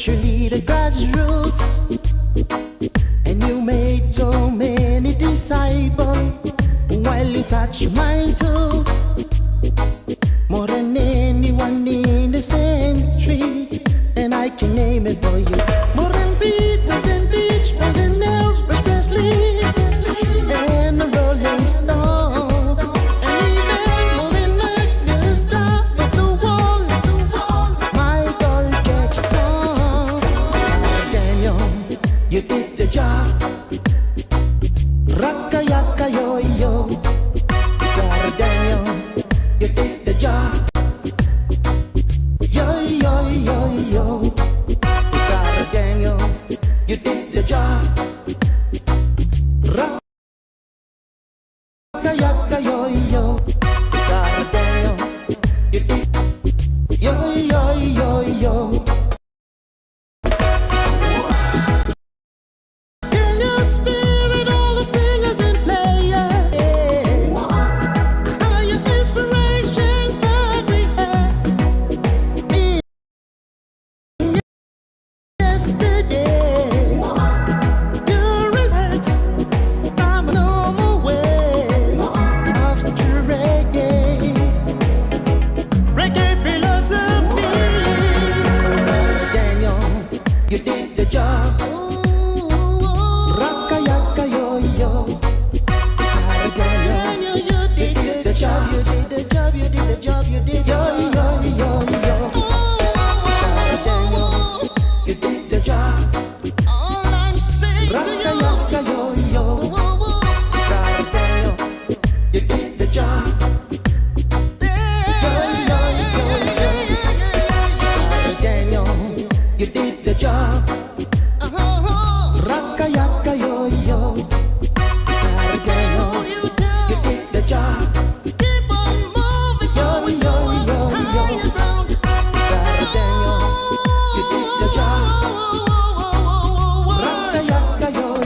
especially the grassroots. And you made so many disciples while you touch mine too. More than anyone in the century, and I can name it for you. More than Beatles and Beach Boys and Elvis Presley and the Rolling Stones, and even more than the stars of the wall, Michael Jackson. Daniel, you did the job. Raka yaka yo yo. Daniel, you did the job. Yo yo yo yo. Daniel, you did the job. Raka yaka yo yo. Daniel, you did. Yo yo yo yo. In your spirit, all the singers and players are your inspiration, but we have yesterday. You result from a normal way of reggae, reggae philosophy. Daniel, you did the job. Raka yaka yo yo. Daniel, you did the job. You did the job. You did the job. You did yo yo yo yo. Daniel, you did the job. All I'm saying to you, Raka yaka yo yo. Daniel, you did the job. Daniel, you did the job. Raka yaka yo yo. Daniel, you did the job. Keep on moving, yo yo yo yo. Daniel, you did the job. Raka yaka yo yo.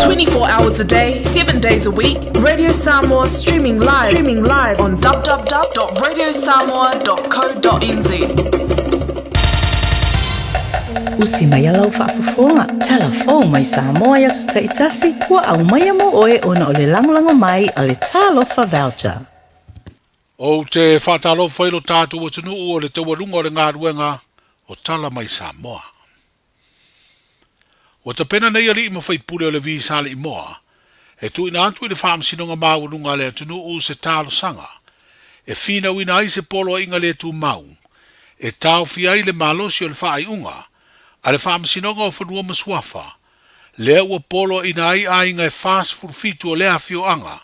24 hours a day, 7 days a week. Radio Samoa streaming live on www.radiosamoa.co.nz. Usi mai alau whaafafonga. Telefon mai Samoa ya su taitasi. Wa au mai amo oe ona o le langolango mai a le talofa voucher. O te whaatalofa ilo tātou o tunu o le te warunga o le ngā ruenga o tala mai Samoa. O te pena nei ali ima whai pule o le visa le imoa, e tu ina antu i le whaamsinonga māwarunga le atunu o se tālo sanga, e whina wina ai se polo inga le tu mau, e tau fia i le malosi o le whaai unga, a le whaamsinonga o whanua masuafa, lea ua polo ina ai a inga e fast furfitu o lea fio anga,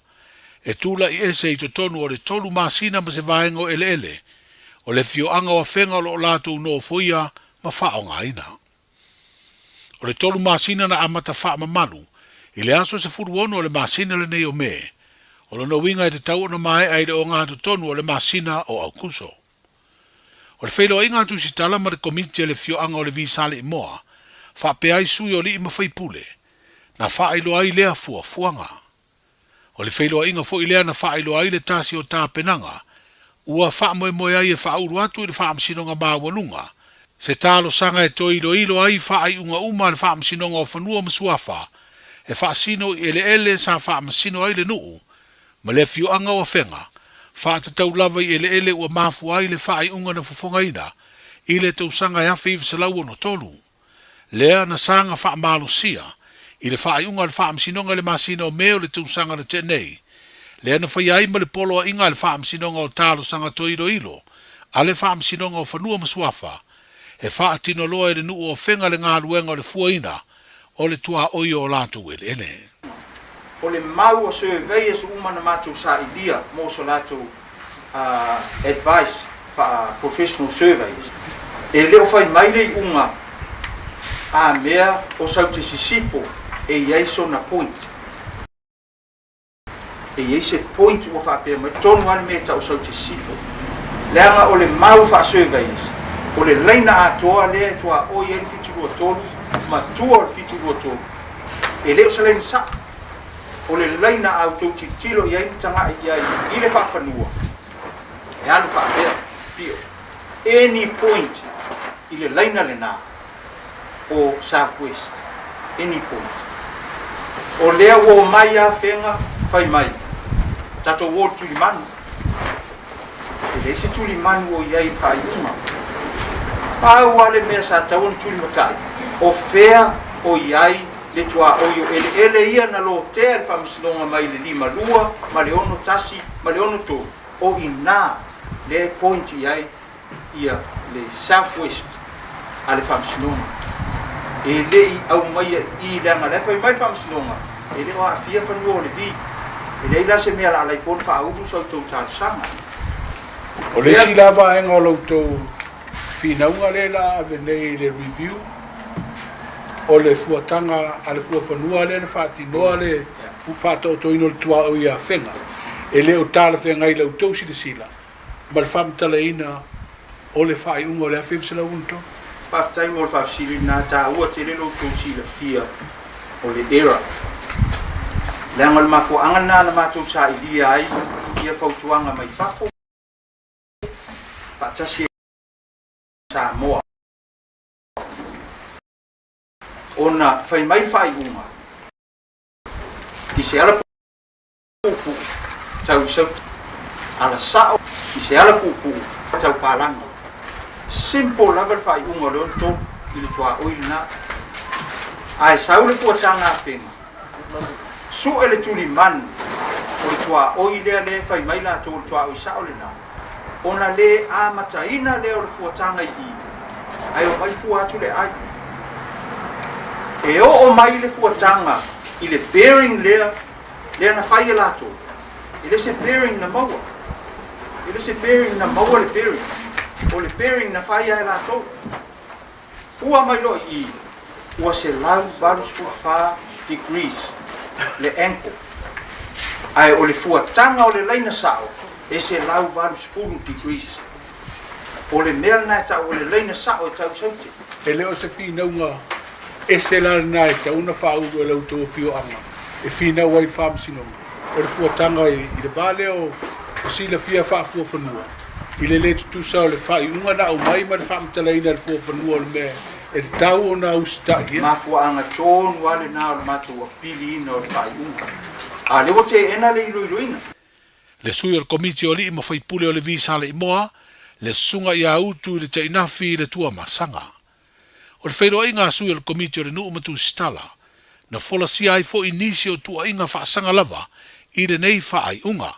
e tula i ese i tonu o le tolu masina ma se vaenga o ele, o le fio anga o whenga o lo latu no fuia ma whaonga ina. O le tolu masina na amata wha mamalu, i le aso se furuono o le masina le nei o me, o le winga e te tau na mai ai le o ngātu tonu o le masina o au kuso. O le whailo inga tu si tala ma le komiti le fio anga o le visale i moa, wha pe ai sui o li ima whaipule, na wha ilo ai lea fua fuanga. O le whailo inga fo i lea na wha ilo ai le tasi o tā penanga, ua wha moe moe ai e wha uru atu i le wha amsinonga māwanunga, se talo sanga e toi ilo ai wha ai unga uma le wha amsinonga o whanua masuafa, e wha sino i ele sa wha amsino ai le nuu, ma le fio anga o whenga, wha te tau lava i ele ua mafu ai le wha ai unga na fufonga ina, i le tau sanga ia whiw se lau no tolu. Lea na sanga wha malo sia, i le wha ai unga le wha amsinonga le masino o meo le tau sanga na tenei, lea na whai ai ma le polo a inga le wha amsinonga o talo sanga toi ilo, a le wha amsinonga o whanua masuafa, e wha atino loa e le nuu o whenga le ngā ruenga o le fuaina, o le tua oi o lātou ele. O le mau o survey e su umana mātou sa idia mo so lātou advice fa professional surveys. E leo fai mai rei unga a mea o sau te sisifo e iei so na point. E iei set point ua fa apea mai tonu ane mea ta o sau te sisifo. Leanga o le mau fa surveys. O le leina atoa lea tua o iei fiturua tolu, ma tua o le fiturua tolu. E leo sa leina sa. O le leina au tau titilo iei tanga iei i le whawhanua. E anu whaapea pio. Any point i le leina le nā o Southwest. Any point. O lea o mai a whenga whai mai. Tato ward tuli manu. E le se tuli manu o iei whai uma. Pau ale mea sa tauan tuli matai. O whea o iei le tua oio ele ia na lo te al whamsinonga mai le lima lua, ma le ono tasi, ma le ono tō. O ina le point iai ia le Southwest a le whamsinonga. E le i au mai i langa le whai mai whamsinonga. E le o a fia whanua o le vi. E le ila se mea la alaifon whaaudu sau tau tātu sanga. O le si lava enga o loutou whinaunga le la ave nei le review. O le fuatanga a le fuafanua le na whaatinoa le fupato to ino le tua o ia whenga. E le o tāla whenga i lau tausi le sila. Ma le whamtala ina o le whai unga o le awhewsila unto. Paftai mo le whafsili nā tā ua te le lo tausi le fia o le era. Leanga le mafo angana na mātou sa ilia ai ia fautuanga mai whafo. Patasi sa moa. Ona fai mai fai uma. I se ala pupu tau sau ala sao. I se ala pupu tau palanga. Simple level fai uma leon tō i le tua oilina. Ai sau le puatanga whenga. Su ele tuli man o le tua oilea le fai mai la tō le tua oisao le nā. Ona le amataina le o le fuatanga i. Ai o mai fuatu le ai. E o mai le fuatanga i le bearing lea na whai lato. I le se bearing na maua. I le se bearing na maua le bearing. O le bearing na whai lato. Fua mai lo i ua se lau valus fufa degrees le ankle. Ai o le fuatanga o le leina sao e se lau valus fulu degrees. O le mea na ta o le leina sao e tau saute. E leo se whinaunga e se la nai ta una whauru e lau tō whio anga. E whina wai whamsinonga. O le fuatanga i le vale o sila whia whaafua whanua. I le le tutusa o le whai unga na o mai ma le whamtalaina le fua whanua o le mea. E tau o na usitaki. Mafua anga tōnu ale nā o le mātou a pili ina o le whai unga. A le o te ena le iloiloina. Le sui o le komiti o li ma whai pule o le visa le imoa. Le sunga i autu i le te inafi i le tua masanga. O le whairo inga sui o le komiti o le nuu matu stala. Na fola si ai fo inisi o tua inga whaasanga lava i le nei whaai unga.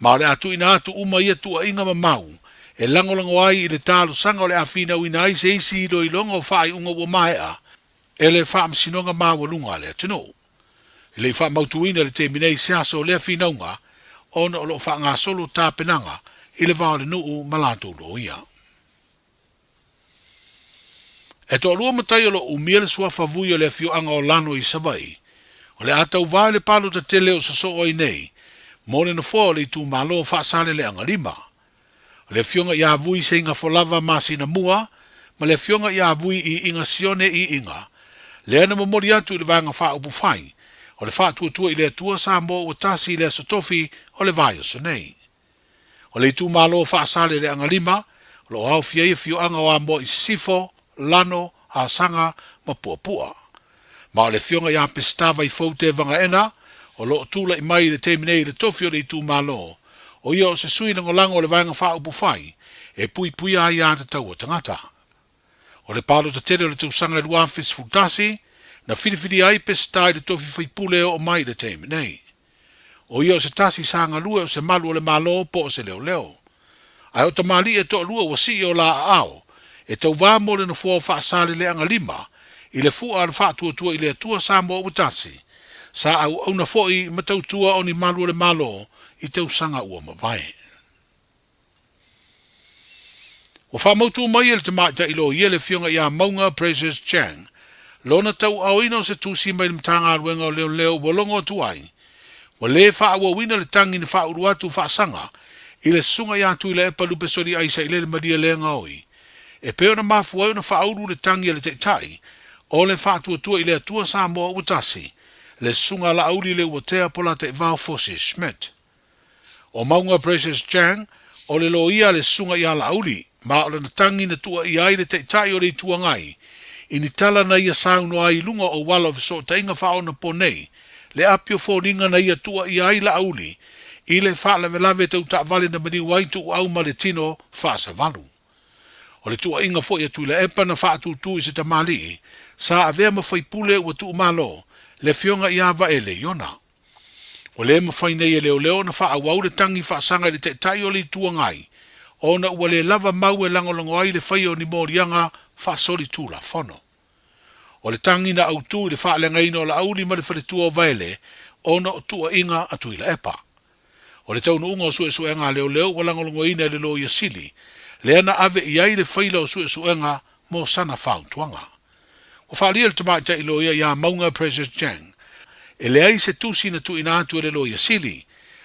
Ma o le atu ina atu uma ia tua inga ma mau. E langolango ai i le tālu sanga o le awhina uina ai se isi i roi longa o whaai unga ua maea. E le whaam sinonga mawalunga le atino. E le wha mautuina le te minei seaso o le awhina unga. Ona o lo wha ngā solo tāpenanga i le wao le nuu malato lo ia. E to lua matai o lo umia le sua whavui o le fio anga o lano i savai. O le atau vai le palo te tele o saso o i nei. Mone na fua o le tu malo o whaasale le anga lima. O le fionga i avui se inga folava masi na mua. Ma le fionga i avui i inga sione i inga. Le ana mamori atu i le vanga wha upu whai. O le wha tua i le atua sa mo o tasi i le sotofi o le vai o sonei. O le tu malo o whaasale le anga lima. O lo au fia i fio anga o ambo i sifo. Lano, a sanga, ma puapua. Ma o le fionga ia pestava i faute vanga ena, o lo tula i mai le teminei le tofio le i tu malo. O ia o se sui na ngolango o le vanga wha upu whai, e pui pui a ia te tau o tangata. O le palo te tere o le tausanga i luafis futasi, na whiriwhiri ai pesta i le tofi whaipule o mai le teminei. O ia o se tasi sanga lua o se malu o le malo po o se leo leo. Ai o tamali e to lua o si o la ao, e tau wā mole na fua whaasale le anga lima, i le fua al whātua i le atua Samoa utasi, sa au na foi matautua o ni malu le malo i tau sanga ua mawai. Wa whamautu mai le te maita ilo i le fionga i a maunga Precious Chang, lona tau au ina o se tusi mai le mtanga aluenga o leo walongo tuai, wa le wha awa wina le tangi ni wha uruatu wha sanga, i le sunga i atu i le epa lupe sori aisa i le madia lenga oi, e peo na mafu au na wha auru le tangi le te tai, o le wha tua i le atua Samoa utasi, le sunga la auli le uatea pola te vau fosi Schmidt. O maunga Precious Chang, o le lo ia le sunga i ala auli, ma o le natangi na tua i ai le te tai o le tua ngai, i ni tala na ia sauno ai lunga o wala o so ta inga whao na ponei, le apio fōringa na ia tua i ai la auli, i le wha lave tau ta vale na mani waitu au ma le tino wha sa valu. O le tua inga fo i atu le epa na wha atu tu i se tamali, sa avea ma whai pule ua tu malo, le fionga i ava e le iona. O le ma whai nei e leo na wha awau le tangi wha sanga le te tai o le tua ngai, o na ua le lava mau e langolongo ai le whai o ni morianga wha sori tula fono. O le tangi na au tu i le wha lenga ino la auli ma le whare tua o vaele, o na o tua inga atu i la epa. O le taunu unga o suenga leo wa langolongo ina le lo ia sili, le ana ave i ai le whaila o suenga mo sana whau tuanga. O whaalia le tamata i lo ia maunga Precious Chang, e le ai se tusi na tu ina atu e le lo ia sili,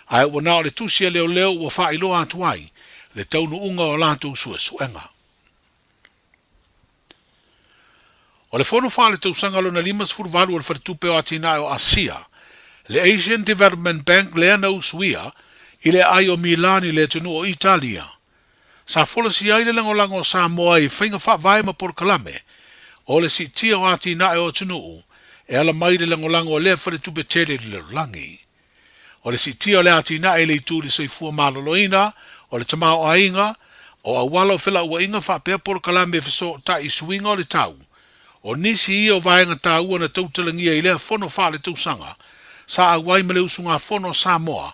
ai ua nao le tusi e leo ua wha ilo atu ai, le taunu unga o lātou suenga. O le fono wha le tausanga lo na limas furuvalu o le wharetupe o atina o Asia, le Asian Development Bank le ana usuia, i le ai o Milani le tunu o Italia. Sa fola si ai le langolango Samoa i whainga wha vai ma Porkalame, o le si tia o atina o tunu, e ala mai le langolango o le wharetupe tele le langi. O le si tia o le atina e le ituri soifua maloloina, o le tamao ainga, o awala o whila ua inga wha pia Porkalame fiso ta i suinga o le tau, o nisi i o vaenga tā ua na tautalangia i lea fono wha le tausanga, sa awai ma le usunga fono Samoa,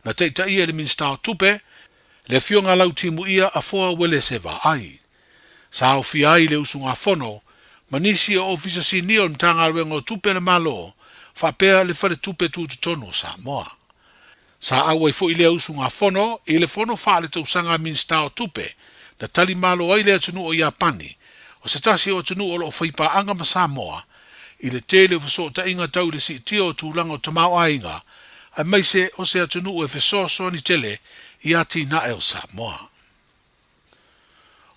na teita ia le minstao tupe, le fionga lau timu ia a foa wele se va ai. Sa au fi ai le usunga fono, ma nisi o ofisa si nio mtanga ruengo tupe na malo, wha pia le whare tupe tu tono Samoa. Sa awai fo i le usunga fono, i le fono wha le tausanga minstao tupe, na tali malo ai le atunu o Iapani, o se tasi o tunu o lo whaipa anga ma Samoa, i le tele o ta inga tau le si tio tūlanga o tamau ainga, a mai se o se atunu o so ni tele i ati na el Samoa.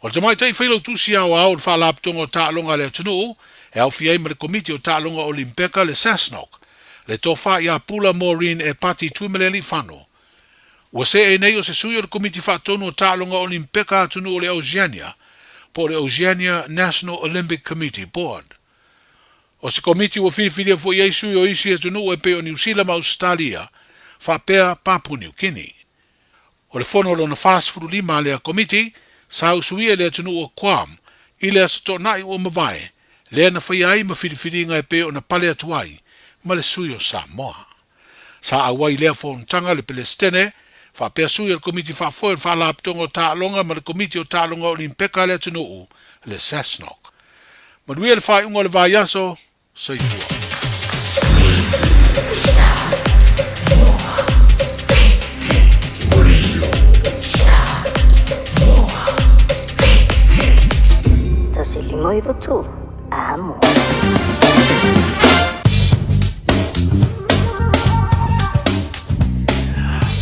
O le tamai tai whailo tusi au au le whaalaptonga o tālonga le atunu, e au fiai ma le komiti o tālonga Olimpeka le Sasnok, le tofa i a pula Maureen e pati tuimeleli whano. Ua se e nei o se sui o le komiti whaatonu o tālonga Olimpeka atunu o le Oceania, po le Oceania National Olympic Committee Board. O se komiti ua whiwhiria fo iei sui o isi atunu e pe o New Zealand ma Australia, whapea Papua New Guinea. O le fono lo na fast food lima lea komiti, sa usuia le atunu o Guam, i le asato nai o mawai, lea na whaiai ma whiwhiringa e pe o na pale atuai, ma le sui o Samoa. Sa awai lea fo ntanga le Palestine, whapea sui al komiti whafoe whalaptonga o tālonga ma le komiti o tālonga o Olimpeka le atunu le Sasnok. Manuia le whai unga le vai aso, soifua. Tasi limoi vatu, amo.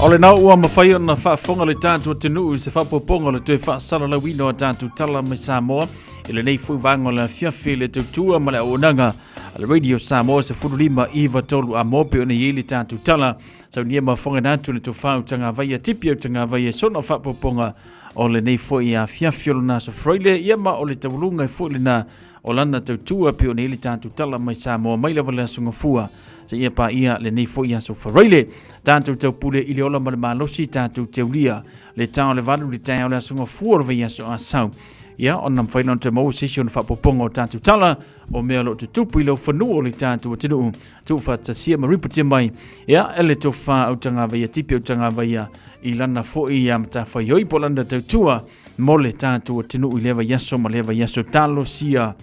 O le nau ua mawhai o na whaafonga le tātua tenu se whapoponga le tue whaasara la wino a tātu tala mai Samoa i le nei fui vanga le fiafi le tautua ma le aonanga le Radio Samoa se furulima iwa tolu a mope o ne yeli tātu tala sau nia mawhonga nātu le tau whau tanga vai tipi au tanga vai sona whapoponga o le nei fui a fiafi o na sa freile ia ma o le taulunga i fui le na o lana tautua pe o ne yeli tātu tala mai Samoa mai la wale asunga fua se ia pa ia le nei fo ia so fareile tanto tau pule i le ola ma le malosi tanto teulia le tau le valu le tau le asunga fuor ve ia so asau ia ona mfaila te mo session fa popongo tanto tala o mea lo te tupu i lo whanu o le tanto tinu tu fa tasia ma ripati mai ia ele to fa utanga ve ia tipi utanga ve ia i lana fo ia mta fa yoi polanda tautua mo le tanto tinu i leva ia so ma leva ia so talo sia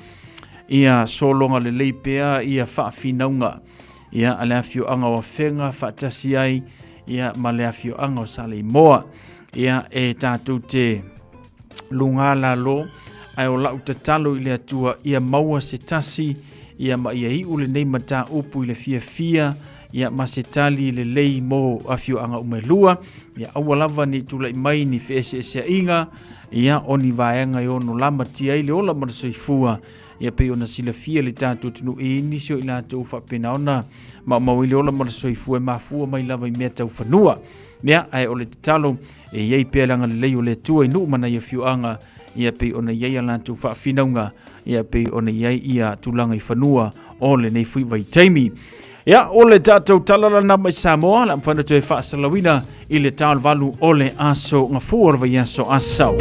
ia solonga le leipea ia whaafinaunga ia a le afio anga o whenga whaatasi ai ia ma le afio anga o sale moa ia e tātou te lungala lo ai o lau te talo i le atua ia maua se tasi ia ma ia i ule nei mata upu i le fia ia ma se tali le lei mo afio anga umelua ia aua lava ni tula i mai ni fese se inga ia oni vaenga yo no lama tia i le ola ma soifua ia pe ona sila fia le tātou tunu e inisio i la tau whapena ona ma mawile ola ma soifua e mafua mai lava i mea tau whanua ia ai o le talo e iei pea langa le lei o le tua i nu mana i afio anga ia pe ona iei a la tau whapinaunga ia pe ona iei ia tulanga i whanua o le nei fui vai taimi. Ia, o le tātou talala na mai Samoa, la mwhana tu e whaasalawina i le tāl valu o le aso ngā fuarwa i aso asau.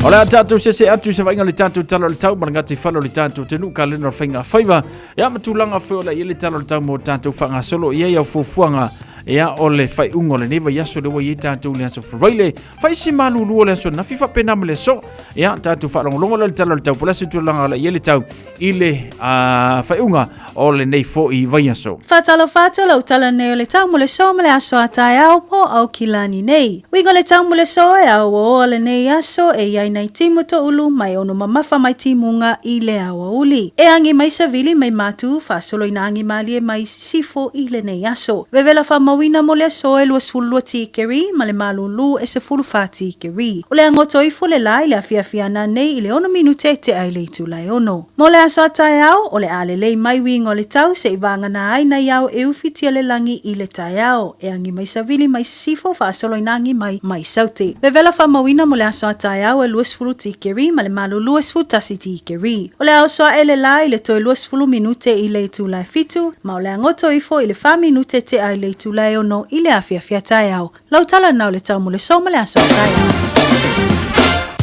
O le tātou sese atu se vainga le tātou talala le tau, marangati whalo le tātou tenu ka lena whainga whaiva. Ia, matulanga whiola i le talala le tau mo tātou whanga solo i au fufuanga ia o le whai ungo le newa yaso le wai i tātou le aso wharaile. Whai si manu lua le aso na fifa pena me le so. Ia, tātou whaalongolongo le talala le tau, polasi tu langa le i le tau i le whai unga o le nei fo i vai aso. Fatalo fatalo utala nei o le tau mo le so me le aso atai au po au kilani nei. Wingo le tau mo le so e au o le nei aso e iai nei timu to ulu mai ono mamafa mai timunga i le awa uli. E angi mai savili mai matu fasolo ina angi mali e mai sifo i le nei aso. Vevela fa mawina mo le so e luas fulu tikeri ma le malulu e se fulu fa tikeri. O le angoto i fule lai le afiafiana nei i le ono minutete ai le tu lai ono. Mo le aso atai au o le ale lei mai wingo le tau se i vanga na ai na iau e ufitia le langi i le taiao. E angi mai savili mai sifo fa asolo inangi mai saute. Vevela fa mawina mo le aso ataiao e luas fulu tikeri ma le malu luas fulu tasi tikeri. O le au soa ele lai le toi luas fulu minute i le tu lai fitu, ma o le angoto ifo i le fa minute te ai le tu lai ono i le afiafia taiao. Lau tala nau le tau mo le so ma le aso ataiao.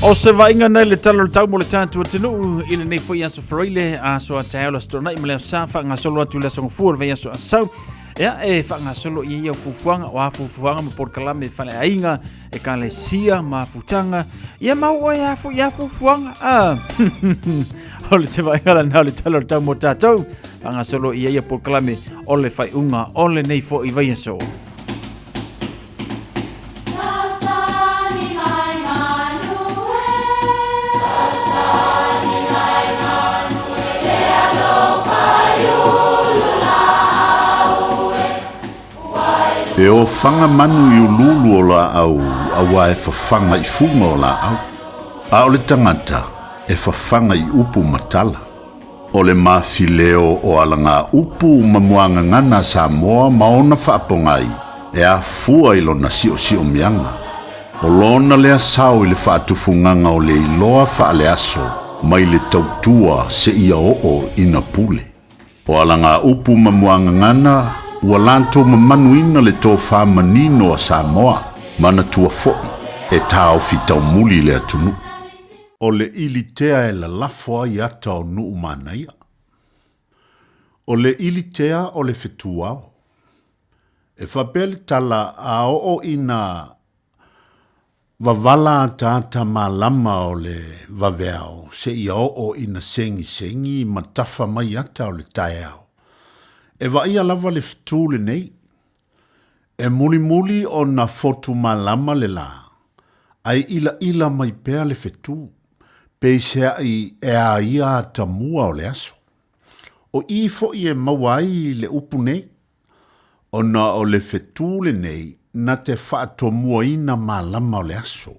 O se vainga nei le talo tau mo le tātua tenu i le nei fwoi aso wharaile a so a te aula stonai ma le sa whanga solo atu le song fuar vei aso asau ea e whanga solo i au fufuanga o a fufuanga ma porkalame whale ainga e ka le sia ma futanga ia mau o e a fufuanga o le te vainga la nau le talo tau mo tātou whanga solo i au porkalame o le whai unga o le nei fwoi vei aso. E o whanga manu i ululu o la au, awa e whawhanga i funga o la au. A o le tangata, e whawhanga i upu matala. O le mawhileo o alanga upu mamuanga ngana Samoa maona whaapongai, e a fua i lona sio mianga. O lona lea sao i le whaatufunganga o le iloa whaale aso, mai le tautua se ia o ina pule. O alanga upu mamuanga ngana, ua lanto mamanuina le tō whamanino a Samoa, mana tua fo'i, e tāo fitau muli le atunu. O le ilitea e la lafoa i ata o nuu manaia. O le ilitea o le fetuao. E whapele tala a o ina wavala tata malama o le waveao, se ia o ina sengi matafa mai ata o le taiao. E wa ia lava le fitule nei. E muli o na fotu malama le la. Ai ila mai pea le fitu. Peisea i e a ia tamua o le aso. O i fo i e mawai le upu nei. O na o le fitule nei na te whaatomua ina malama o le aso.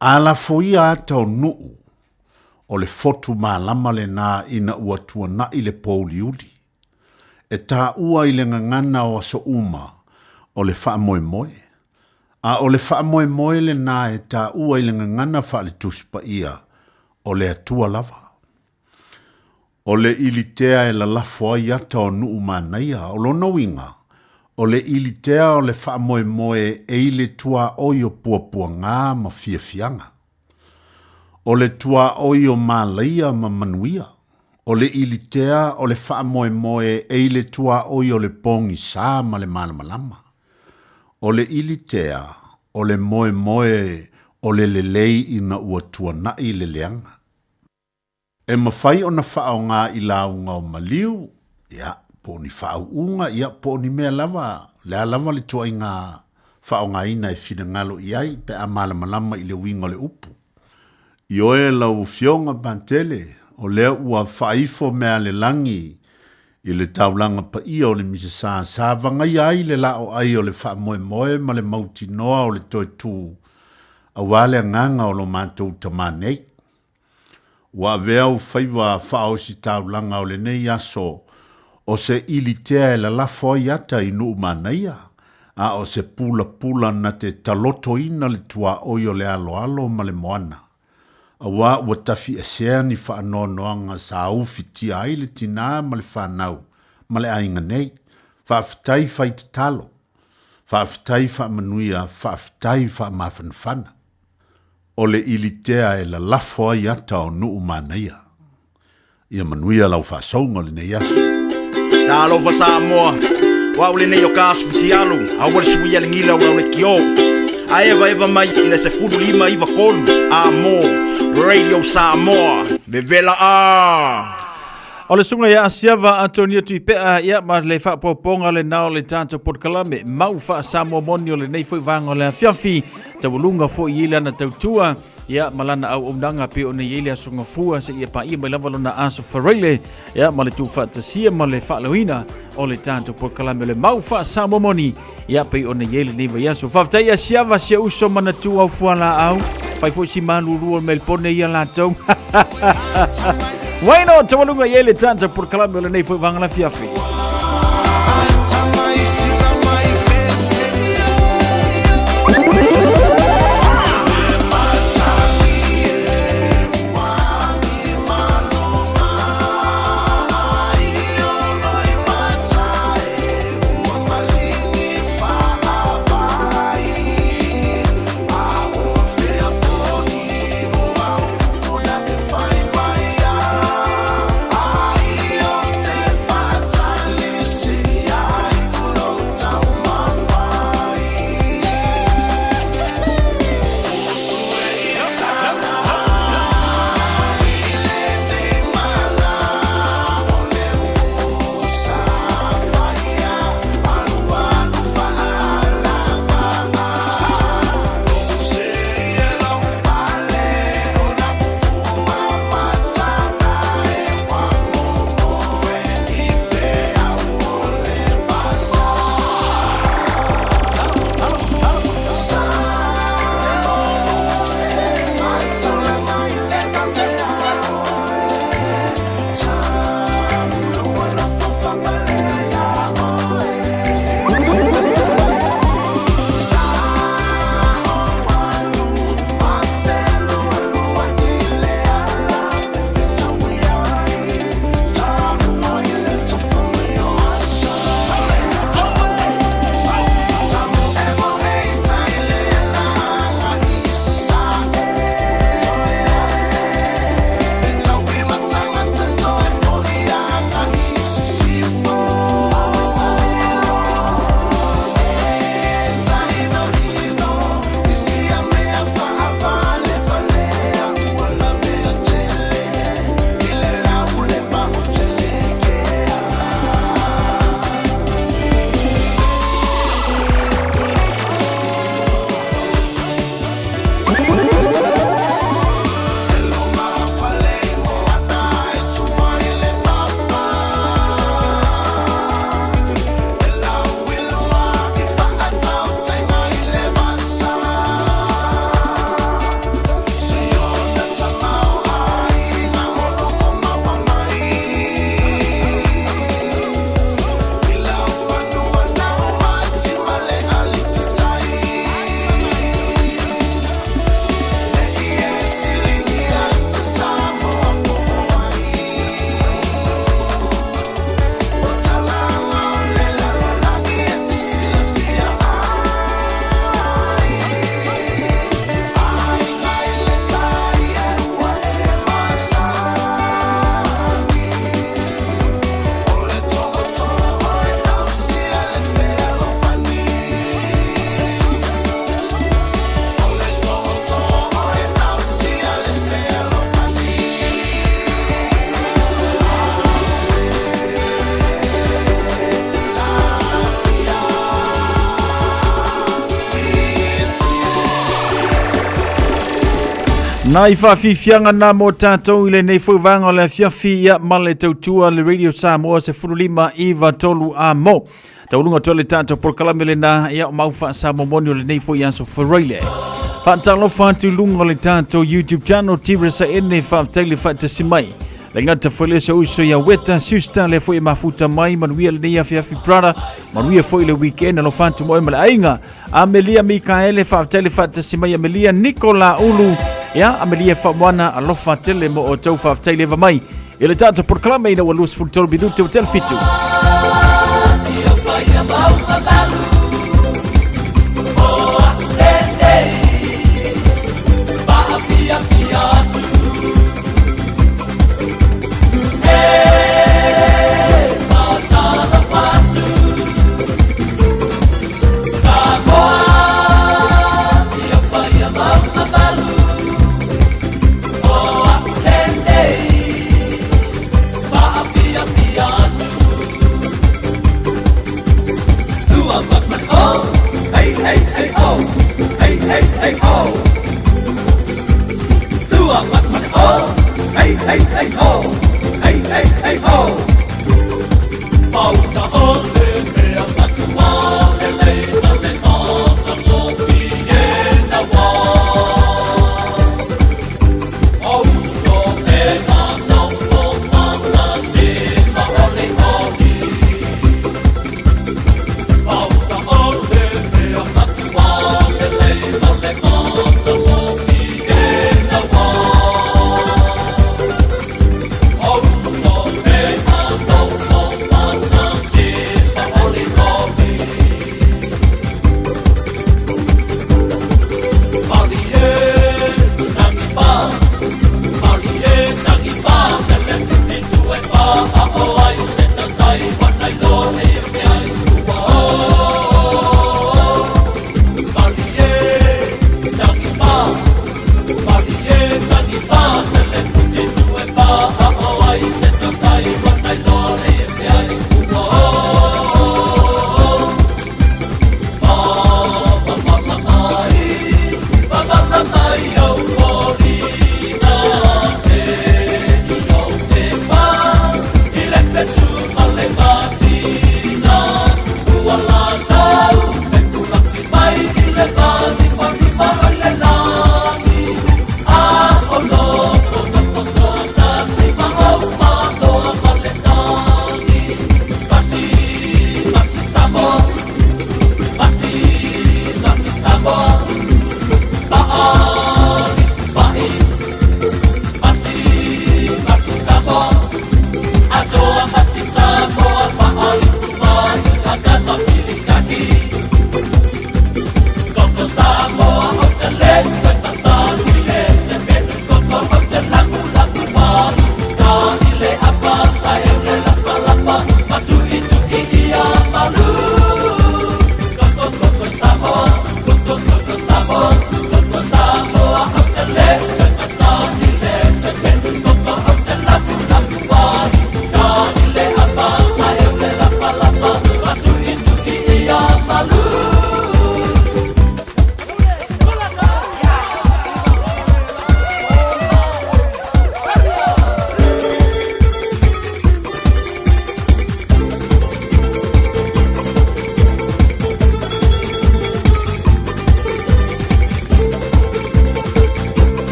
Ala fo ia ata o nuu. O le fotu malama le na ina uatua na i le poliudi. E tā ua i le ngangana o aso uma o le wha moe. A o le wha moe le nā e tā ua i le ngangana wha le tuspa ia o le atua lava. O le ilitea e la lafo ai ata o nuu manaia o lona winga. O le ilitea o le wha moe e i le tua oio pua ngā ma fiafianga. O le tua oio malaia ma manuia. O le ilitea o le wha moe e i le tua oi o le pongi sā ma le malamalama. O le ilitea o le moe o le lelei ina ua tua na i le leanga. E mawhai o na whao ngā i launga o maliu, ia, po ni whao unga, ia, po ni mea lava, lea lava le tua i ngā whao ngā ina e whina ngalo i ai, pe a malamalama i le winga le upu. I oe lau fionga bantele, o lea ua whaifo mea le langi, i le taulanga pa ia o le misa sa vangai ai le lao ai o le wha moe moe ma le mauti noa o le toi tū, a wale nganga o lo mātou tamanei. Wa veo whaiwa whao si taulanga o le nei aso, o se ilitea e la lafo iata i nuu manaia, a o se pula na te taloto ina le tua oi o le alo ma le moana. A wa ua tafi e sea ni wha anoanoanga sa ufi tia ai le tina ma le whanau, ma le ainga nei, whaafitai whai te talo, whaafitai wha manuia, whaafitai wha mawhanwhana. O le ilitea e la lafo ai ata o nuu manaia. Ia manuia lau whaasonga le nei asu. Tā alofa Samoa, wa ule nei o kāsu ti alu, a wale sui ale ngila ua ule kio. A eva mai ina se furu lima iwa kolu, a mo, Radio Samoa, vevela a. O le sunga ia asiava Antonia Tuipea ia ma le whaapoponga le nao le tātou podkalame, mau wha Samoa moni o le nei fwoi vanga o le fiafi, tawalunga fo i ile ana tautua, ia malana au omdanga pe o nei ile asunga fua se ia pa ia mai lavalo na aso whareile, ia ma le tuwha tasia ma le whaalawina o le tātou podkalame le mau wha Samoa moni, ia pe o nei ile nei vai aso. Whaftai asiava sia uso mana tu au fuala au, pai fo si manurua melpone ia lātou. Waino, tawalunga yele tanta por kalame le nei foi vanga la fiafi. Na i whawhiwhianga nā mō tātou i le nei whauwanga o le fiafi ia male tautua le Radio Samoa se furulima iwa tolu a mo. Taurunga tole tātou porkalame le nā ia o mauwha sa momoni o le nei fo i anso whareile. Whaatalo whātu lunga le tātou YouTube channel tira sa ene whaataile whaatasi mai. Le ngata whale sa uso ia weta siusta le fo i mafuta mai manuia le nei afiafi prada manuia fo i le weekend alo whātu moe male ainga. Amelia Mikaele whaataile whaatasi mai Amelia Nicola Ulu ia Amelia Famwana alofa tele mo o tau whaaftai lewa mai. I le tātou porklame ina walus fultoro minute o tel fitu.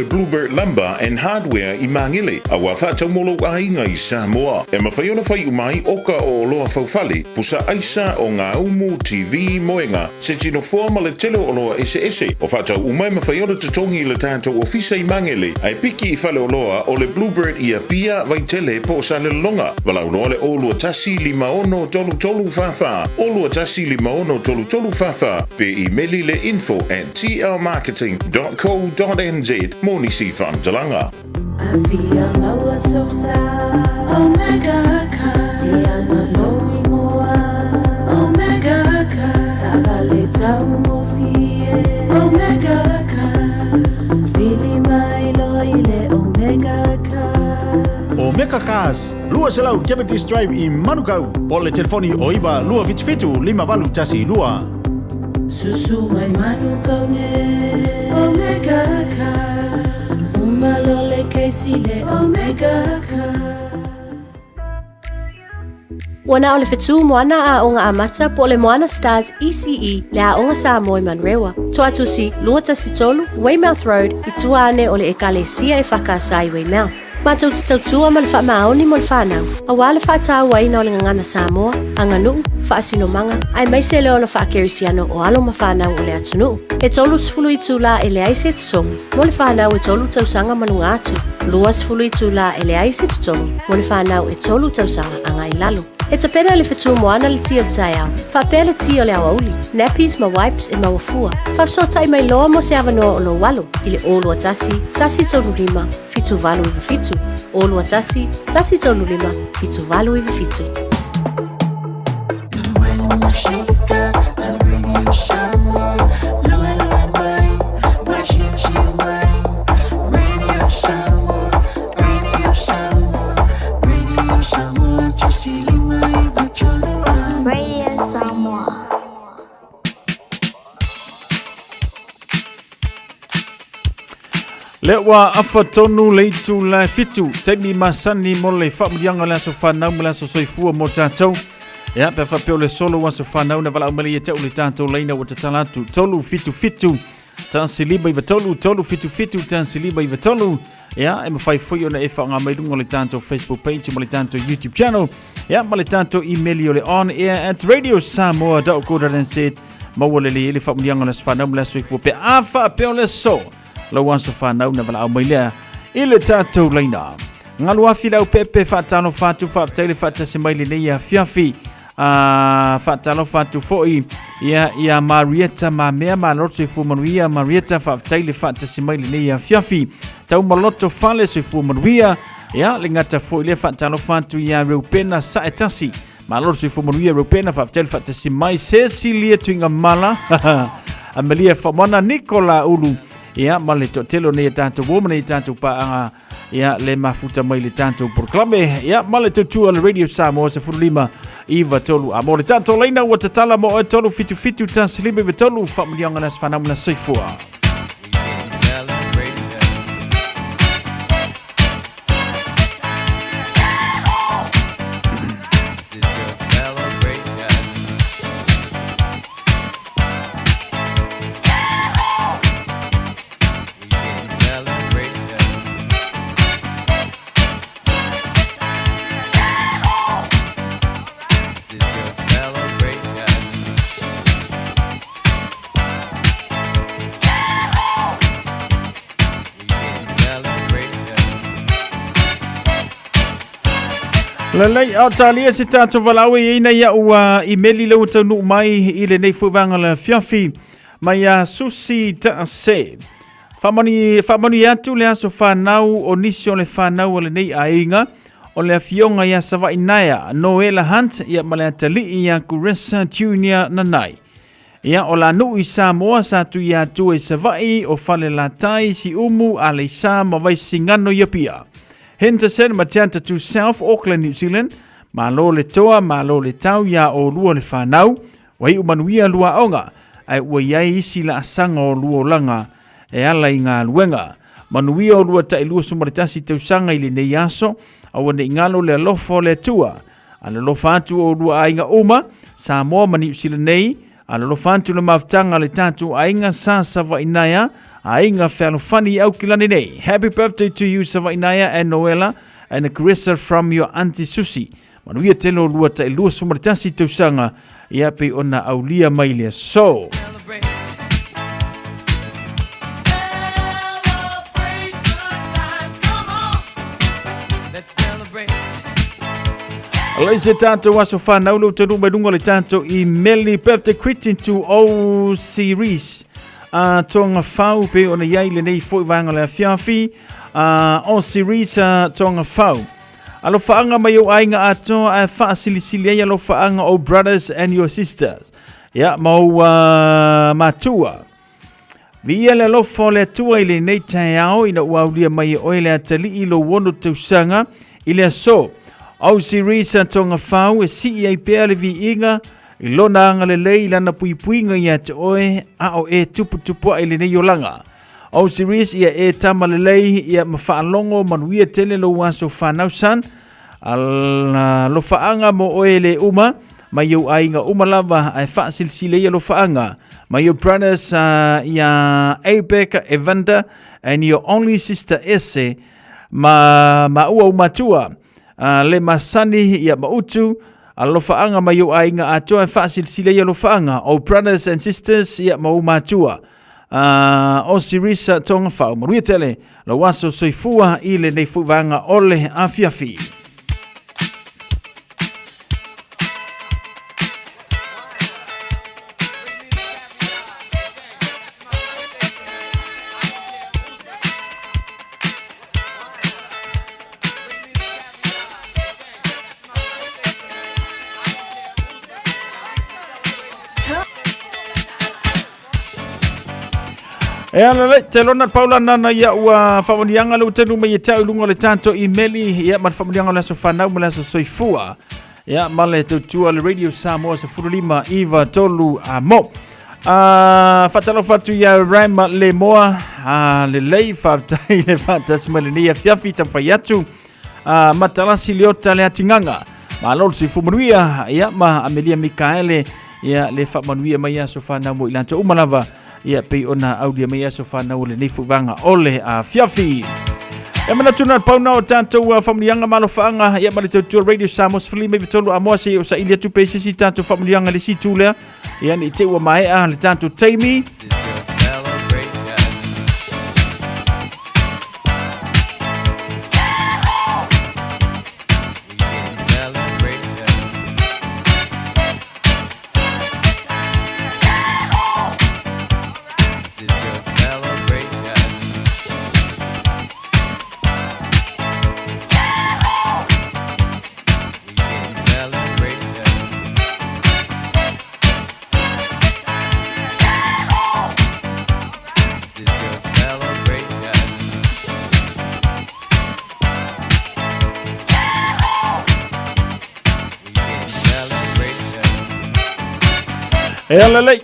Bluebird Lumber and Hardware i Mangele. A wa whātaumolo ainga i Samoa. E mawhaiona whai umai oka o loa whauwhale. Pusa aisa o ngā umu TV moenga. Se tino forma le tele o loa ese. O whātau umai mawhaiona tatongi le tātou ofisa i Mangele. Ai piki i whale o loa o le Bluebird i a pia vai tele po sa le longa. Walau noa le olua tasi 5 fafa. Olua tasi 5 fafa. Pe emaili le info@tlmarketing.co.nz. Moni si whantalanga. Avia maua sosa, Omega Ka, Iana Lowi Moa, Omega Ka, Sabale Tau Mofie, Omega Ka, Fili Mai Loile, Omega Ka. Omega Cars, lua selau Cavendish Drive i Manukau, pole telefoni o iwa lua vitfitu 5 tasi lua. Susu mai Manukau ne, Omega Ka. Malole keisile Omega Ka. Wana ole fitu moana a onga amata po le moana Stars ECE le a onga Samoa Manrewa. Tuatusi luata sitolu Weymouth Road i tuane ole ekalesia e whakasai Weymouth. Mātou te tautua ma le whaamaoni mo le whanau. A wale whaatau waina o le ngangana Samoa, anga nuu, whaasino manga, ai maise leo na whaakerisiano o alo ma whanau o le atunu. E tolu sifulu i tūla e le aise tutongi. Mo le whanau e tolu tausanga manunga atu. Lua sifulu i tūla e le aise tutongi. Mo le whanau e tolu tausanga anga i lalo. E ta pena le fitu moana le tia le tai au. Whapea le tia o le awauli. Nappies ma wipes e ma wafua. Whafsota i mai loa mo se avanoa o lo walo. I le olua tasi tolu 5, fitu valu iwa fitu. Olua tasi tolu 5, fitu valu iwa fitu. Le wa afa tonu le tu la fitu temi masani mo le whaamurianga le aso whanau mo le aso soifua mo tātou. Ia, pe whapeo le solo aso whanau na wala umali e tau le tātou leina o tatalatu. Tolu fitu, tansiliba iwa tolu fitu, tansiliba iwa tolu. Ia, e mawhai fui o na e whaanga mailunga le tātou Facebook page mo le tātou YouTube channel. Ia, ma le tātou email o le on-air@radiosamoa.co.nz. Maua le le whaamurianga le aso whanau mo le aso soifua pe a whapeo le so. Lau anso whanau na wala au mailea i le tātou leina. Ngalu afi lau pepe whaatano whātu whaaptaile whaatase maile nei a fiafi. Whaatano whātu foi ia Marieta ma mea ma loto i fumanuia Marieta whaaptaile whaatase maile nei a fiafi. Tau maloto whale so i fumanuia ia le ngata foi le whaatano whātu ia reupena saetasi. Ma loto i fumanuia reupena whaaptaile whaatase mai Cecilia tuinga mala. Amelia whamana Nicola ulu. Ia ma le totelo nei tātou woma nei tātou paanga ia le mafuta mai le tātou proklame ia ma le tutua le Radio Samoa se 5 iwa tolu a mo le tātou leina ua tatala mo e tolu fitu tansilibe iwa tolu whaamurianga nas whanamuna soifua. Lalai Australia se tātou walawe ina ia ua imeli lau taunu mai i le nei fuwanga le fiafi mai a susi ta se. Whamani atu le aso whanau o nisi o le whanau o le nei a inga o le afionga ia sawa inaya Noela Hunt ia malea tali ia Kuresa Junior nanai. Ia o la nui Samoa sa tu ia tu e savai o fale la tai si umu a le sa mawai singano ia pia. Henderson matianta to South Auckland, New Zealand, malo le toa, malo le tau ia o lua le whanau, wai umanuia lua onga, ai ua iai isi la asanga o lua langa, e ala i ngā luenga. Manuia o lua tai lua sumaritasi tausanga i le nei aso, awa ne ingalo le alofo le tua, ala lofa atu o lua ainga uma, Samoa ma New Zealand nei, ala lofa atu le maftanga le tatu ainga sa sawa inaya, Ainga whanufani au kilani nei. Happy birthday to you, Savainaya and Noela, and a caressa from your Auntie Susie. Manuia telo lua ta ilua sumaritasi tausanga, ia pe ona aulia mailia. So, Alaise tanto waso whanau lo te rumba dunga le tanto I Meli birthday greeting to all series. Tonga whau pe ona iai le nei fwoi vanga le fiafi. All series tonga whau. Alo whaanga mai o ainga ato a wha silisili ai alo whaanga o brothers and your sisters. Ya mau matua. Via le lofo le tua ile nei tai au ina uaulia mai o le atali ilo wono tausanga ile so. Au sirisa tonga whau e si ai pēr le vi inga I lona anga le lei lana pui puinga ia te oe a o e tupu tupu ai le nei o langa. Au sirisa ia e tama le lei ia mawhaalongo manuia tele lo waso whanausan al lo whaanga mo oe le uma mai au ainga uma lava ai wha silsile ia lo whaanga mai au brothers ia Abeka Evander and your only sister Ese ma ua umatua. Le masani ia mautu alofaanga mai o ainga atoa fasil sile ia lofaanga o brothers and sisters ia mau matua o sirisa tonga whau maruia tele lo waso soifua ile nei fuwanga ole afiafi. E ala le te lona paula nana ia ua whamonianga le utenu mai e tau lunga le tanto I Meli ia man whamonianga le so whanau ma le so soifua ia ma le tautua le Radio Samoa sa furulima Iva Tolu Amo whatalo whatu ia Rama le moa le lei whaftai le whatas ma le nia fiafi tam whai atu matalasi leota le atinganga ma lolo si fumanuia ia ma Amelia Mikaele ia le whamanuia mai a so whanau mo ilanto umalava ia pe ona audia mai aso whanau le nei fuwanga ole a fiafi. E mana tuna pauna o tanto whamlianga malo whaanga ia mali tautua Radio Samoa Sfili me vitolu a moa se o sa ilia tupe sisi tanto whamlianga le situ lea ia ni te ua mai a le tanto Taimi. E ala lei,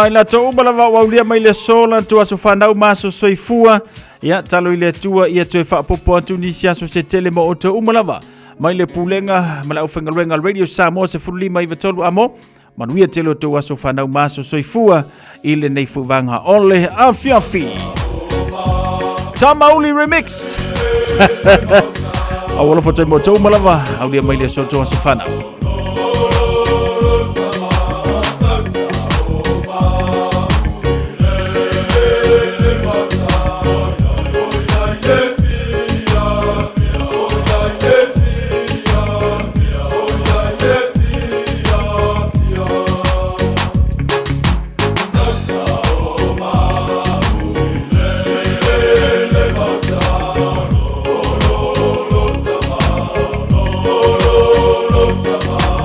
ina tō umala waulia mai le sola tua so whanau maso soifua ia talo I le tua ia tue whaapopo atu nisi aso se tele mo o tō umalawa mai le pulenga ma le aufengaluenga Radio Samoa se furulima Iva Tolu Amo manuia tele o tō aso whanau maso soifua I le nei fuwanga ole afiafi Tamauli Remix awala fo mo tō umalawa aulia mai le so tō aso whanau. Come on.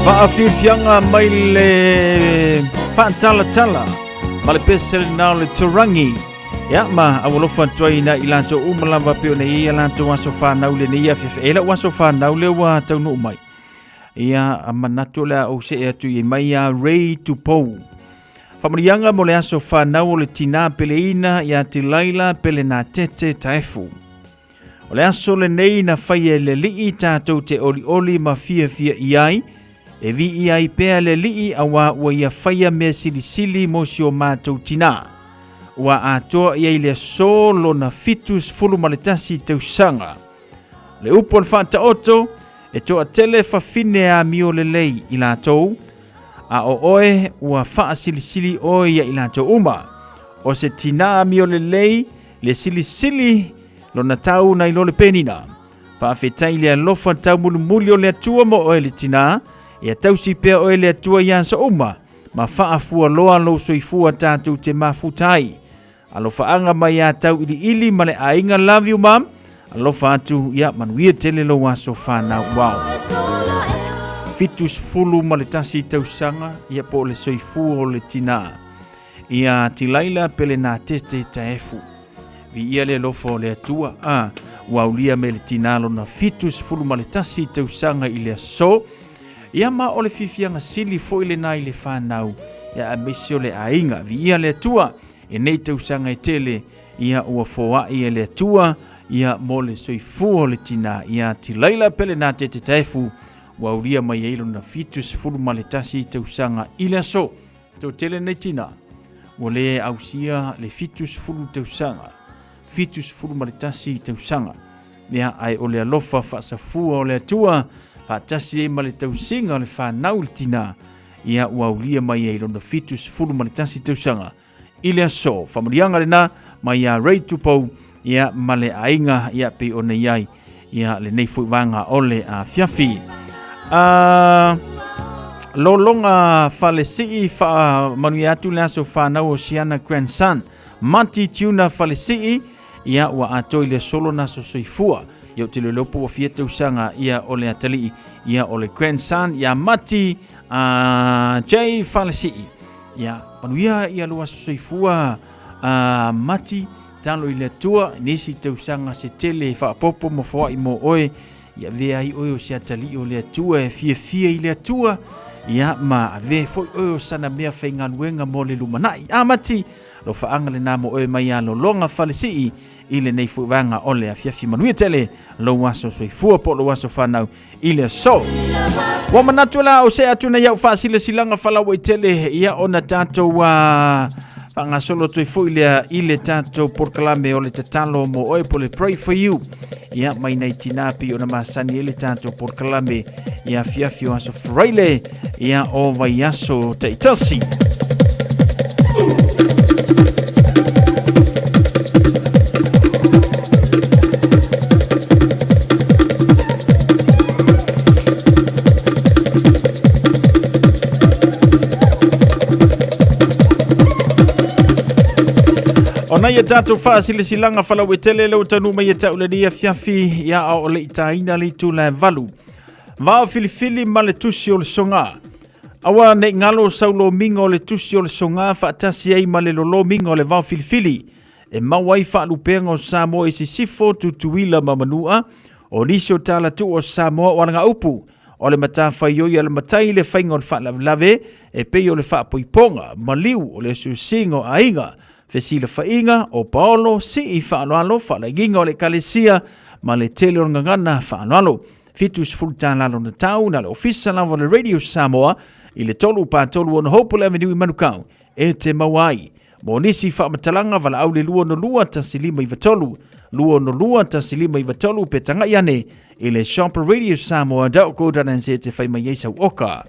Whaafianga mai le whaatalatala ma le pesele nao le Turangi. Ia ma awalofa tuai na ilanto umalawa peo na ia lanto waso whanau le ni ia whiwhaela waso whanau le wa taunu umai. Ia manatu le au se atu i mai a Ray Tupou. Whamarianga mo le aso whanau le tina peleina ia tilaila pele na tete taefu. O le aso le nei na whaie le lii tātou te oli oli ma fia iai. E vi iai pea le lii awa ua ia whaia mea sili mo si o mātou tina. Ua atoa iai le solo na fitus fulu maletasi tausanga. Le upo le whanta oto, e toa tele whawhine a mio le lei i lātou. A o oe ua wha sili oe ia i lātou uma. O se tina a mio le lei, le sili lo na tau na ilo le penina. Pa whetai le alofa tau mulu o le atua mo oe le tina. Ia tausi pea oe le atua ian sa uma. Ma whaafua loa lo soifua tātou te mafutai. Alofa anga mai a tau ili ma le ainga love you mam. Alofa atu ia manuia tele lo waso whanau wow. Fitus fulu ma le tasi tausanga ia po le soifua o le tina. Ia tilaila pele na tete taefu. Vi ia le lofo le atua waulia me le tina lo na fitus fulu ma le tasi tausanga i le so. Ia ma o le fifianga sili fo ile nai le whanau. Ia a mesio le ainga. Vi ia le atua. E nei tausanga i tele. Ia ua foa ia le atua. Ia mo le soifua le tina. Ia tilaila pele na tete taefu. Wauria mai eilo na fitus fulu ma le tasi tausanga i le so. Tau tele nei tina. Wale ausia le fitus fulu tausanga. Fitus fulu ma le tasi tausanga. Ia ai o le alofa whaasafua o le atua. Patasi e male tausinga le whanau le tina. Ia waulia mai e ronda fitus fulu male tasi tausanga. Ile so, whamarianga le na, mai a Ray Tupou, ia male ainga, ia pe o nei ai, ia le nei fui wanga ole a fiafi. Lolonga whale sii, manui atu le aso whanau o Siana Grandson, Mati Tuna whale sii, ia ua atoi le solo naso soifua. Yo te le lopo o fia tausanga ia o le atali, ia o le grandson, ia Mati Jay Falesi. Ia panuia ia lua soifua Mati, talo i le tua, nisi tausanga se tele, whaapopo mo fwa i mo oe, ia vea i oe o se atali o le tua, fia i le tua, ia ma ve foi oe o sana mea whainganuenga mo le lumanai. Mati, lo whaanga le namo oe mai a lolonga Falesi, ile nei fuwanga ole a fiafi manuia tele lo waso soifua po lo waso whanau ile so. Wa manatu la o se atu na iau whaasile silanga whalau i tele ia ona tātou whangasolo toifu ile tātou porkalame o le tatalo mo oe po le pray for you. Ia mai nei tinapi o na masani ile tātou porkalame ia fiafi o aso fraile ia o vai aso taitasi. Ona ia tātou whaasile silanga whalau e tele leo tanu mai e tauleria fiafi ia o le itaina le tu le valu. Vao filifili ma le tusi o le songa. Awa ne ngalo saulo mingo le tusi o le songa whaatasi ei ma le lolo mingo le vao filifili. E mawai whaalupenga o Samoa i sifo tutuila mamanua o nisio tala tu o Samoa waranga upu. O le matawhai oi ale matai le whainga o le whaalave e pei o le whaapoiponga maliu o le susingo a inga. Fesila whainga o Paolo si i whaanoalo whaalaginga o le kalesia ma le tele o ngangana whaanoalo. Fitus fultanalo na tau na le ofisa lava le Radio Samoa i le tolu pātolu o na Hopewell Avenue i Manukau e te mawai. Mo nisi whaamatalanga wala au le lua no lua ta silima i vatolu. Lua no lua ta silima i vatolu pe tanga iane i le Shopper Radio Samoa dau kodanan se te whaima yeisau oka.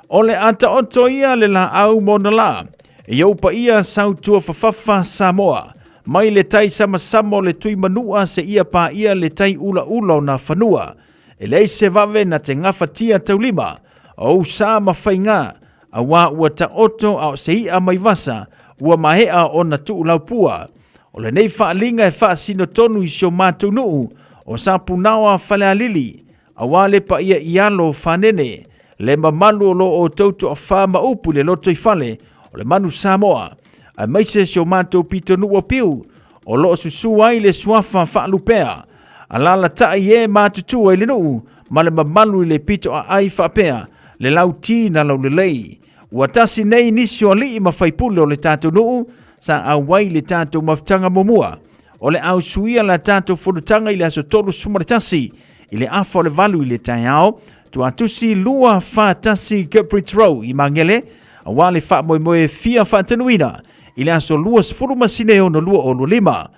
O le ata oto ia le la au mona la. E iaupa ia sautua fafafa Samoa. Mai le tai sama le tui manua se ia pa ia le tai ula o na whanua. E le se vave na te ngafatia taulima. O sa mawhainga. A wā ua ta oto au se ia mai vasa. Ua mahea o na tu laupua. O le nei whaalinga e whaasino tonu i sio mātou nuu. O sa punawa whale alili. A wā le pa ia ialo whanene. le mamalu o lo o tautu a whama upu le loto i fale o le manu Samoa. A maise si o mātou pito nua piu o lo susu ai le suafa whaalupea. A lala tai e mātutua i le nuu ma le mamalu i le pito a ai whapea le lau tīna lau le lei. Ua tasi nei nisi o li i mawhaipule o le tātou nuu sa awai le tātou mawhtanga momua. O le au suia la tātou whurutanga i le aso tolu sumaritasi i le afa o le valu i le tai ao. Tu atusi lua whātasi Gilbert Row i mangele a wale wha moe moe fia whātanuina i le aso lua sfurumasine o no lua o lua lima.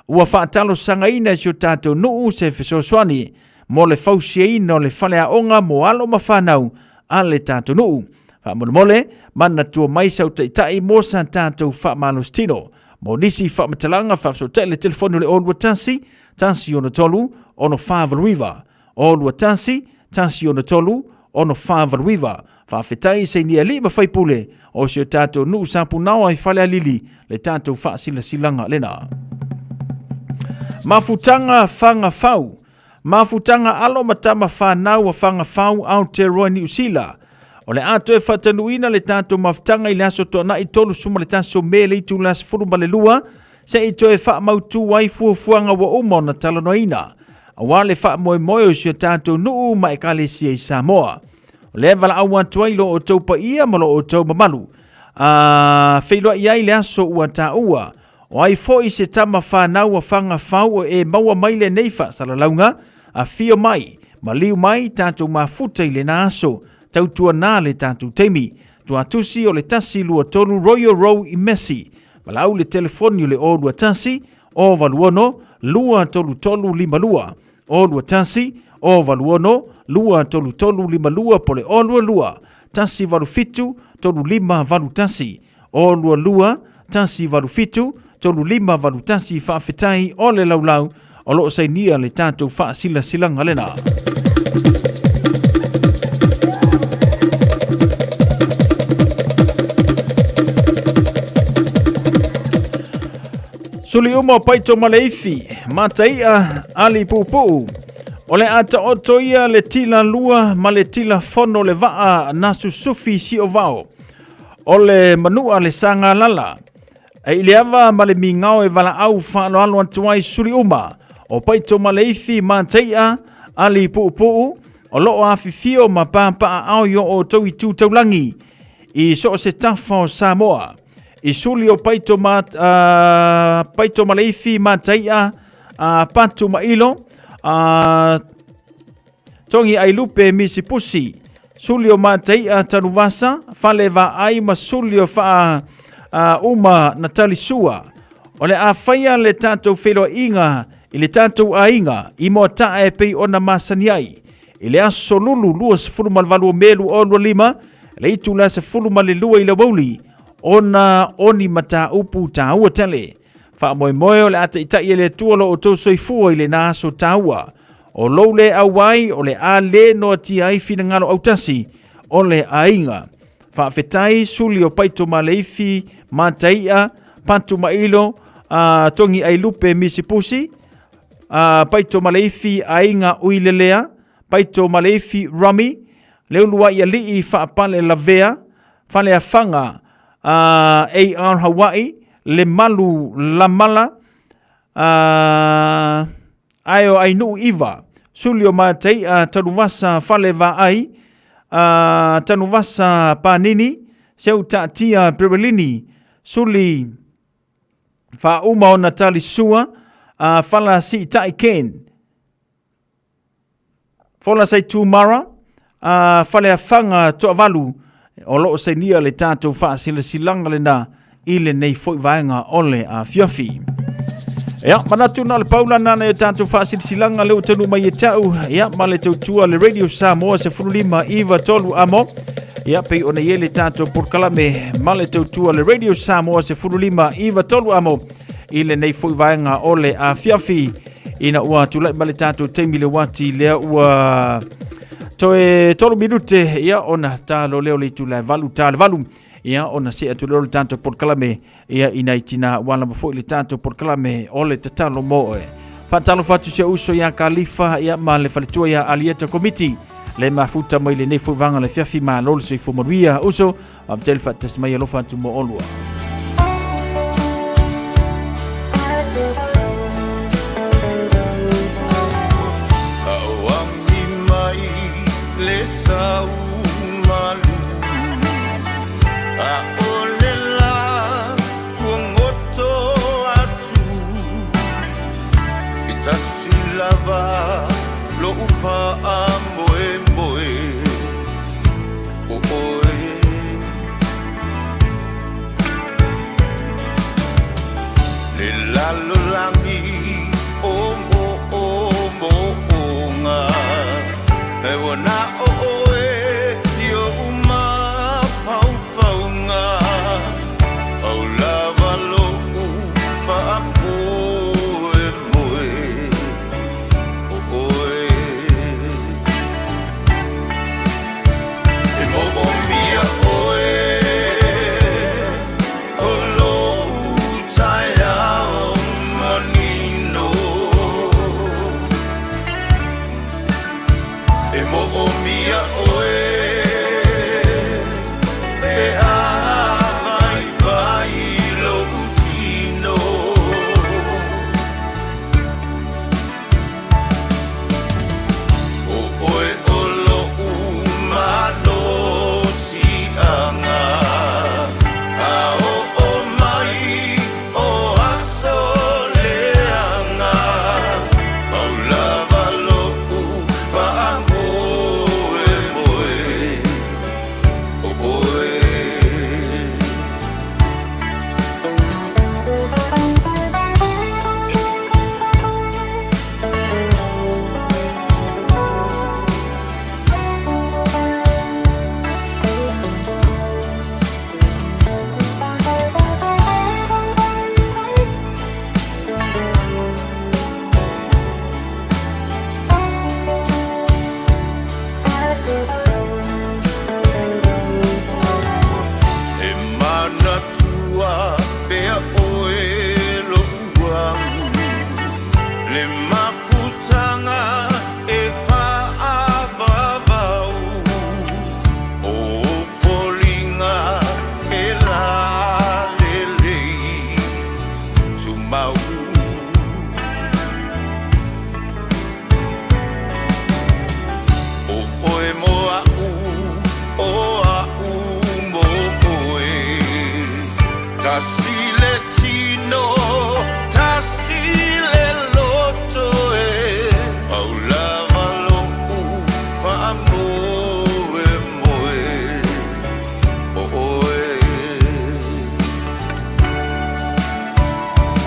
Ua whaatalo sanga ina si o tātou nuu se whesoswani mo le fausia ina o le whale a onga mo alo mawhanau a le tātou nuu. Whamole, mana tua mai sau tai mo sa tātou whamalostino. Mo nisi whamatalanga whapso te le telefonu le olua tasi ono tolu, ono whavaruiva. Olua tasi ono tolu, ono whavaruiva. Whawhetai se nia li mawhaipule o si o tātou nuu sapu nawa i whale alili le tātou whaasila silanga lena. Mafutanga whanga whau. Mafutanga alo matama whanau a whanga whau Aotearoa New Zealand. O le ato e whatanuina le tātou mafutanga i le aso toa na i tolu suma le tāso mele i tū las furuma le lua, se i to e wha mautu wai fuafuanga wa umo na talanoina. A wale wha moe moe o si o tātou nuu ma e kalesia i Samoa. O le vala au antua i lo o tau pa ia ma lo o tau mamalu. Whailoa i ai le aso ua tā ua. O ai fo i se tama whanau a whanga whau o e maua mai le neifa salalaunga, a fio mai, ma liu mai tātou mafuta i le na aso, tautua nā le tātou teimi, tua tusi o le tasi lua tolu Royal Row i Messi, walau le telefoni o le o lua tasi, o valuono, lua tolu tolu lima lua, o lua tasi, o valuono, lua tolu tolu lima lua po le o lua lua, tasi valu fitu, tolu lima valu tasi, o lua lua, tasi valu fitu, tolu lima valu tasi whaafetai o le laulau, o loo sai nia le tātou wha sila silanga lena. Suli uma paito maleifi, mataia ali pupu. O le ata oto ia le tila lua ma le tila fono le vaa nasu sufi si o vao. O le manua le sanga lala. E ile ava ma le mingao e vala au whaano alo antuai suli uma. O paito maleifi mataia ali pupu. O loo afifio ma pāpaa au yo o tau i tū taulangi. I so se tafa o Samoa. I suli o paito maleifi mataia patu mailo tongi ai lupe misipusi suli o mataia tanuvasa fale va ai ma suli o faa uma natali sua o le a whaia le tātou whelo inga i le tātou a inga i mo tae pei ona masani ai i le aso lulu luas fulumal valu o melu o lua lima le itu la se fulumal le lua i le wauli ona oni mata upu taua tele. Wha moe moe o le ata itai le tuolo o tau soifua i le naso taua. O lou le awai o le a le no ti ai fina ngalo autasi o le ainga. Wha fetai suli o paito maleifi mataia pantu mailo tongi ai lupe misipusi paito maleifi ainga uilelea paito maleifi rami leulua ia lii wha pale lavea fale a fanga AR Hawaii, le malu la mala, ayo ainu iwa, sulio matei tanuvasa fale va ai, tanuvasa panini, seu tatia Berlini, suli fa uma o Natali sua, fala si tai ken, fola sai tumara, fale a fanga to avalu, o loo se nia le tātou wha sila silanga le na i le nei foi vaenga ole a fiafi. Ia, manatu na le paula nana e tātou wha sila silanga leo tanu mai e tau. Ia, ma le tautua le Radio Samoa se furulima iwa tolu amo. Ia, pei ona ye le tātou porkalame ma le tautua le Radio Samoa se furulima iwa tolu amo. I le nei foi vaenga ole a fiafi. Ina ua tulai ma le tātou teimile wati lea ua... Toe tolu minute ia ona talo leo le tula valu tale valu ia ona se atu le tanto porkalame ia inaitina wala mafo le tanto porkalame ole tatalo mo e fatalo fatu se uso ya kalifa ia ma le falitua ya alieta committee le mafuta mai le nei fuivanga le fiafi malo le soifo manuia uso am telfa tasmai alofa atu mo olua. Awangi mai le sau malu a olela kuongoto atu itasilava lo ufa amboe mboe oe le lalo langi ombo ombo onga e wana oe dio uma fau faunga au lava lo ufa amboe mboe oe e mo o mia oe o lo utaia o manino e mo o mia oe e a vai lo utino o oe o lo umano si anga a o mai o aso leanga au lava lo ufa amboe moe o oe e mana tua pea oe lo uangu le mafutanga e whaavavau o folinga e la lelei tumau o oe moa o a mo oe tasile tino tasile loto e au lava lo fa amore moe o oe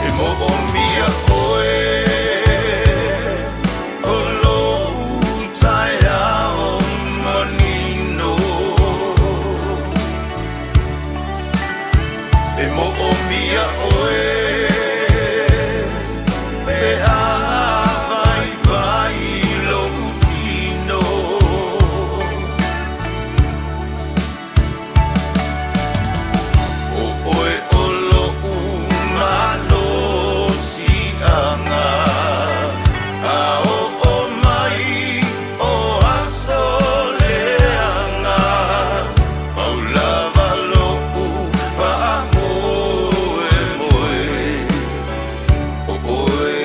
e mo o mia oe o lo utaia o manino e mo o mia oe e a vai lo utino o oe o lo umano si anga a o mai o aso leanga au lava lo ufa amboe moe o oe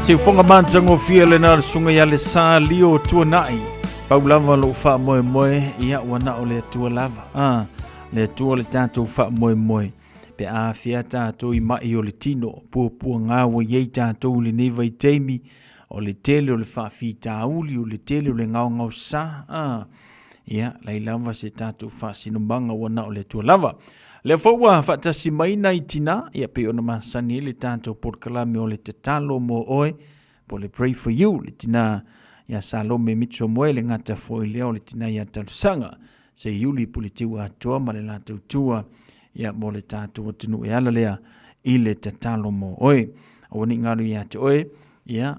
Se fonga mantango fia le na sunga ya le sa lio tua nai. Paulava lo fa moe moe ia wana o le tua lava. Le tua le tato fa moe moe. Pe a fia tato I mai o le tino. Pua ngā wa yei tato le neva I teimi. O le tele o le fa fi tauli o le tele o le ngau sa. Ia, lai lava se tato fa sinumbanga wana o le tua lava. Le faua fatasi mai nei tina ia pe ona masani le tanto por kalame o le tatalo mo oe po le pray for you le tina ia salome mitso moe le ngata foi leo le tina ia talusanga se yuli politiu atoa ma le la tautua ia mo le tato tunu e ala lea I le tatalo mo oe oni ngaru ia te oe ia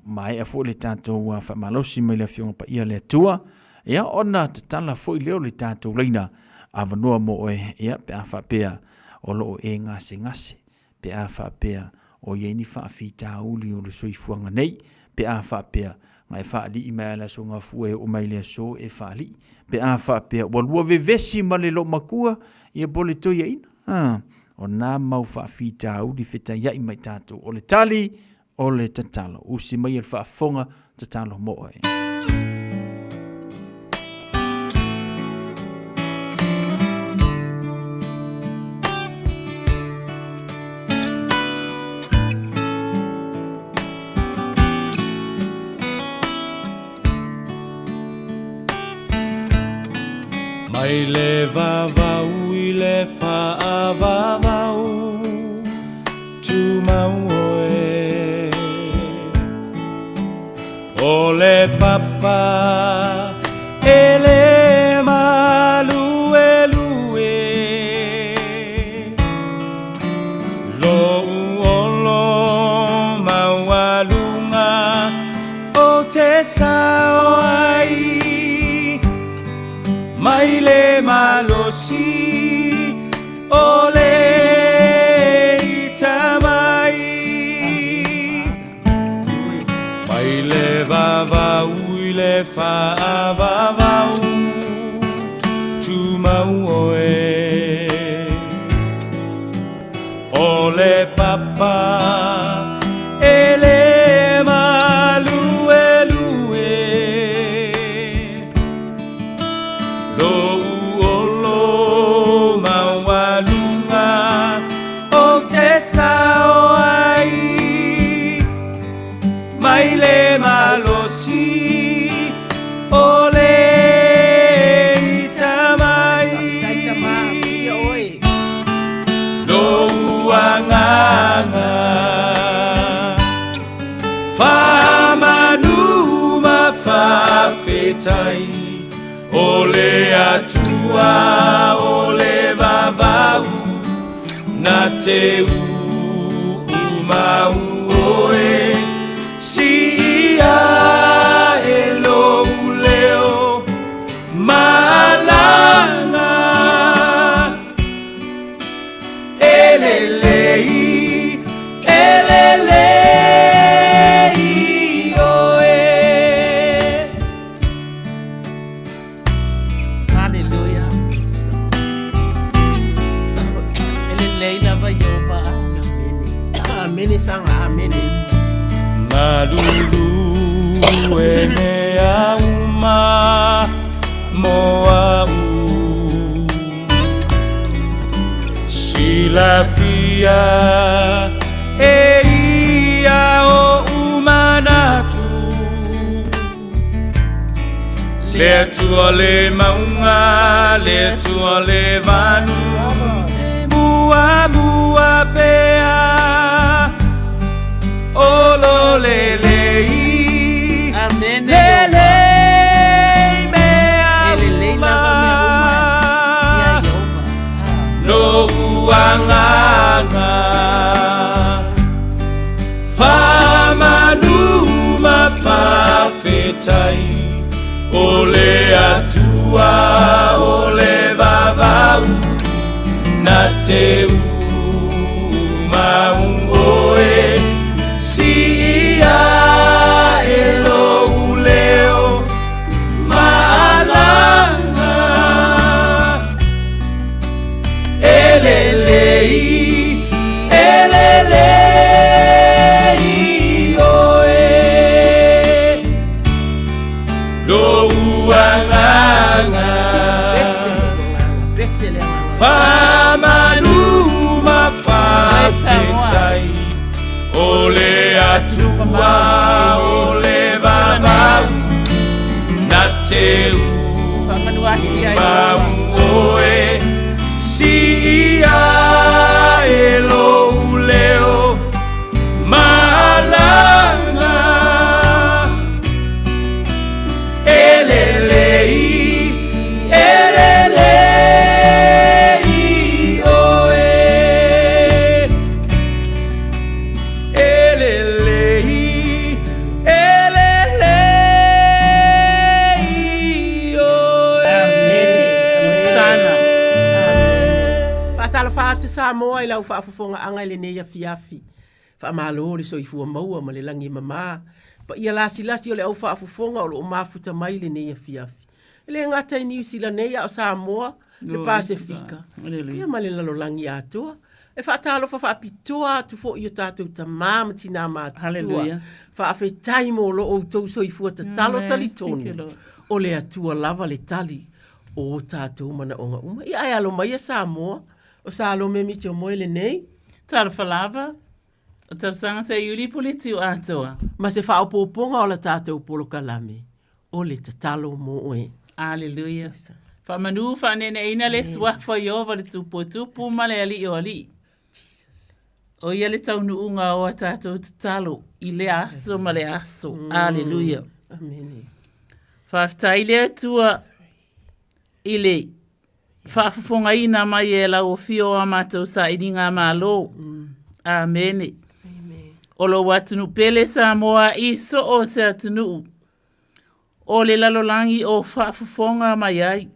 mai a foi le tato wa fa malosi mai le fionga pa ia le tua ia ona tatala foi leo le tato leina avanua mo oe ia pe a whapea o loo e ngase pe a whapea o ieni whaafita uli o le soifuanga nei pe a whapea ngai whaali I mea la so ngā fue o mai lea so e whaali pe a whapea walua vevesi ma le lo makua ia bole toia ina o nā mau whaafita uli whita iai mai tātou o le tali o le tatalo usi mai el whaafonga tatalo mo oe Mai le vavau I le whaavavau Tu mau oe O le papa E le malue lue Lo uolo maualunga O te sao ai Mai le malosi o le itamai Mai le vavau I le whaavavau Tu mau oe O le papa E le malue lue Lo uolo maualunga o te sao ai Mai le malosi o le itamai Lo uanganga Whamanu ma whawhetai O le atua, o le vavau, na te umau oe, si ia e lo leo, malanga, elelei, elelei oe. Amini sanga amini Malulu ene auma moau Silafia e ia o umanatu Le tua le maunga le tua le vanu Mua mua pea O lo le lei Amen le lei mea uma No uanganga Whamanu ma whawhetai O le atua o le vavau Na te umau oe Si ia e lo leo maalanga Elelei, elelei oe o le vavau na te mau oe si ia e lo leo malanga elelei oe elelei Fatu Samoa I lau whaafafonga anga le neia fiafi. Whaamalo le soifua maua ma le langi mama. Pa ia lasi o le au whaafafonga o lo mafuta mai le neia fiafi. Le ngata I New Zealand neia o Samoa le Pasifika. Ia ma le lalo langi atua. E whaatalo whaapitoa tu fo I o tātou tamā ma tina mātutua. Whaafetai mo lo o tau soifua ta talo tali tonu. O le atua lava le tali o tātou mana onga uma. Ia ai alo mai a Samoa. O salo me mi tio moile nei. Tara falava. O tarsanga se yuri politi o atoa. Ma se wha opoponga o la tātou polo kalame. O le tatalo mo oe. Aleluia. Wha manu wha nene ina le swafa iova le tupu ma le ali o ali. O ia le taunu unga o a tātou tatalo. I le aso ma le aso. Aleluia. Amen. Whaftai le atua I le whaafafonga ina mai e lau o fio a mātou sa I ngā mālo. Amene. O lo watunu pele sa moa I so o se atunu. O le lalolangi o whaafafonga mai ai.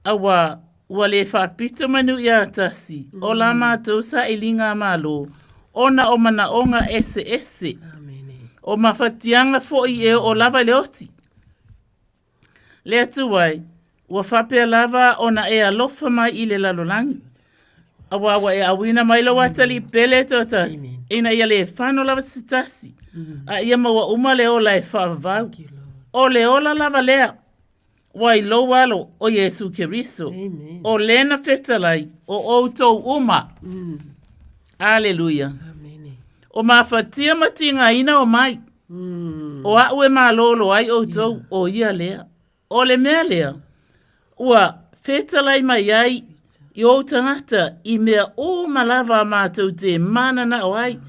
Awa, ua le whaapita manu I atasi. O la mātou sa I ngā mālo. Ona o mana onga ese. O mawhatianga fo I e o lava le oti. Le atu wai. Ua whapea lava ona e alofa mai I le lalolangi. Awa e awina mai lo watali pele totasi. Ina ia le whano lava sitasi. A ia maua uma le ola e whavau. O le ola lava lea. Wai lo walo o Yesu Keriso. O lena fetalai o outou uma. Aleluia. O mawhatia matinga ina o mai. O au e malolo ai outou o ia lea. O le mea lea. Ua, fetalai mai ai, I o tangata, I mea o malava mātou te mana na o ai.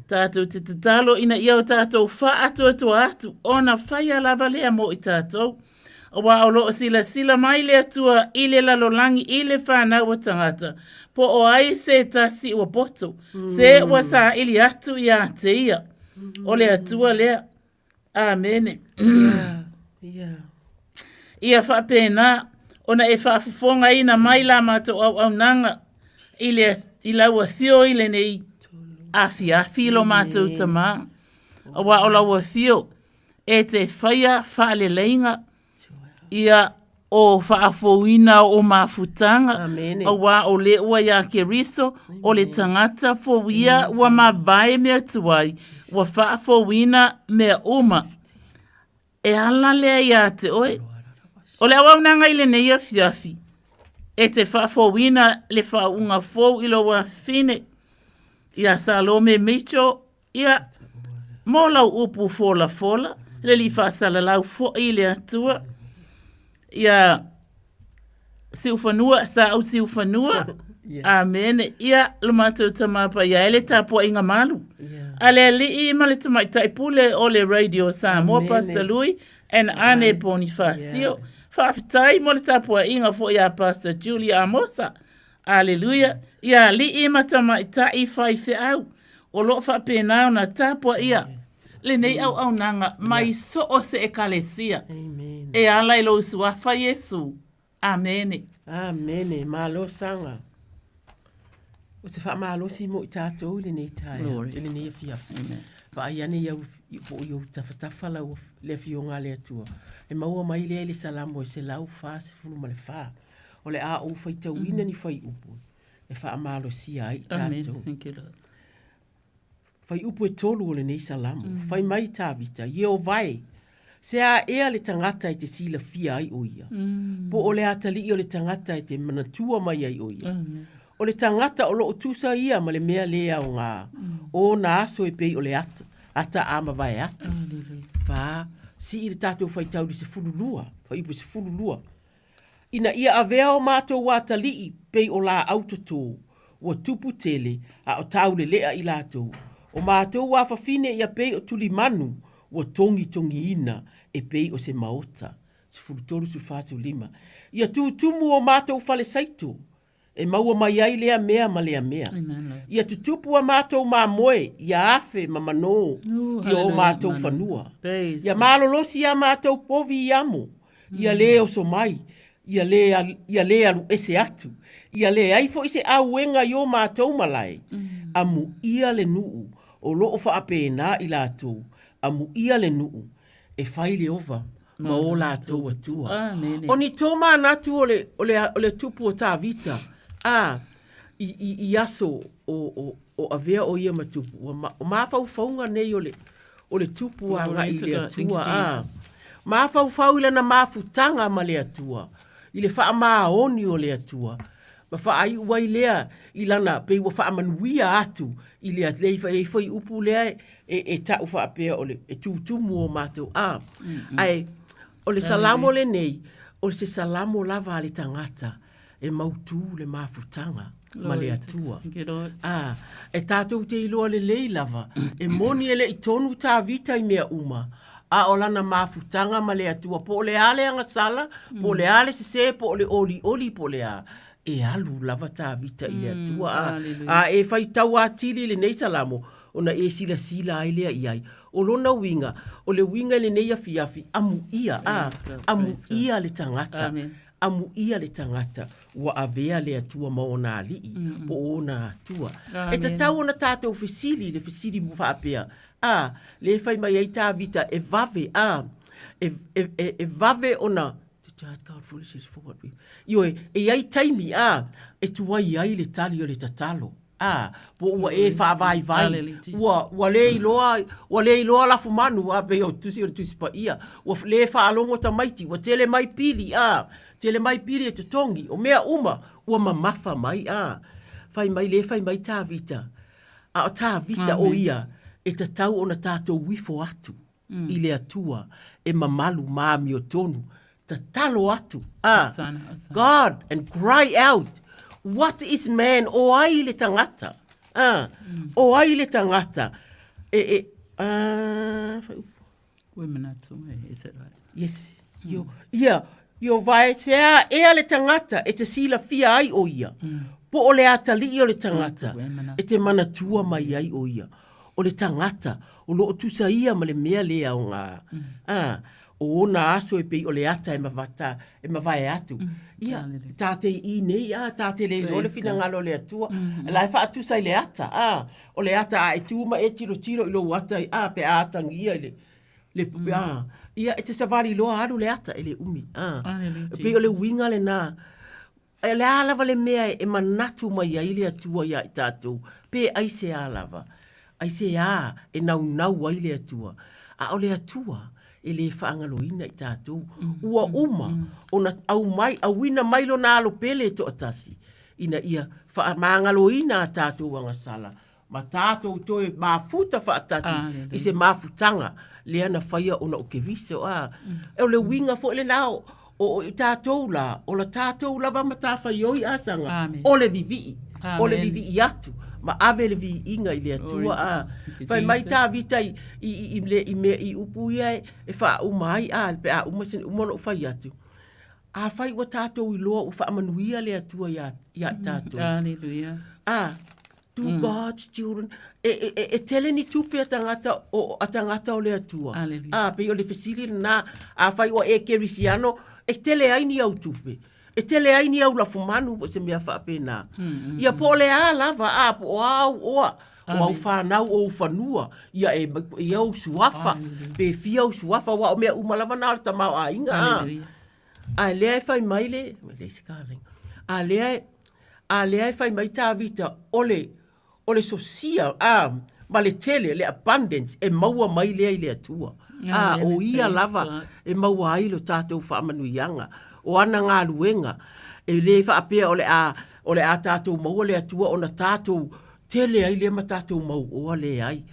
Tātou te tatalo ina ia o tātou wha atu atu, ona whaia lava lea mo I tātou. Awa o loo sila mai lea tua I le lalolangi I le whanau o tangata. Po o ai se tasi ua poto, se ua sa ili atu I a te ia. O le atua lea. Amene. Ia whapena. Ona e whaafafonga ina mai la mātou au nanga I laua whio I le nei afi lo mātou tamā. Awa o laua whio e te whaia whaaleleinga ia o whaafouina o mafutanga. Awa o le ua ia Keriso o le tangata fowia ua mawae mea tuai ua whaafouina mea uma. E ala lea ia te oe. O le awau nanga I le neia fiafi. E te whaafouina le whaunga fou I lo wa fine. Ia Salome Micho. Ia molau upu fola. Le li whaasalalau fo I le atua. Ia siufanua sa au siufanua. Amen. Ia lumatou tamapa ia ele tapua inga malu. Ale li I male tamai taipule o le radio Samoa Pastor Louis and Ane Bonifacio. Whaafitai mo le tapua inga fo ia Pastor Julia Amosa. Aleluia. Ia li I matama I tai whai au. O lo whapena na tapua ia. Le nei au nanga mai so o se ekalesia. E ala ilo usuafa Yesu. Amene. Amene. Malo sanga. O se wha malo si mo I tātou le nei taia. Le nei fiafu. Pa iane iau tawhatafa lau le fionga le atua. E maua mai le salamo e se lau wha se funu ma le wha. O le a o whai tauina ni whai upu. E wha amalo si ai tātou. Whai upu e tolu o le nei salamo. Whai mai tāwita. Ieo vai. Se a ea le tangata e te sila fia ai o ia. Po o le atali o le tangata e te manatua mai ai o ia. O le tangata o lo tusa ia ma le mea lea o ngā. O na aso e pei o le ata. ata ama vai atu. Fa si i le tātou whaitau li se fululua, pa ipu se fululua. Ina ia avea o mātou wātalii pei o la autotō, wa tupu tele a o tau le lea i lātou. O mātou wā whawhine ia pei o tuli manu, wa tongi ina e pei o se maota. Se fulutoro su whātou 5. Ia tumu o mātou whale saito, e maua mai ai lea mea ma lea mea. Ia tutupu a mātou mā moe, ia afe ma mano, ia o mātou whanua. Ia malolosi a mātou povi i amo, ia le o so mai, ia le alu ese atu, ia le aifo ise auenga i o mātou malai. Amu ia le nuu, o loo whaapena i lātou, amu ia le nuu, e whaile ova, ma o lātou atua. O ni tō mā natu o le tupu o tā vita, i aso o avea o ia matupu. O mawhauwhaunga nei o le tupu a nga i le atua. Mawhauwhau ila na mawhutanga ma le atua. I le wha maoni o le atua. Ma wha ai uai lea i lana pei wa wha manuia atu i le atleifa e whai upu lea e tau wha apea o le tutumu o mātou. Ai, o le salamo le nei, o le se salamo lava le tangata. E mautu le mafutanga ma le atua. E tātou te iloa le lei lava. E moni ele i tonu tā vita i mea uma. A o lana mafutanga ma le atua. Po le ale anga sala, po le ale se po le oli po le a. E alu lava tā vita i le atua. E whai tau atili le nei salamo. Ona e sila ai lea iai. O lona winga, o le winga le nei afi amu ia. Amu ia le tangata. Amu ia le tangata wa avea le atua maona alii po ona atua. E ta tau ona tātou fesili, le fesili mu whaapea. Le whai mai ai tā vita e vave, e vave ona, Ioe, e ai taimi, e tuai ai le tali o le tatalo. Po ua e whaavai vai. Ua le iloa lafu manu, pe o tusi o tusi pa ia. Ua le whaalongo ta maiti, ua tele mai pili, tele mai pili e tutongi. O mea uma, ua mamafa mai, Whai mai tā vita. O tā vita o ia, e ta tau ona tātou wifo atu. I le atua, e mamalu maami o tonu. Ta talo atu. God, and cry out. What is man? O ai le tangata. O ai le tangata. Women atu, is it right? Yes. Yo vai sea e le tangata. E te sila fia ai o ia. Po o le atali o le tangata. E te manatua mai ai o ia. O le tangata. O lo tusa ia ma le mea lea o ngā. O na aso e pei o le ata e mawai atu. Ia, tāte I nei, tāte le lo le fina ngalo le atua. Lai wha atu sai le ata. O le ata e tūma e tiro I lo wata pe ātangi ia ia, e te savari loa aru le ata e le umi. Pei o le winga le nā. E le alava le mea e manatu mai ai le atua ia I tātou. Pe aise alava. Aise e nau ai le atua. O le atua. E le whaangaloina I tātou. Ua uma, ona au wina mailo nā alo pele to atasi. Ina ia whaangaloina a tātou angasala. Ma tātou toe mafuta whaatasi. I se mafutanga. Lea na whaia ona o ke viso. E o le winga fo le nao. O tātou la. O la tātou la wama tā whaioi asanga. O le vivi. O le vivi atu. Ma ave le vi inga I le atua Whai mai tā vita I upu ia e wha umai pe a umasin umano whai atu. Whai ua tātou I loa u wha amanuia le atua ia tātou. Alleluia. To God's children. E tele ni tupe a tangata o le atua. Pe o le fesili na whai ua e kerisiano e tele ai ni au tupe. E tele ai ni au la fumanu po se mea whaapena. Ia po le a lava po oa. O au whanau o whanua. Ia e au suafa. Pe fia au suafa wa o mea umalava nā ta mau a inga. A lea e whai mai le. A lea e whai mai tā vita ole sosia. Ma le tele, le abundance. E maua mai lea I le atua. O ia lava. E maua ai lo tātou whaamanuianga. O ana ngā luenga, e le whaapea o le a tātou maua le atua o na tātou tele ai le ma tātou mau o le ai.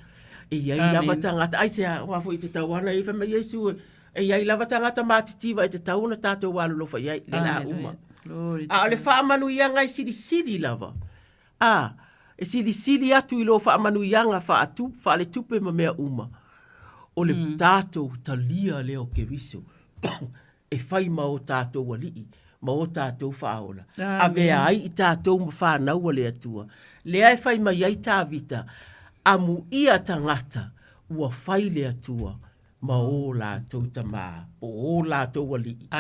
E iai lava tangata, ai se wafo i te tauana i whama Iesu e iai lava tangata mātitiva i te tauna tātou wālu lofa iai, le la uma. A ole whaamanu ianga i siri lava. E siri atu i lo whaamanu ianga whaale tupe ma mea uma. O le tātou talia leo ke riso. E whai ma o tātou walii, ma o tātou whaola. A vea ai i tātou ma whanau le atua. Lea e whai ma iai tā vita, amu ia tangata ua whai le atua ma o lātou tamā, o lātou walii.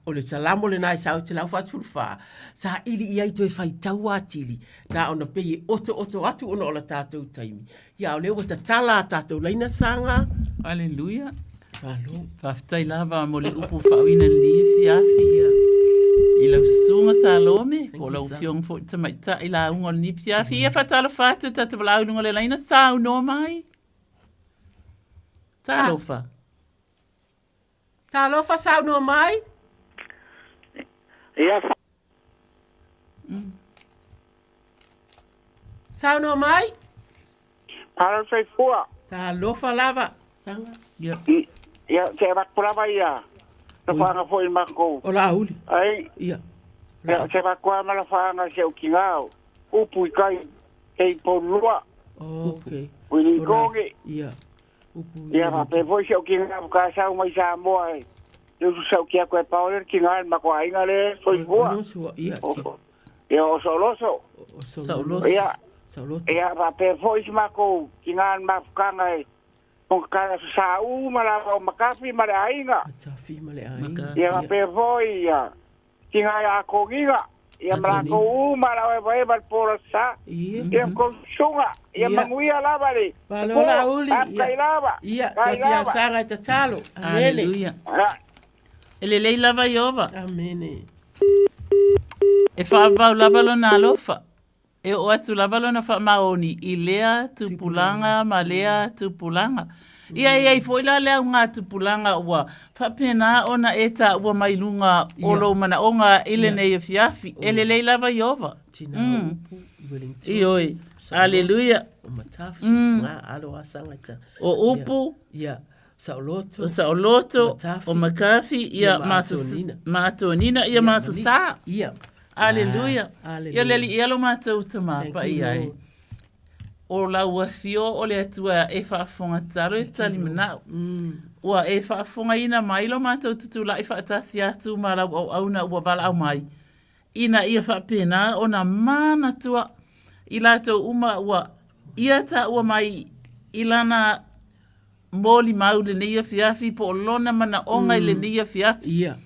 O le salamo le nai sao te lau whatfulwha, sa ili iai toi whai tau atili, na ona pei oto atu ona o la tātou taimi. Ia o leo wata tala tātou leina sanga. Aleluia. Alo. Whaftai lava mo le upu whauina li fiafi. I lau sunga sa lome, o lau fiong fo tamaita i la unga ni fiafi. Ia whatalo whatu tata walau nunga le leina sa uno mai. Talofa. Talofa sa uno mai? Ia. Sa uno mai? Para sai fua. Talofa lava. Sanga. Ia, te rakulava ia. Te whanga fo i mako. O la uli. Ai. Ia. Ia, te rakua mala whanga se o kingao. Upu i kai. Kei ponua. Okay. Wili kongi. Ia. Ia, ma pe foi se o kingao ka sa mai sa moa e. Eu sa o kia koe paole kingao mako ainga le foi fua. Ia. Ia, o soloso. Sauloso. Ia. Sauloso. Ia, ma pe foi se mako kingao mafukanga e. Kung kaya sa mala o makafi male ainga. Makafi male ainga. Ia pe voi ia. Kinga ya ko giga. Ia mala ko mala o vai por sa. Ia ko sunga. Ia manguia lava le. Palola uli. Ia lava. Ia tatia sanga te talo. Aleluia. Ele lei lava iova. Amene. E whaabau lava lo na alofa. E o atu lava lo na whaamaoni. I lea tupulanga ma lea tupulanga. Ia i foi la lea ngā tupulanga ua. Whapena ona eta ua mailunga olo mana onga ile nei e fiafi. Ele lei lava iova. I oi. Aleluia. O matafi. Ngā alo asangata. O upu. Ia. Sauloto. O sauloto. O makafi. Ia mātonina. Ia māsusa. Ia. Aleluia. Ia leli ialo mātou tama pa iai. O la ua fio o le atua e whaafonga taro e tali manao. Ua e whaafonga ina mai lo mātou tutu la e whaatasi atu ma lau au auna ua wala au mai. Ina ia whaapena o na mana tua i lātou uma ua ia ta ua mai ilana mōli mau le neia fiafi po lona mana onga i le neia fiafi. Ia.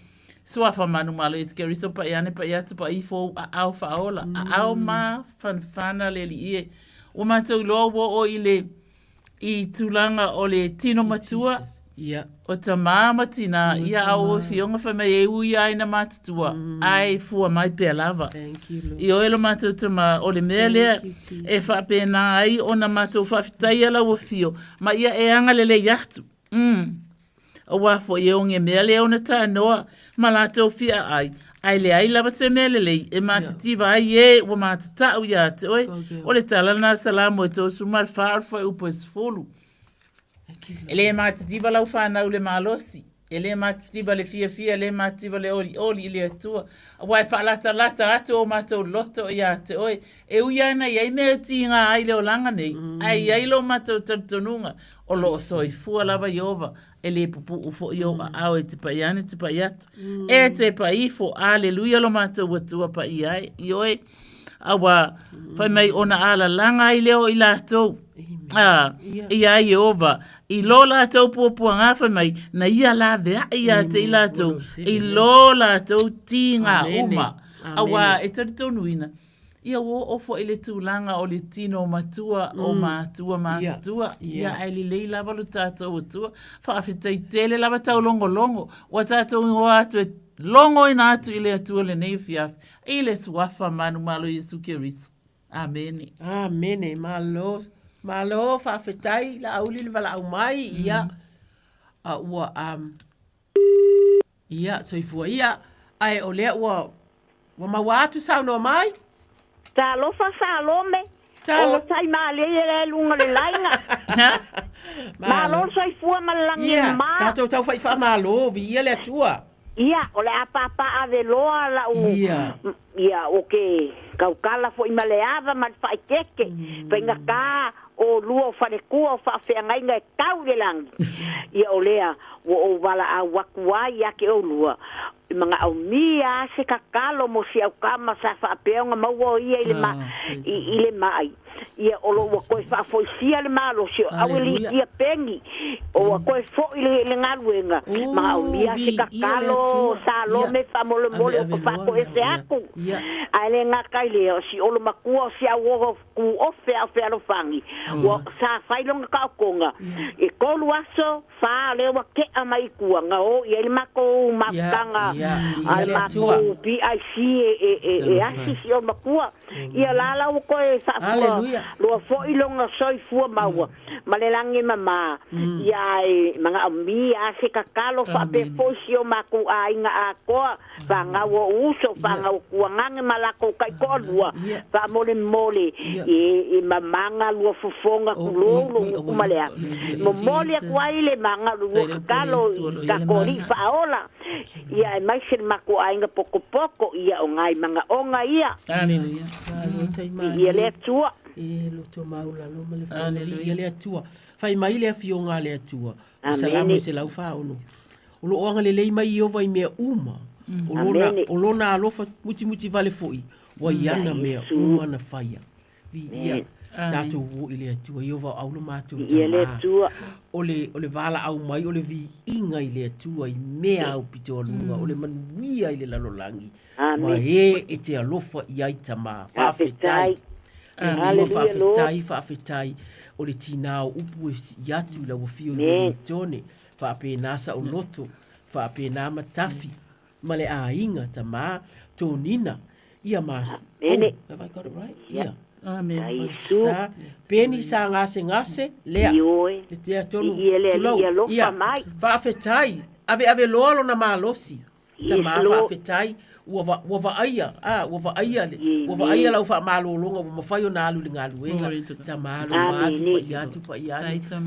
Sua whamanu malo e skeri so pa iane pa iatu pa ifo a au whaola. A au ma whanwhana le li ie. O mātou loa o ile i tūlanga o le tino matua. Ia. O ta māma tina ia au o fionga whamai e ui aina mātutua. Ai fua mai pēr lava. Thank you, Lord. I oelo mātou tama o le mea lea e whapena ai o na mātou whawhitai ala o fio. Ma ia e anga le iatu. O wafo i onge mea lea o na tā noa. Ma lātou fia ai. Ai le ai lava se mele lei e mātitiva ai e wa mātatau ia te oi. O le talana salamu e tō sumar whaarwha e upo e sifolu. E le mātitiva lau whanau le mālosi. E le mātitiva le fia, le mātitiva le oli le atua. Wai whaalata atu o mātou loto ia te oi. E uiana iai mea ti ngā ai leo langa nei. Ai lo mātou tartonunga. O lo soi fua lava iova. E le pupu ufo i o au e te paiane te paiatu. E te paifo, aleluia lo mātou atua pa iai. I oi, awa, whai mai ona ala langa i leo i lātou. Ia Iova, i lo lātou puapua ngā whai mai, na ia la vea ia te i lātou. I lo lātou ti ngā uma. Awa, e taritonu ia wo ofo ile tūlanga o le tino matua o mātua. Ia ai li lei lava lo tātou atua. Whaafetai tele lava tau longo. Wa tātou ingo atu e longo ina atu ile atua le nei fiafi. Ile suafa manu malo Yesu Keriso. Amene. Amene. Malo whaafetai la auli le wala au mai. Ia. Ia, soifua ia. Ai o lea ua maua atu sau no mai. Talofa sa lome, Talo. O tai male le lunga le lainga. Malo sai fua malangi ma. Tato tau fai fa malo, vi le tua. Ia, o le apapa ave loa la u. Ia, oke. Kaukala fo imaleava ma fai keke. Penga ka o lua fare kua fa feanga inga tau le lang. Ia o lea, o wala a wakua ia ke o lua. Mga au mia se kakalo mo si au kama sa fa peonga maua ia ile mai. Ia olo wa koe fa foi sia le malo si au li ia pengi. O wa koe fo ile ngaluenga. Mga au mia se kakalo sa lo me fa mole mole o fa koe se aku. Ale nga kai le si olo makua si au ku ofe a fe alo fangi. Wa sa fai longa ka konga. E kolu aso fa le wa ke amai kua nga o ia le mako makanga. Ale mako PIC e asi si o makua. Ia lala o koe fa lo fo ilonga soi fua maua. Malelangi mama. Ia mga ami ase kakalo fa pe fo si o mako a inga a koa. Fa nga wo uso fa nga kuangange malako kai kodua. Fa mole mole e mamanga lua fufonga kulolo kumalea. Mo mole kwaile manga lua kalo kakori faola. Ia mai sir mako ainga poko poko ia o ngai manga onga ia. Ia le tua. E lo to maula lo male fa ia le tua. Fai mai le fionga le tua. Salamu se lau fa ono. O lo onga le mai o vai me uma. O lona alofa muti vale foi. Wa iana me uma na faia. Vi ia tato wo ile atua yo va au no matu ile atua ole vala au mai ole vi inga ile atua I mea au pito lunga ole manuia ile lalolangi ma e te alofa I ai tama fa fetai fa fetai ole tina upu yatu la wofio le tone fa pe nasa o loto fa pe na matafi male a inga tama tonina ia mas have I got it right? Yeah. Amen. Sa peni sa ngase lea. Le te tonu. Ia fa fetai. Ave lolo na malosi. Tama fa fetai. Wa aia. Wa aia la fa malolonga wa mafayo na alu lingalu enga. Tama lo vazi ya tu pa ya.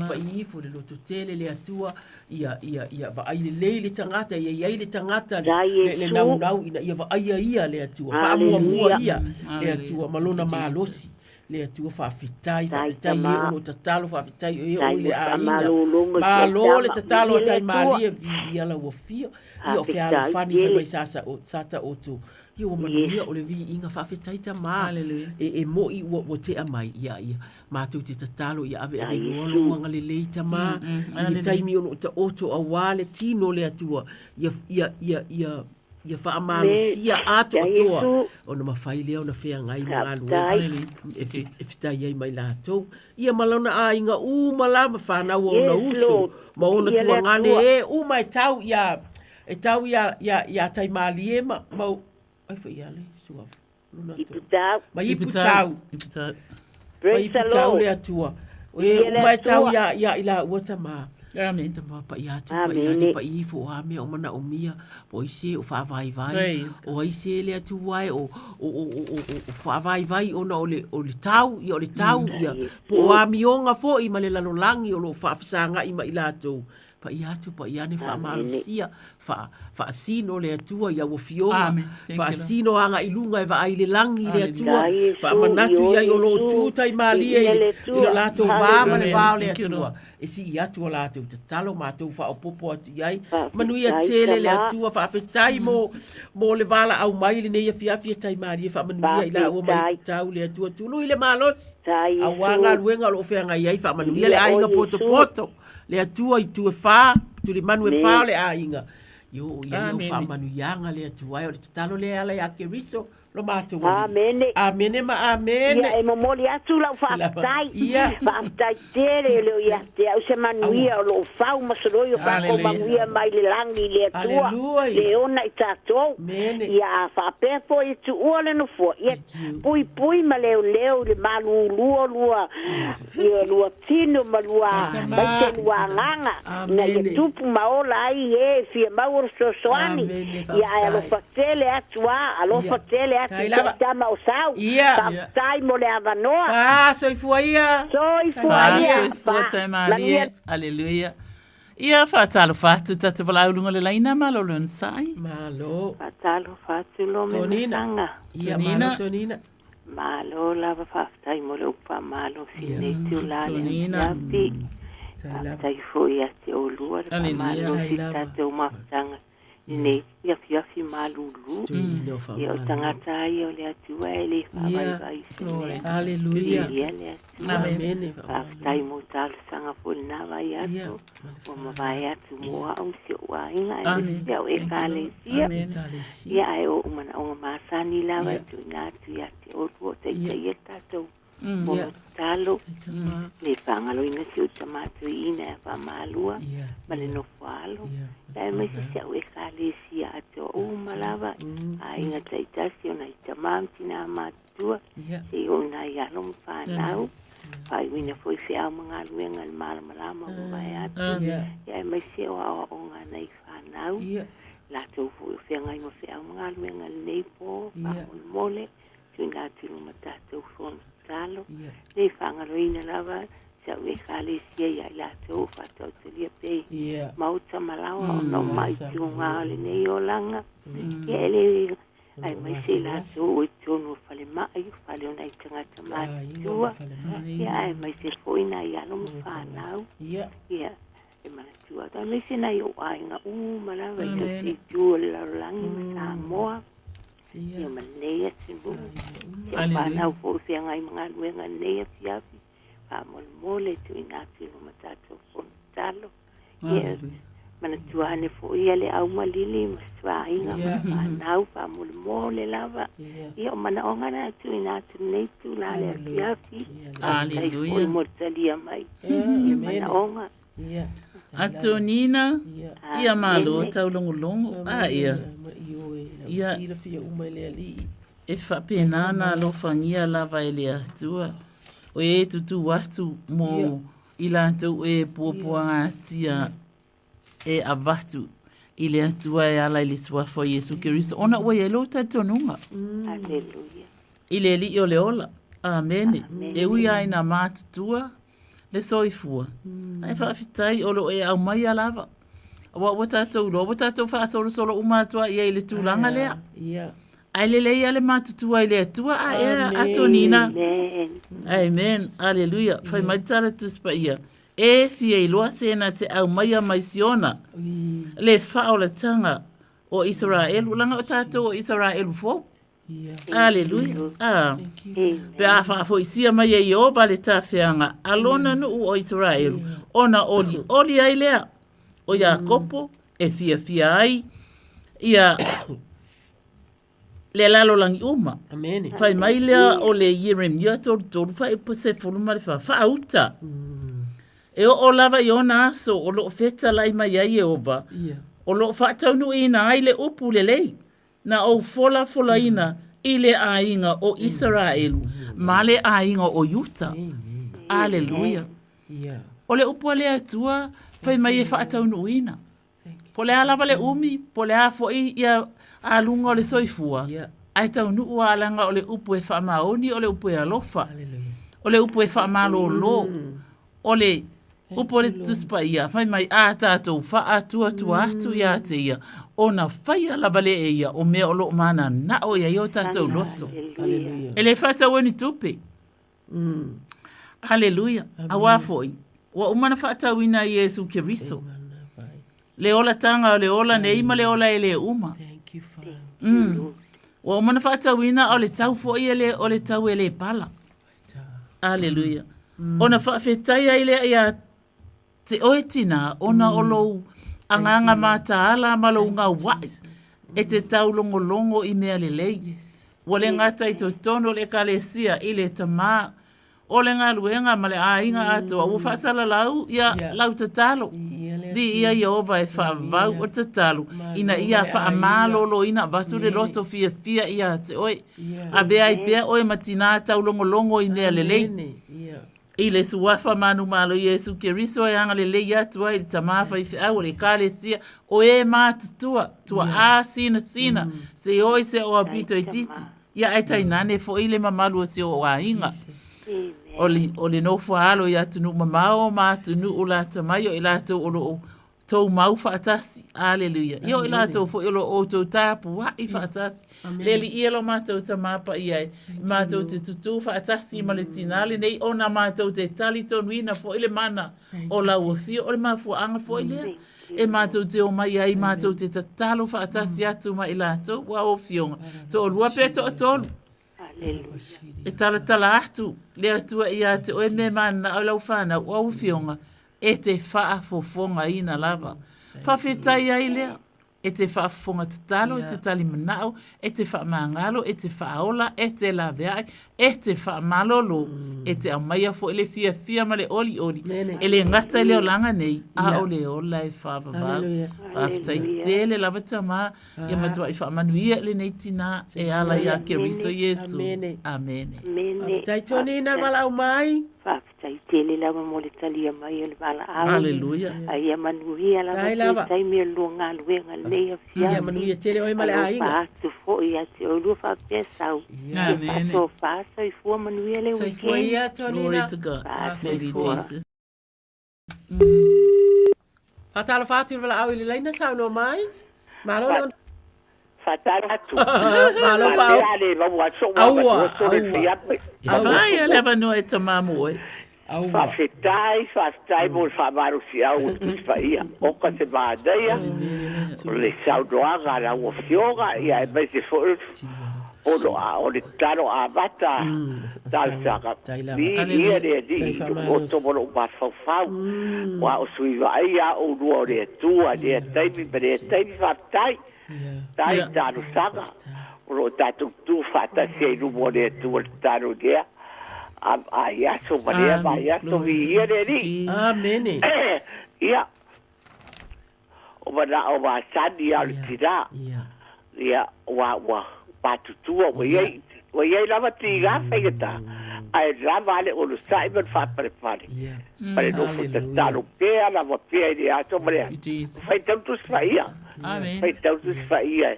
Pa ifo le loto tele le atua. Ia va ai le tangata ia le tangata le nau ia va ia le atua fa mua ia le atua malona malosi le atua fa fitai o tatalo fa fitai o le a malo le tatalo tai mali ia la wofia ia ofia fani mai sasa o tu ia manuia o le vi inga fa fitai tama e mo I wo te amai ia ma tu te tatalo ia ave lo wanga le leita ma I taimi o ta oto a wale tino le atua ia fa amalo sia ato atoa ona mafai leo na fea ngai ngalu e fitai ai mai lato ia malona a inga mala fa na o na uso ma ona tua ngane mai tau ia tai mali ma ai foi ale suave ma iputau le atua mai tau ia ila wata Amen. Tama pa ia pa ifo a me o mana o mia po ise o fa vai o ise le atu wai o fa vai o na o le tau ia po a mionga fo I male lalolangi o lo fa fisanga I ma ilato pa ia ne fa malusia fa sino le atua ia wo fionga fa sino anga ilunga va ai le langi le atua fa manatu ia o lo tu tai mali I lo lato va ma le va le atua e si ia tu la tu talo ma tu fa opopo atu ai manuia tele le atua fa fetai mo le vala au mai le nei fia tai mali fa manuia ila o mai tau le atua tu lu ile malos a wanga luenga lo fe nga ai fa manuia le ai ga poto le atua I tu fa tu le manu fa le ainga yo ia no fa manu yanga le atua o le talo le ala ya ke riso lo mato amene ia e momoli atu la fa tai fa tai tere le ia te au se manuia lo fa uma solo yo fa ko manuia mai le langi le atua le ona I tato ia fa pe fo I tu ole no fo ia pui ma leo le malu lua ia lua tino malua mai te lua langa na ia tupu maola ai e fia mau ora sosoani ia alo fatele atua alo fatele atua tama o sau tai mo le avanoa soifua ia taimalia aleluia ia whaatalo whatu tata walaulunga le laina malolo nsai malo whaatalo whatu lo me sanga ia malo tonina malo lava whaftai mo le upa malo sinei tiulale yapi tai foi ate o lua le malo si tate o mafutanga nei yafi malulu ia o tangata ia o le atua e le whawaiwai Hallelujah. Amen. Whaftai mo talo sanga puna vai atu o mawai atu moa o si o ainga e o e kale sia ia e o umana o masani lawa tu natu ia te o tuo te e tatou mo talo le pangalo ina si o tamatu ina e pamalua ma le no falo e me si o e kale sia atu o malawa a inga taitasi o na itamamti na matua si o na ialo mpanau pai wina foi fea mga luenga le malamalama o vai atu e me si o awa o nga na i whanau la tau foi fea ngai mo fea mga luenga le neipo pa mole tuinga tulu matatu fon talo le whangaroina lava sa ue kale sia ia la tau whatau tulia pe mauta malawa o no mai tiunga le nei o langa e le ai mai se la tau o tonu fale mai fale ona i tangata matua ai mai se foina ia no mfanau ia e mana tua ta mai se na i o ainga malawa i tua le langi Samoa ia manea simu ia whanau po fea ngai mga nuenga nea fiafi pa mole tu inati lo matatu fon talo ia mana tuane fo ia le au malili maswa inga whanau pa mole lava ia mana onga na tu inati nei tu la le fiafi Hallelujah. ia mortalia mai ia mana onga Atonina ia malo taulongolongo ia ia e whapenana lo whangia lava e lea tua o e tutu watu mo i lātou e puapua tia e avatu i lea tua e ala i le suafo Iesu Keriso ona ua e lo tatonunga i le li o le ola amene e ui ai na mātutua le soifua ai whaafitai o lo e au mai a lava wa tatou lo wa tatou fa solo umatua ia ile tulanga lea ai le ia le matutua ile tua a atonina amen hallelujah fai mai tara tuspa ia e fia iloa sena te au mai a maisiona le fa o le tanga o Israel langa o tatou o Israel fo hallelujah pe a fa fo isia mai e o vale ta feanga alona no o Israel ona oli ai lea o Iakopo e fia ai ia le lalo langi uma. Amen. Fai mai lea o le Yeremia tolu fai po se fuluma le fa auta. E o lava i ona aso o lo feta lai mai ai e ova. O lo fa taunu ina ai le upu le lei. Na o fola ina i le ainga o Israel. Ma le ainga o Yuta. Aleluia. O le upu le atua fai mai e fa taunu ina. Po le alava le umi, po le afo i ia alunga o le soifua. Ai taunu ua alanga o le upu e fa maoni o le upu e alofa. O le upu e fa malo lo. O le upo le tuspa ia, fai mai a tātou wha atua atu ia te ia. O na whai ala bale e ia, o mea o lo mana na o ia i o tātou loto. E le whata wani tupe. Hallelujah. A wafoi. Wa umana whata wina Iesu Keriso. Le ola tanga o le ola ne ima le ola e le uma. Thank you, Father. Wa umana whata wina o le tau fo ia le o le tau e le pala. Hallelujah. Ona whawhetai ai le ia te oetina, ona olou anganga mataala malou ngā wai, e te tau longo I mea le lei. Wale ngata I to tono le kalesia I le tamā, o le ngā luenga ma le ainga atua, ua whaasala lau ia lau tatalo. Li ia Iova e whaavau o tatalo, ina ia whaamalolo ina batu le loto fia ia te oe. A bea I bea oe matina tau longo I mea le lei. I le suafa manu malo Yesu Keriso e anga le le atua i tamafa i whiau le kare sia o e mātutua tua a sina se oi se o apito i titi ia e tainane fo i le mamalu o se o ainga o le nofa alo i atunu mamao mātunu o la tamaio i lato o lo tau mau whaatasi, aleluia. Io i lato fo ilo o tau tāpu, wa i whaatasi. Leli i alo mātou ta māpa i ai, mātou te tutu whaatasi ma le tinale, nei ona mātou te tali tonuina fo ile mana o la uafio, o le mafuanga fo ilea. E mātou te o mai ai, mātou te tatalo whaatasi atu ma i lato, wa o fionga. To o lua pe to o tolu. E tala atu, le atua i ate o e me mana o lau whana, wa o fionga. E te whaafofonga ina lava. Whawhetai ai lea. E te whaafofonga te talo, e te tali manao, e te whaamangalo, e te whaaola, e te laweai, e te whaamalolo, e te amaia fo ele fia ma le oli. E le ngata leo langa nei, a o le ola e whaavavau. Whawhetai tele lava tama, ia matua i whaamanuia le nei tina, e ala ia ke riso Yesu. Amen. Tai toni na wala umai. Whawhetai tele lava mo le talia mai le wala au. Hallelujah. Ai amanuia lava tai mea luanga luenga lea fia. Ia manuia tele oi male ainga. Paatu fo ia te o lua whapesau. Amen. So fasa i fua manuia le weekend. Fua ia toni na. Glory to God. Thank you, Jesus. Fatala fatu wala au i le laina sau no mai. Malo le Fataratu. Malo pa au. Aua. Vai leva no e tamamu e. Whawhetai mo whamaru si au ia. Oka te mādeia. Le saudoanga na ua fionga ia e mai te fōru. O le tano a mata. Talsaka. Ia rea di. O tomoro ma whawhau. Wa o sui vai a o rua o rea tua. Rea taimi ma rea taimi whawhetai. Tai tano sanga. Ro tatu tu whatasi e rumo rea tua tano rea. Ayaso Maria, ayaso vi eri. Amen. Ia. O va sani al tira. Ia wa patutua wa ye lava tiga fegeta. Ai lava le o Simon fa prepare. Pare no talo pe ala va pe ia to Maria. Fai tanto sfaia. Amen. Fai tanto sfaia.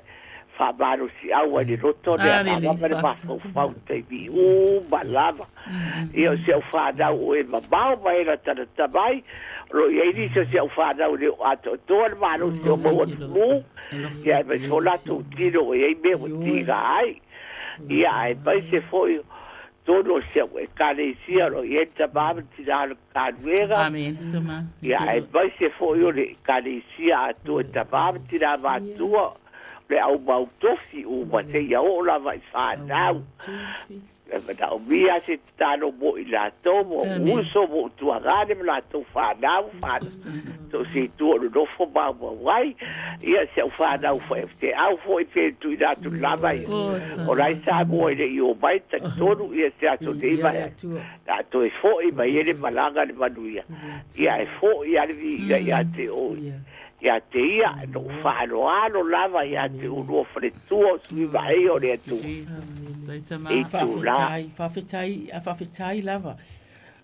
Fabaru si aua ni roto de a mare basso faute vi balava io se o fada o e babau vai la tabai ro ye di se o fada o ato to manu se o mo ya be sola tu tiro e be o tiga ai ia e pai se foi todo se o cale sia ro ye tabab tirar cadwega amen toma ia e pai se foi o cale sia to tabab tirar va tua le au mau tofi o mate ia o la vai whanau. E ta o mia se tano mo i la tomo, uso mo tuagane me la to whanau, to se tua no nofo mau wai, ia se au whanau fo te au fo i pe tu i la tu lava i. O rai sa mo i le i o mai ta tonu ia se ato te ima e. Na to e fo i mai ele malanga le manuia. Ia e fo i alivi ia te o. Ia te ia, no whaanoano lava ia te unua wharetua sui mai o rea tu. Whawhetai lava.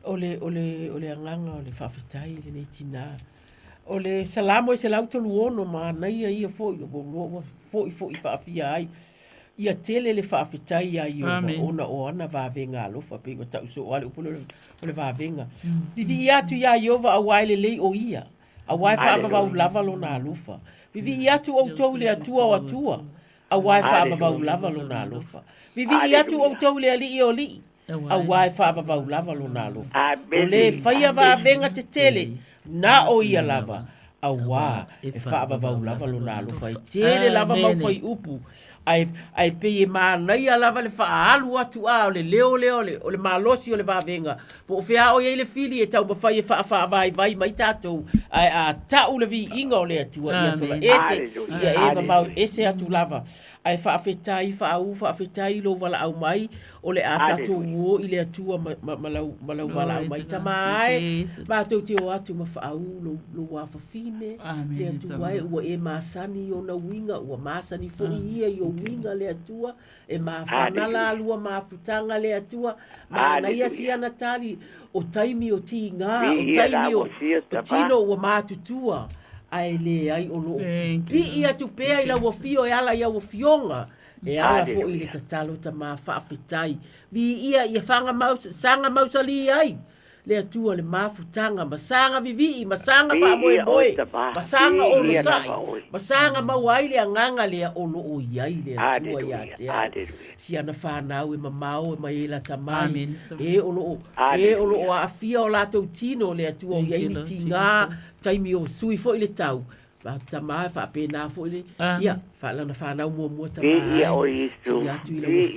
Ole anganga, ole whawhetai, le nei tina. Ole salamo e se lau tolu ono, ma naia ia foi, o foi whaafia ai. Ia tele le whaafetai ia i ona o ana vāvenga alofa pe wa tau so o ale upolo le vāvenga. Vivi ia tu ia iova a waile lei o ia. A wai whaavavau lava lo na alufa. Vivi ia tu au tau le atua o atua. A wai whaavavau lava lo na alufa. Vivi ia tu au tau le ali o li. A wai whaavavau lava lo na alufa. O le whaia vāvenga te tele. Na o ia lava. A wā e whaavavau lava lo na alufa. I tele lava mau whai upu. Ai pe e mānai a lava le whaalu atu a o le leo o le mālosi o le vāvenga. Po o whea o ye le fili e tau mawhai e whaavai mai tātou. Ai a tau le vi inga o le atua. Ia sola ese, ia e mamau ese atu lava. Ai whaafetai, whaafetai lo wala au mai o le a tātou uo i le atua malau wala au mai tamai. Mātou te o atu ma whaau lo wawhawhine. Le atu wai ua e māsani o na winga, ua māsani fo i ia i o winga le atua e mafana la lua mafutanga le atua ma na ia sia na tali o taimi o tinga o taimi o tino o matutua ai le ai o lo pi ia tu pe ai la wo fio e ala ia wo fionga e ala fo i le tatalo ta ma fa fitai vi ia fanga mau sanga mau sali ai le atua le mafutanga masanga vivi masanga fa moe moe masanga o lo sai masanga mawai le nganga le o lo o iai le atua ia te si ana fa na o mamao e mai la tamai e o lo a fia o la to tino le atua o iai ni tinga taimi o sui fo i le tau tamai fa pena fo i ia fa la na fa na mo tamai ia o isu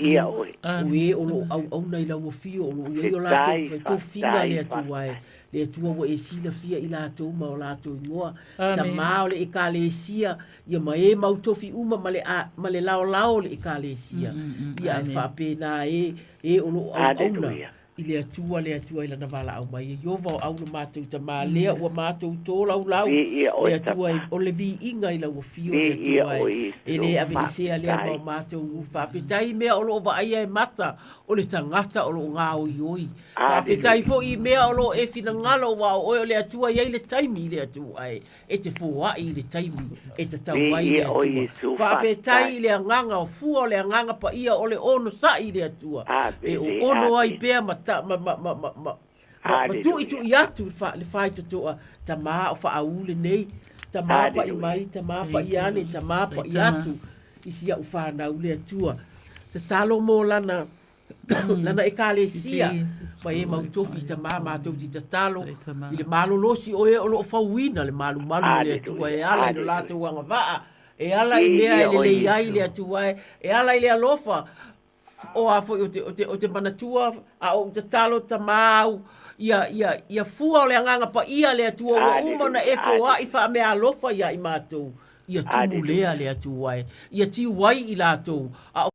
ia o we o lo au nei la wo fio o lo ia la to finga le atua le atua wo e sila fia i la to ma o la to ngoa tamai le ekalesia ia mai mau tofi uma male lao le ekalesia ia fa pena e o lo au i le atua i lana wala au mai. Iova o au na mātou ta mā lea ua mātou tō lau le atua o le vi inga i lau o fio le atua e le avenisea lea mau mātou whawhetai mea o lo vaia e mata o le tangata o lo ngā o ioi. Whawhetai fo i mea o lo e fina ngalo wa o le atua iei le taimi le atua e te fōa i le taimi e te tau ai le atua. Whawhetai le anganga o fua le anganga pa ia o le ono sa i le atua e o ono ai pēr tu itu iatu le fai to ta ma o fa aule nei ta ma pa i mai ta ma pa iane ta ma pa iatu isia u fa na ule atua te talo mo lana lana e kalesia pa e mau tofi ta ma to ti talo i le malo losi o e o lo fa wina le malu le atua e ala no lato wanga va e ala i mea le ai le atua e ala i le alofa o a fo o te manatua a o te talo ta mau ia fua o le anganga pa ia le atua o umana e foa i wha mea alofa ia i mātou ia tumu lea le atua ia tiu wai i lātou a o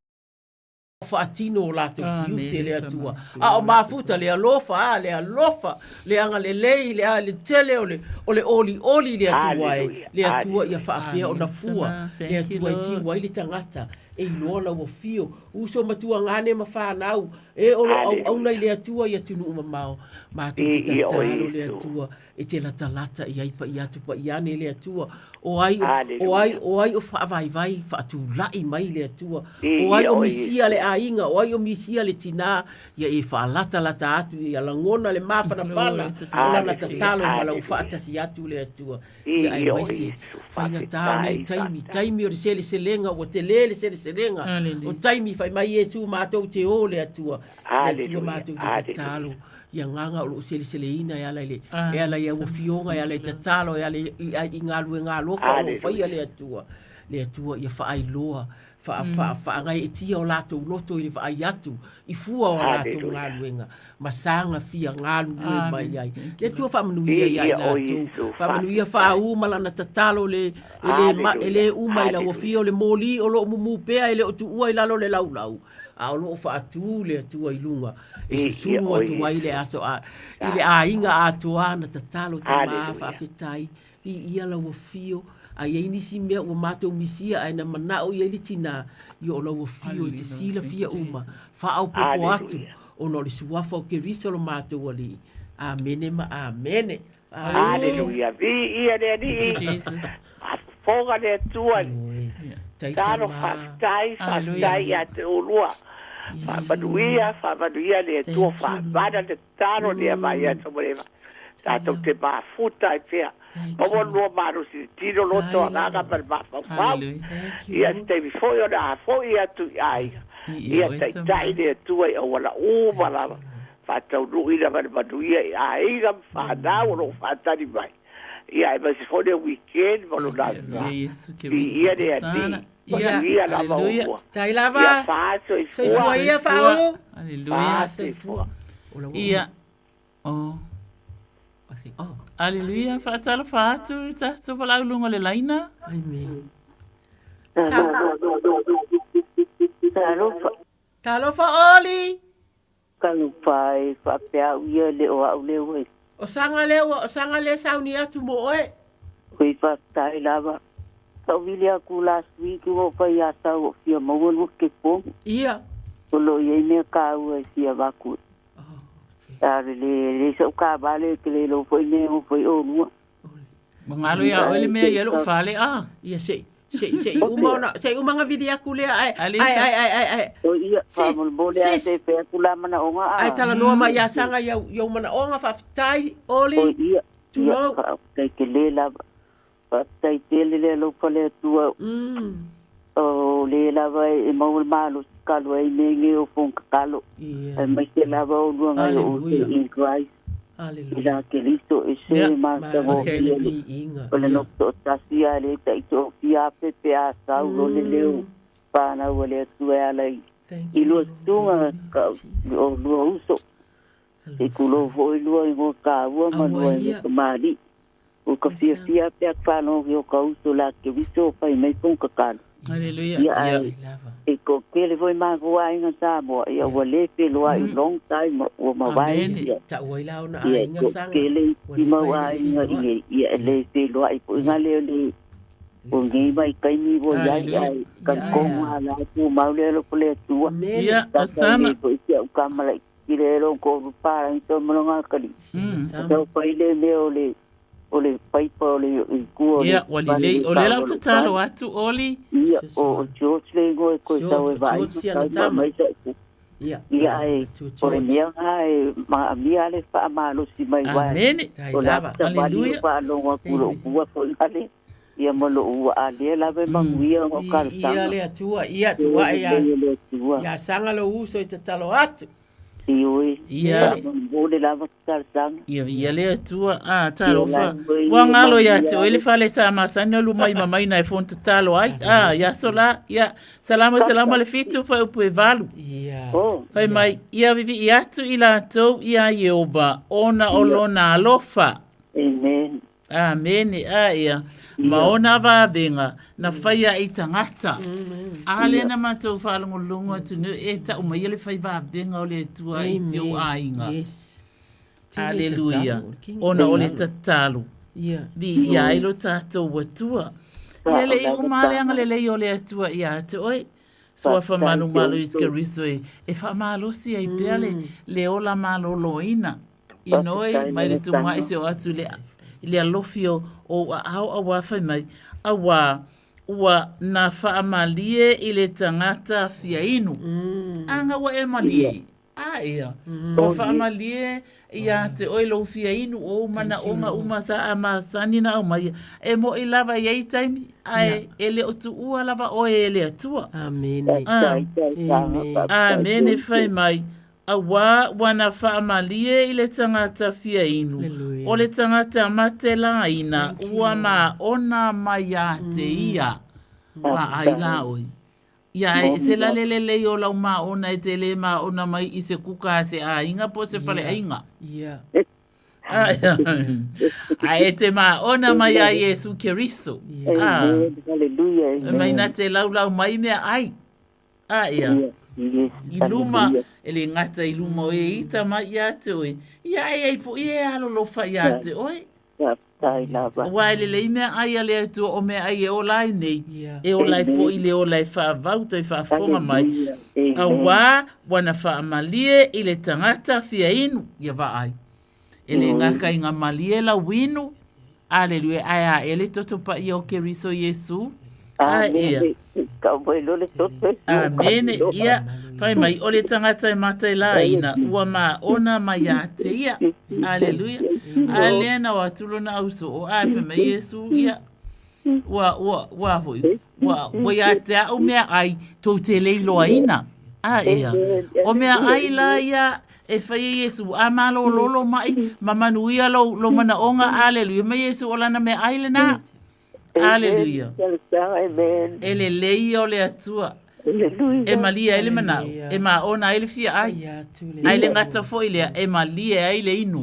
whaatino o lātou tiu te le atua a o mafuta le alofa le alofa le anga le lei le a le tele o le oli le atua le atua ia whaapea o na fua le atua i tiu wai le tangata e lola wo fio uso matua ngane ma fa nau e o au nei le atua ia tunu uma mau ma tu te talo le atua e te lata ia ipa ia tu pa ia ne le atua o ai o fa vai fa tu lai mai le atua o ai o misia le ainga o ai o misia le tina ia e fa lata atu ia langona le mafa na pala la na talo ma la fa tasi atu le atua ia ai mai se fa na ta nei taimi o se lenga o te lele se serenga o taimi fai mai Yesu mātou te o le atua le atua mātou te talo ia nganga o sele ina ia lai e ala ia o fionga ia lai te talo ia lai i ngā lofa o fai le atua ia whaai loa wha ngai e tia o lātou loto i whaai atu i fua o lātou ngā luenga masanga fia ngā luenga mai ai le atua whamanuia ia i lātou whamanuia wha umala na tatalo le umai la wafio le moli o lo mumu pea ele o tu ua i lalo le laulau a o lo fa atu le atua i lunga e susuru atu wai le aso ile a inga atua na tatalo ta maa whawhetai i ia la wafio a ia inisi mea ua mātou misia ai na manao ia ili tina i o la wafio i te sila fia uma wha au popo atu o no le suwafa o ke riso lo mātou ali amene ma amene Aleluia vi ia le ni Foga le tua Taro fastai a te olua Fabaduia le tua Fabada le taro le mai a tomoreva Tato te futa e fea Pawa lua maru si tiro loto Naga per pau Ia te vi foi o na foi a tu ai Ia te tai le tua o wala umala Fatau ruina Fabaduia a iga Fadau no fatari mai Ia mas se for de weekend vou lá. Ia de ali. Ia lava o. Tai lava. Sei foi ia fao. Aleluia. Sei foi. Ia. Oh. Assim. Oh. Aleluia. Fatala fatu ta so pala lungo le laina. Amen. Talofa oli. Kalupai fa pea ia le o le we. O sanga le sauni atu mo oe. Kui whaktai lava. Tau vili aku last week o pai ata o fia mau ke pom. Ia. O lo ye me ka u fia vaku. Le so ka vale ke le lo foi ne o foi o lu. Mangalo ya ole me ya lo fale a. Ia sei uma nga vidi aku le ai. O ia pa mo bole a se pe aku la mana onga. Ai tala no ma ya sanga ya mana onga fa tai oli. O ia. Tulo ke le la tai tele le lo pale tua. O le la vai e mau malo kalo ai nenge o fon kalo. Ai mai se la va o luanga o in Christ. Ila ke listo e se ma ta mo. O le no to tasia le tai to fia pepe a sa o le leo pa na o le tua lai. Ilo tunga o lo uso. E kulo foi lo i ka wa ma no mali. O ka fia pe fa no yo ka uso la ke viso pa mai pon ka kan. Hallelujah. E ko kele foi ma ko ai nga sa mo ia wa le pe lo ai long time o ma vai. Ta o ila ona ai nga sa. Kele i ma ai nga ia le pe lo ai po nga le le. O ngai mai kai ni bo ia kan ko ma la ku ma le lo pole tu. Ia asana. Ko ia ka ma le kile lo ko pa to mo nga ka di. So pa ile me ole paipa ole ku ole. Ia ole la tatalo atu oli. Ia o George le go ko tau e vai. Ia ai por mia ai ma mia le fa ma lo si mai vai. Amen. Hallelujah. Pa lo ku po ale. Ia mo lo ale la be manguia o karta. Ia le atua ia ya sanga lo uso i tatalo atu. Ia bole lava kartang. Ia le atua talo fa. Wa ngalo ya te o le fale sa masanya lu mai mamai na fon tatalo ai. Ya sola ia salama le fitu fa upu valu. Ia. Fai mai ia vivi ia tu ila to ia Yehova ona olona alofa. Amen. Amen. Ia. Maona va venga na faia i tangata. Ale na matou whalongolongo tunu e ta uma ele fai va venga o le tua i sio ainga. Yes. Hallelujah. Ona o le tatalu. Vi ia ilo tatou watua. Ele i umale anga le lei o le atua ia te oi. Soa fa manu malo iske riso e fa si ai peale le ola malo loina. Inoi mai le tumwa ise o atu le alofio o au awa fai mai awa ua na faamalie i le tangata fiainu. Anga wa e malie. Ia. Wa faamalie ia te oilo fiainu o mana onga umasa ama sanina o mai. E mo i lava iei taimi ai ele o tu ua lava o ele atua. Amen. Amen e fai mai. Awa wana faamalie i le tangata fiainu. O le tangata matela ina ua ma ona mai a te ia. Ma aila oi. Ia e se la lele o lau ma ona e te le ma ona mai i se kuka se a inga po se fale ainga. Ia. A e te ma ona mai a Yesu Keristo. Hallelujah. Mai na te lau mai mea ai. Ia. Iluma ele ngata iluma o e ita mai ia te oi. Ia e fo i e alolofa ia te oi. Wa ele le mea ai ale atu o mea ai e o lai nei. E o lai fo i le o lai wha vauta i wha fonga mai. A wā wana wha amalie i le tangata fia inu ia wa ai. Ele ngaka i ngā malie la winu. Aleluia ai a ele toto pa i o Keriso Yesu. Ia. Amen. Ia. Pai mai o le tangata e matai la ina. Ua ma ona mai a te ia. Aleluia. Alena wa tulona auso o ai mai Yesu ia. Wa hoi. Wa ia te au mea ai tau te leilo aina. Ia. O mea ai la ia e whai Yesu a malo lolo mai mamanuia lo mana onga. Aleluia. Mai Yesu o lana mea ai le na. Aleluia. Ele lei o le atua. E malia ele manau. E ma ona ele fia ai. Ai le ngata fo ile e malia ai le inu.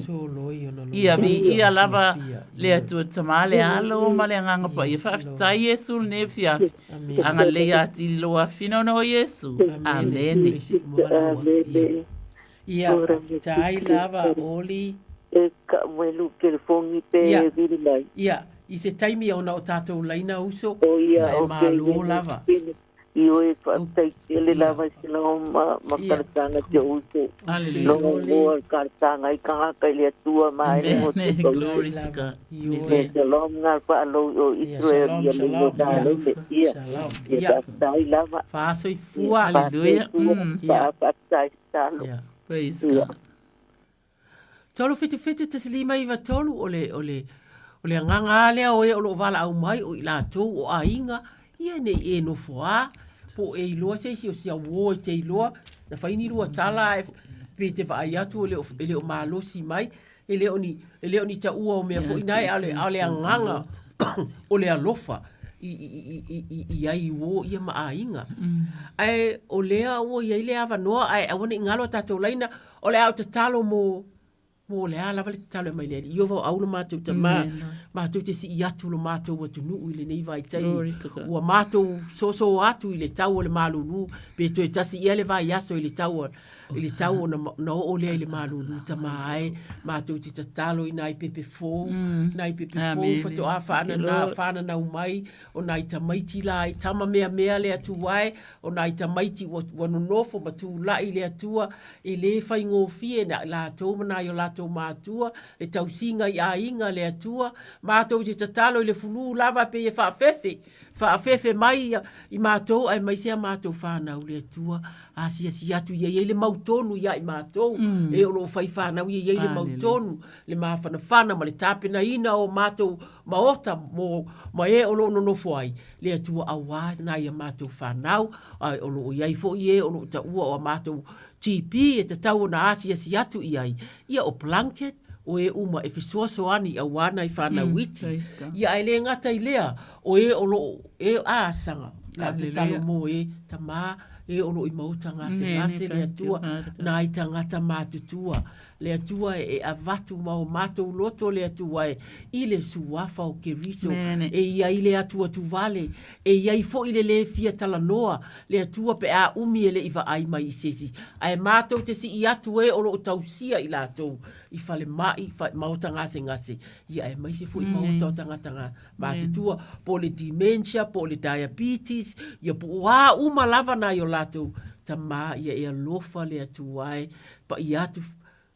Ia vi ia lava le atua tamale alo ma le nganga pa. Ia whafta Yesu ne fia. Anga le ati loa fina no Yesu. Amen. Ia whafta lava oli. E ka mwelu ke fongi pe viri mai. Ia. I se taimi ona o tātou laina uso. O ia, e mālo lava. Io e whaatai ele lava si lao ma karatanga te uso. Longo moa karatanga I kahaka ili atua mai. Glory to God. Shalom ngā whaalo o Israel. Shalom. Ia tai lava. Whaaso I fua. Hallelujah. Whaatai talo. Praise God. Tolu fiti te silima iwa tolu ole nganga lea o e o lo wala au mai o I lātou o ainga. Ia nei e no foa, po e iloa se si o sia wo te iloa, na whaini rua tala e pe te whaai atu e leo malo si mai, e leo ni ta ua o mea fo inai ale anganga o le alofa I ai wo ia maainga. Ai o lea o ia ile ava noa, ai awane ingalo tatou laina, o le au te talo mo le ala vale talo mai le io va au matou te matou te si atu lo matou wa tunu ile nei vai tai wa matou so atu ile tau le malulu pe to tasi ile vai yaso ile tau na o le ile malulu ta mai matou te talo ina I pepe fo na I pepe fo fa to afana na umai o na ita maiti la I tama mea le atu wai o na ita maiti wa no nofo batu la ile atua ile fa ngofie na la to na yo la mātua, le tausinga I ainga le atua, mātou te tatalo I le fulu lava pe e whaafefe mai I mātou, ai mai sea mātou whanau le atua, a si atu ia le mautonu ia I mātou, e o lo whai whanau ia le mautonu, le mawhanawhana ma le tāpena ina o mātou maota ma e o lo nonofo ai, le atua awa na ia mātou whanau, ai o lo iai fo ie o lo ta ua o mātou TP e te tau na asia si atu iai. Ia o blanket o e uma e fisoasoani a wana I whana witi. Ia e le ngata I lea o e olo e aasanga. La te talo mo e ta maa e olo I mauta ngase le atua na I ta ngata mātutua. Le atua e avatu mau mātou loto le atua e ile suafa o Keriso. E ia ile atua tu vale. E ia I fo ile le fia talanoa. Le atua pe a umi ele iwa ai mai I sesi. Ai mātou te si I atu e olo o tausia I lātou. I fale mai, mauta ngase. Ia e mai se fo I mauta o tangata mātutua. Po le dementia, po le diabetes. Ia po wā uma lava na yo lātou. Ta mā ia e alofa le atua e. Pa I atu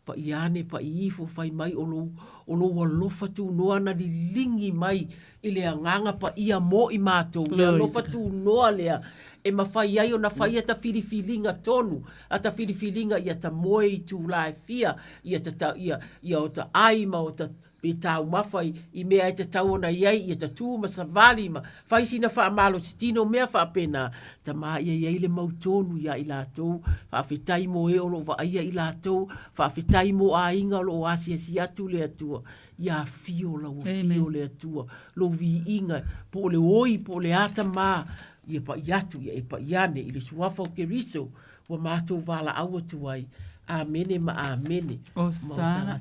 pa iane pa ifo fai mai olo walofa tu noa na li lingi mai ile anganga pa ia mo I mātou le alofa tu noa lea e mawhai ai o na whai ata whiriwhilinga tonu ata whiriwhilinga ia ta moe I tu lai fia ia o ta aima o ta pe tau mawhai I mea e te tau ona iai ia ta tū ma savali ma whai sina wha amalo sitino mea wha apena ta maa ia le mautonu ia I lātou wha awhitai mo e olo wa ia I lātou wha awhitai mo a inga lo o asia si atu le atua ia fio la o fio le atua lo vi inga po le oi po le ata maa ia pa iatu ia e pa iane I le suafa o Keriso wa mātou wala awa tuai amene ma amene o sana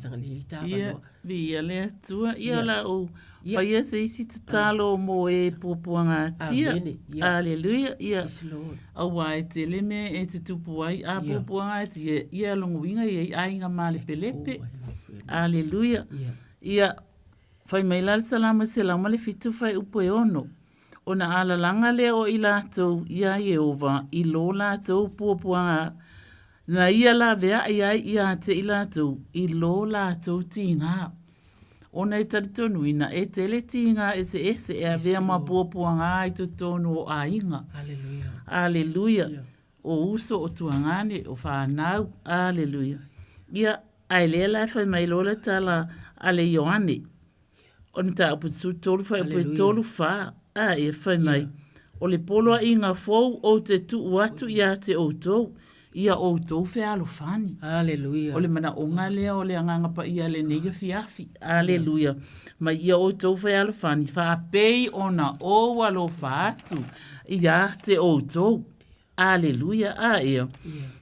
ia via le atua ia la o whaia se isi te talo mo e pupuanga tia aleluia ia au ai te leme e te tupu ai a pupuanga tia ia longuinga ia ainga male pelepe aleluia ia whai mai lal salama se lau male fitu whai upo e ono ona ala langa le o I lātou ia Yehova I lo lātou pupuanga na ia la vea ia te I lātou I lo lātou tinga. Ona I taritonu ina e tele tinga ese e a vea mapuapuanga I to tonu o ainga. Aleluia. O uso o tuangane o whanau. Aleluia. Ia ai lea lai whai mai lola tala ale Ioane. Ona ta aputu tolu whai aputu tolu wha. E whai mai. O le poloa inga fou o te tu watu ia te outou. Ia outou fe alofani. Aleluia. O le mana onga lea o le anganga pa ia le nega fiafi. Aleluia. Ma ia outou fe alofani. Fa pei ona o alofa atu. Ia te outou. Aleluia. Ia.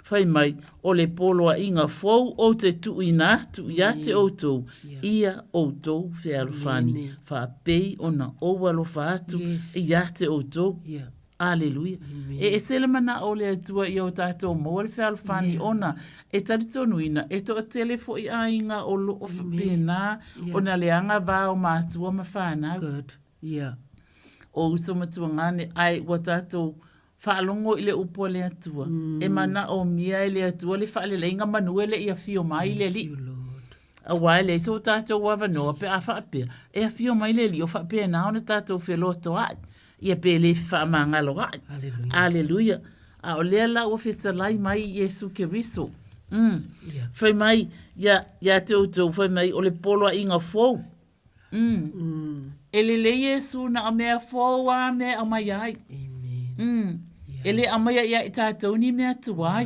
Fai mai o le poloa inga fou o te tu ina tu ia te outou. Ia outou fe alofani. Fa pei ona o alofa atu. Ia te outou. Aleluia. E sele mana o le atua i o tātou mo le whaalwhani ona. E taritonuina, e to telefo i ainga o lo o whapena, o na leanga vā o mātua ma whānau. Good, yeah. O uso matua ngane, ai wa tātou whaalongo i le upo le atua. E mana o mia i le atua le whaale leinga manue le i a fio mai le li. A wai le so tātou wawa noa pe a whaapea. E a fio mai le li o whaapea na ona tātou wheloto ai. Ia pe le whaamangalo ai. Aleluia. A o lea la o whetalai mai Yesu Keriso. Whai mai, ia te outou, whai mai o le polo a inga fōu. Ele le Yesu na o mea fōu a mea o mai ai. Ele amaya ia i tātou ni mea tuai.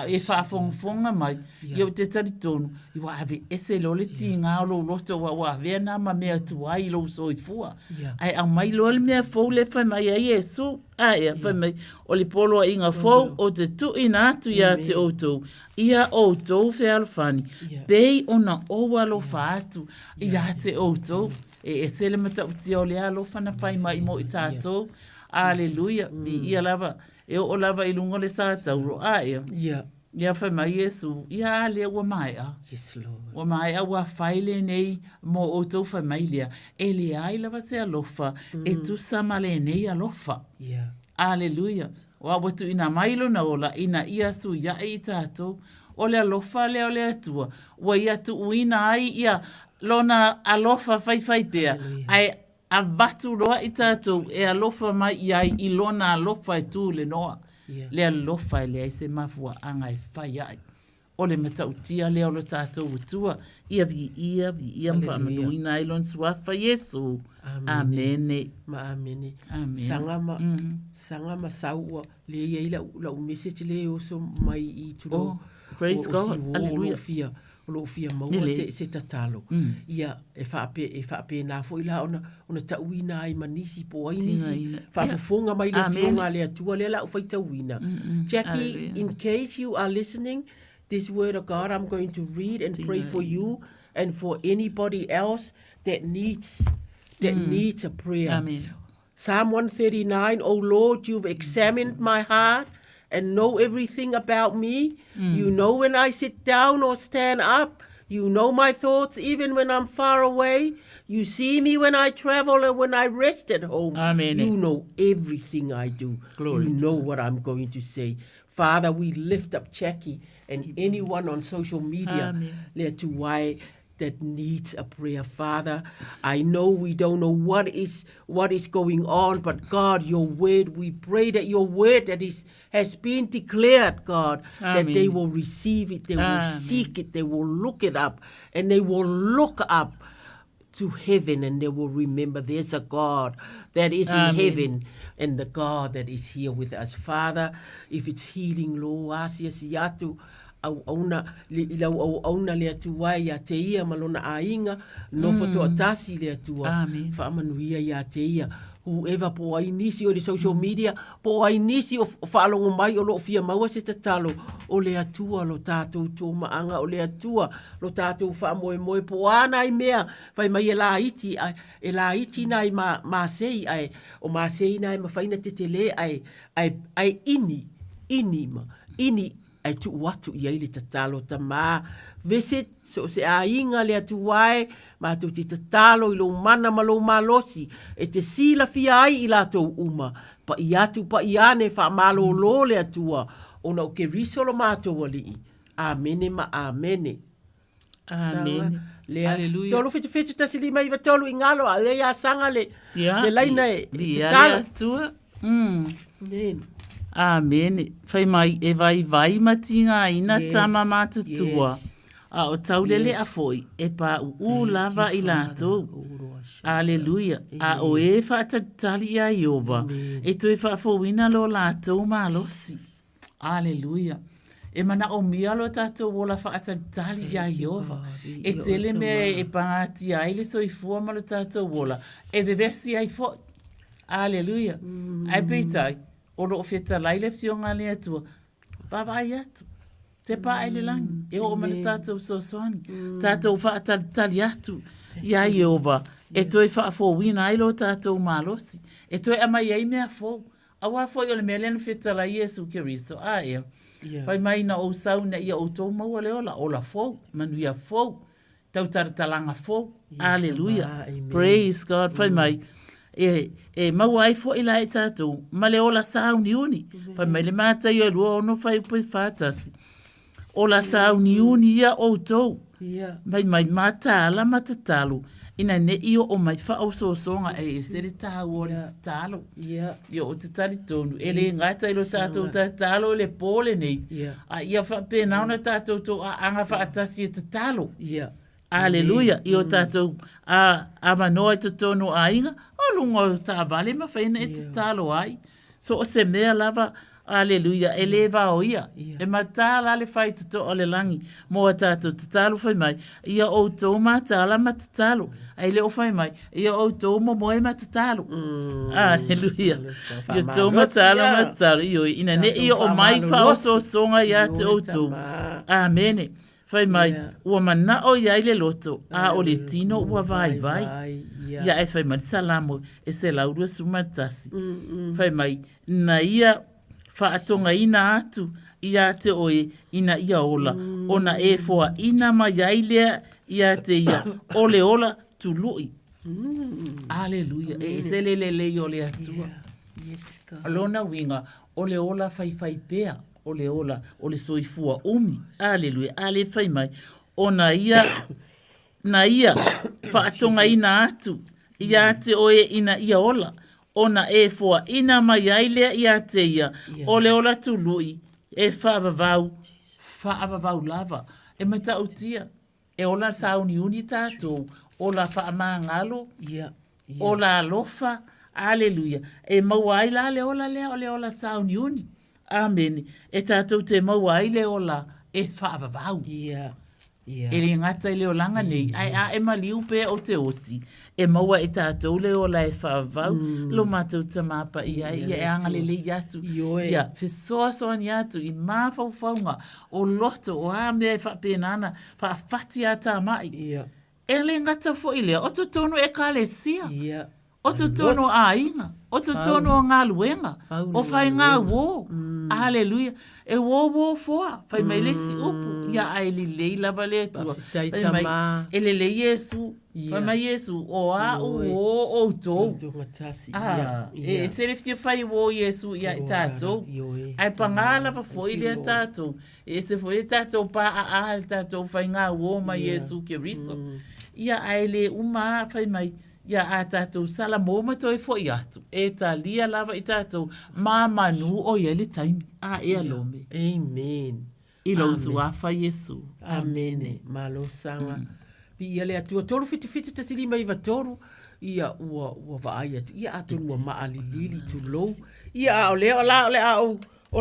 E whaafonga mai. Iau te taritonu. I wa ave ese lo le ti ngā lo loto wa avea nā ma mea tuai lo so i fua. Ai a mai lo le mea fōu le whai mai a Yesu. Ai a whai mai o le polo a inga fōu o te tu ina atu ia te outou. Ia outou whea alwhani. Bei ona owa lo whaatu ia te outou. E ese le mata uti o le alo whana whai mai mo i tātou. Aleluia. Ia lava. E o lava i lunga le sātauro. Aia. Ia whai mai Yesu. Ia lea ua mai a. Yes, Lord. Ua mai a ua whaile nei mo o tau whai mai lea. E le ai lava se alofa. E tu samale nei alofa. Aleluia. Wa watu ina mailo na ola. Ina ia su ia e i tātou. O le alofa lea o le atua. Ua ia tu uina ai ia. Lona alofa whai pea. Ai a batu roa i tātou e alofa mai iai i lona alofa e tū le noa. Le alofa e le ai se mafua anga e whai ai. O le matautia le o le tātou utua. Ia vi mpa manuina i lon suafa Yesu. Amene. Ma amene. Amen. Sanga ma saua le ia la message le o so mai i tulo. Praise God. Hallelujah. Lo fia maua se tatalo. Ia e whaape nā fo ila ona tauina ai manisi po ai nisi. Whaafafonga mai le fionga le atua le la ufai tauina. Jackie, in case you are listening, this word of God I'm going to read and pray for you and for anybody else that needs a prayer. Amen. Psalm 139, O Lord, you've examined my heart and know everything about me. You know when I sit down or stand up. You know my thoughts even when I'm far away. You see me when I travel and when I rest at home. Amen. You know everything I do. Glory you know what I'm going to say. Father, we lift up Jackie and anyone on social media that needs a prayer. Father, I know we don't know what is going on, but God, your word, we pray that your word that has been declared, God, that they will receive it, they will seek it, they will look it up, and they will look up to heaven, and they will remember there's a God that is in heaven and the God that is here with us. Father, if it's healing, Lord, asia siatu au auna le atua ia te ia malona ainga no foto atasi le atua fa manuia ia te ia whoever po ai nisi o le social media po ai nisi o whaalongo mai o lo fia maua se tatalo o le atua lo tātou tō maanga o le atua lo tātou wha moe po ana i mea whai mai e la iti nai ma sei ai o ma sei nai ma whaina te le ai ini ai tu watu i aile tatalo ta ma visit so se a inga le atu wae ma tu ti tatalo i lo mana ma lo malosi e te sila fia ai i lato uma pa i atu pa i ane fa malo lo le atua ona o ke riso lo mato wali amene ma amene Hallelujah. Tolu fitu ta silima i tolu ingalo a le ya sanga le laina e tatalo Amen. Amen. Whai mai e vai matinga ina tama matutua. A o taulele a foi e pa lava i lato. Aleluia. A o e whaatatali a Iova. E tu e whaafowina lo lato malosi. Aleluia. E mana o mia lo tato wola whaatatali a Iova. E tele me e pangati a ile so i fua malo tato wola. E vevesi ai foi. Aleluia. Ai peitai. O lo feta laile fionga le atua. Baba atu. Te pa ele lang. E o mana tātou sosoani. Tātou whaatali atu. Ia Iova. E toi whaafo wina ailo tātou malosi. E toi ama iei mea fo. awa fo yo le mele na fitala Yesu Kiristo a e fai mai na o sau na ia o tō maua le ola fo manu ia fo tau taratalanga fo hallelujah praise God fai mai e maua ai fo ila e tātou ma le ola sau ni uni fai mai le mata ia lua ono fai pui fatasi ola sau ni uni ia o tō mai mata ala matatalo ina ne io o mai fa o so songa e sere ta o le talo io o tali tonu ele ngata ilo tato talo le pole nei a ia fa pe na ona tato to anga fa atasi talo hallelujah io tato a manoa to tonu ainga o lungo ta vale ma fa ina talo ai so o se mea lava hallelujah eleva o ia e matala le fai to o le langi mo tato talo fai mai ia o to matala matalo ai le o fai mai ia o to mo mo e matalo hallelujah ia to matalo io ina ne io o mai fa o so songa ia te o to amen fai mai o mana o ia le loto a o le tino o vai ia e fai mai salamo e se lauru sumatasi fai mai na ia fa atonga ina atu ia te oe ina ia ola ona e foa ina mai ailea ia te ia ole ola tului hallelujah e se le ole atua alona winga ole ola fai pea ole ola ole soifua umi hallelujah ale fai mai ona ia na ia fa atonga ina atu ia te oe ina ia ola ona e foa ina mai ailea ia te ia ole ola tului e whaavavau lava e mata utia e ola sauni uni tātou ola whaamangalo ola alofa hallelujah e mauai la le ola sauni uni amen e tātou te mauai le ola e whaavavau e le ngata i leo langa nei ai a e maliu pe o te oti e maua e tātou le ola e whaavau lo mātou tamapa ia e angale le iatu ia fesoa soa ni atu i mawhauwhaunga o loto o a mea e whapenana whaafati a tā mai e le ngata fo i lea o to tono e kalesia o to tono a inga o to tono o ngā luenga o whai ngā wō hallelujah e wō foa whai mai lesi upu ia ai li lei lava le atua whai mai e le Yesu whai mai Yesu o a o tō e sere fia whai wō Yesu ia i tātou ai pangala pa fo i lea tātou e se fo i tātou pa a tātou whai ngā wō mai Yesu Kiristo ia ai le uma whai mai ia a tātou sala mōma toi fo i atu. E tā lia lava i tātou mamanu o ia le taimi. A e alome. Amen. I lau suafa Yesu. Amen. Malo sanga. Pi ia le atua toru fiti ta sili mai vatoru. Ia ua vaai atu. Ia atu nua maali lili tu lou. Ia a o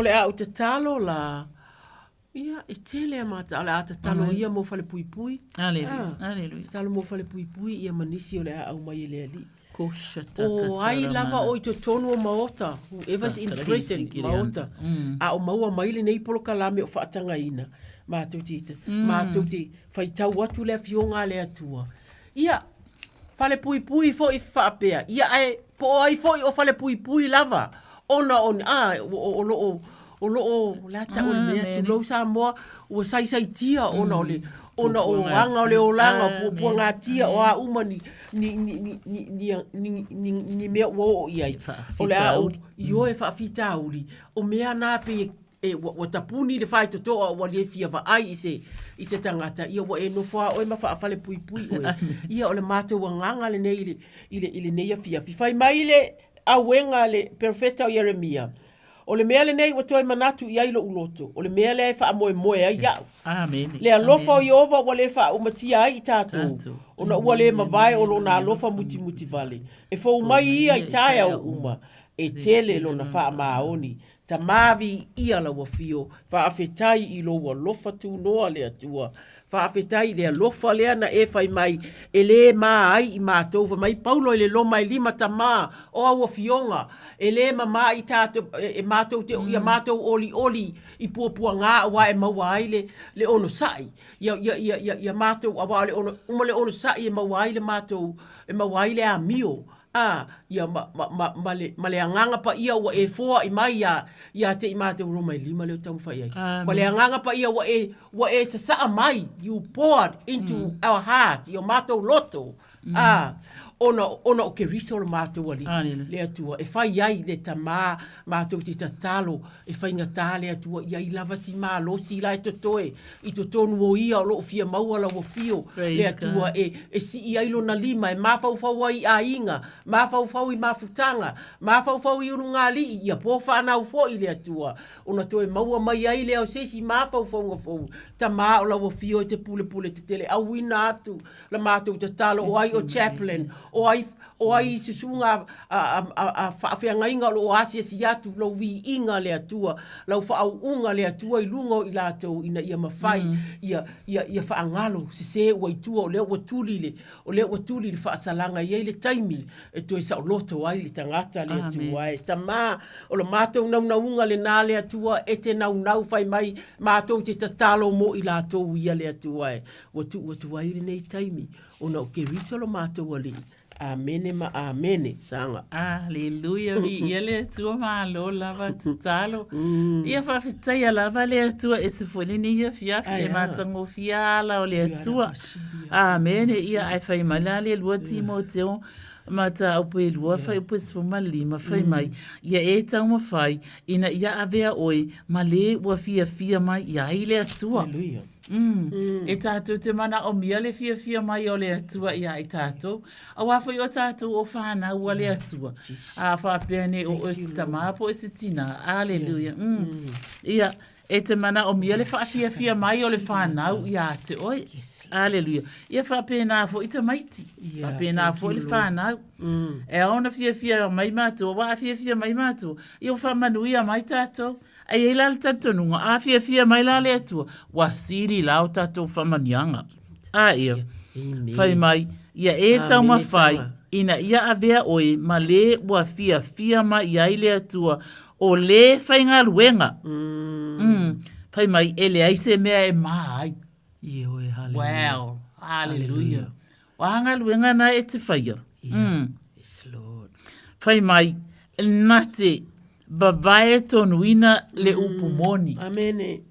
le au te talo la. Ia, e tele a mata, ale a talo ia mo fale pui pui. Aleluia. Talo mo fale pui pui, ia manisi o le a au mai le ali. Kosha taka o ai lava o i to tonu o maota, whoever's in prison, maota. A o maua maile nei polo kalame o whaatanga ina. Mātou tita. Mātou te whaitau atu le fionga le atua. Ia, fale pui pui fo i whaapea. Ia, po ai fo i o fale pui pui lava. Ona on, o la ta o mea tu lo sa mo o sai tia ona o anga o le olanga po nga tia o a umani ni mea wo ia o le au io e fa fita uli o mea na pe e o tapuni le fai to o le fia va ai i te tangata ia o e no fa o ma fa fale pui pui o ia o le mate o nganga le nei ile nei fia fai mai le awenga le perfecta o Jeremia. O le mea le nei wa toi manatu i ailo uloto. O le mea le fa moe ai iau. Amen. Le alofa o Iova wa le fa umatia ai i tātou. O na ua le mawai o lo na alofa muti vale. E fo umai ia i taia o uma. E tele lo na fa maoni. Ta mavi ia la wafio. Fa afetai i lo wa lofa tu noa le atua. Fa afetai le alofa lea na e fai mai. E le maa ai i mātou. Fa mai paulo le lo mai lima ta maa. O a wafionga. E le ma i tātou. E mātou te ia mātou oli. I puapua ngā wa e maua ai le ono sai. Ia mātou awa le ono. Uma le ono sai e maua ai le mātou. E maua ai le a mio. ia ma le anganga pa ia ua e foa i mai ia te i mate uroma i lima leo tamu whai ai. Ma le anganga pa ia ua e sasaa mai, you poured into our heart, i o mātou loto. Ona o ke riso o mātou ali, le atua, e whai ai le tamā, mātou te tatalo, e whai ngatā le atua, ia i lava si mālo, si la e totoe, i to tonu o ia o loo fia maua la o fio, le atua, e si i ailo na lima, e mawhau ai a inga, mawhau i mawhutanga, mawhau i urunga li, ia po whanau fo i le atua, ona toe maua mai ai le au sesi mawhau ngā fau, tamā o la o fio e te pule te tele, au ina atu, la mātou tatalo, o ai o chaplain, o ai susunga a whaafeangainga o asia si atu lau vi inga le atua, lau whaauunga le atua i lungo i lātou ina ia mawhai, ia whaangalo, se ua i tua o leo ua tuli le whaasalanga i le taimi, e toi sa o loto ai le tangata le atua, e tamā o la mātou naunaunga le nā le atua, e te naunau whai mai, mātou te tatalo mo i lātou ia le atua, ua tu ai le nei taimi, ona o ke riso lo mātou ali, amene ma amene sanga. Aleluia, ia le atua malo lava tutalo. Ia whawhitai a lava le atua e se whanini ia fiafi e matango fiala o le atua. Amene, ia ai whai malale lua Timoteo mata aupu e lua whai upu sifuma lima whai mai. Ia e tau ma whai ina ia avea oi ma le ua fia mai ia i le atua. Aleluia. E tātou te mana o mia le fia mai o le atua ia i tātou. A wawhai o tātou o whanau o le atua. A whapene o oti tamapo e se tina. Aleluia. Ia, e te mana o mia le fia mai o le whanau ia te oi. Aleluia. Ia whapena fo i te maiti. Whapena fo le whanau. E aona fia mai mātua. Wa fia mai mātua. Ia whamanuia mai tātou. Ai e lal tatonunga, a fia mai lale atua, wa siri lau tatou whamanianga. Ia, whai mai, ia e tau ma whai, ina ia avea oi, ma le wa fia mai ia le atua, o le whai ngā luenga. Whai mai, e le aise mea e mai. Wow, hallelujah. Wa ngā luenga na e te whaia. Yes, Lord. Whai mai, nate, Babae tonuina le upumoni. Amene.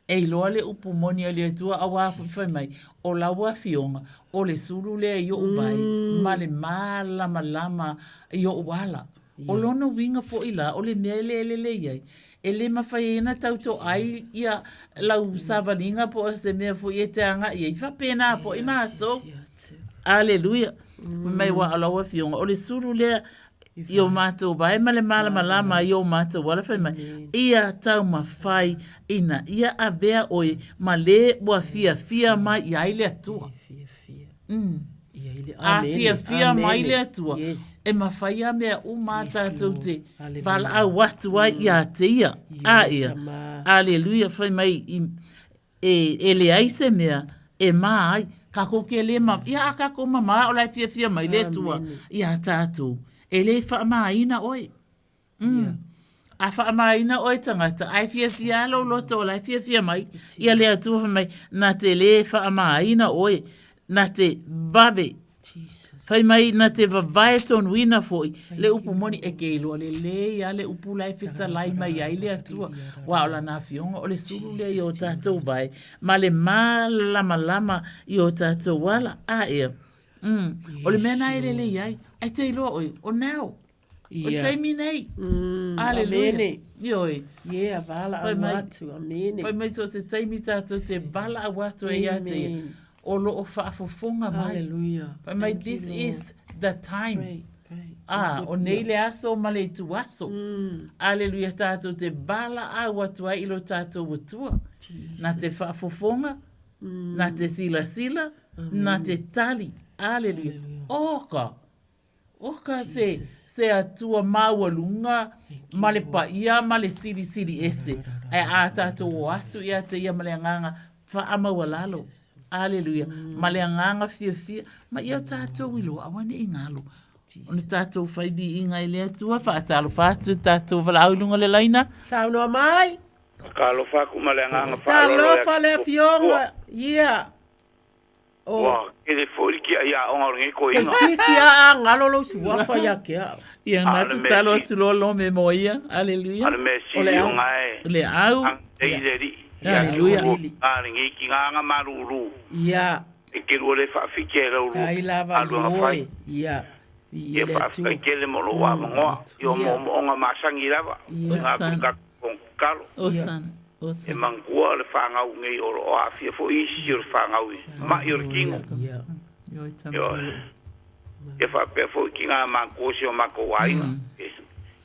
E loa le upumoni a le atua a wafu whai mai. O lawa fionga, o le suru le i o vai, ma le malama i o wala. O lona winga fo ila, o le mea le iai. E le mawhaiena tauto ai ia lau savalinga po se mea fo i te anga i whapena po i mātou. Aleluia. Mai wa alawa fionga, o le suru le i o mātou vai male malama i o mātou wala whai mai. Ia tau mawhai ina ia avea oi ma le bua fia mai i aile atua. A fia mai le atua. E mawhai a mea o mātou te bala au watu ai i a te ia. A ia. Aleluia whai mai e le aise mea e mai kako ke le ma. Ia a kako mama o lai fia mai le atua i a tātou. E le whaamaina oi. A whaamaina oi tangata. Ai fia lo loto, lai fia mai. Ia le atua mai, na te le whaamaina oi. Na te babe. Whai mai, na te vavae tonuina foi. Le upu moni e keilo, le ia le upu lai fita lai mai ai le atua. Wa ola na fionga, o le suru le i o tātou vai. Ma le lama i o tātou wala. A ea. O le mena ele le iai. Ai te iloa oi, o nao. O taimi nei. Aleluia. Ioi. Ia, vala a watu, amene. Pai mai so se taimi tātou te bala a watu e ia te o lo o whaafofonga mai. Aleluia. Pai mai, this is the time. O nei le aso ma le tu aso. Aleluia tātou te bala a watu ai ilo tātou watua. Na te whaafofonga, na te sila, na te tali. Aleluia. Oka se atua maualunga ma le paia ma le siri ese. E a tātou o atu ia te ia ma le anganga whaamaualalo. Aleluia. Ma le anganga fia. Ma ia tātou ilo awane i ngalo. O ne tātou whaibi i ngai lea tua whaatalo whātu tātou walaulunga le laina. Saunoa mai. Kalo whaku ma le anganga whaaloa. Talofa le fionga. Ia. Wa, ele foi ki ia o ngi ko inga. Ki a ngalo lo su wa fa ya ke. Ia na tu talo tu lo me moia. Aleluia. Ale Messi o ngai. Le au. Ele ri. Aleluia. Ale ngi ki nga maruru. Ia. E ke lo le fa fikela u. Tai lava oi. Ia. Ia fa fikele mo lo wa mo. Yo mo nga masangi lava. Nga ka kon kalo. Osan. E mangua le whangau ngai o awhia fo isi o le whangau i. Ma i o le kingo. Yo. E whapea fo ki ngā mangkosi o mako wainga.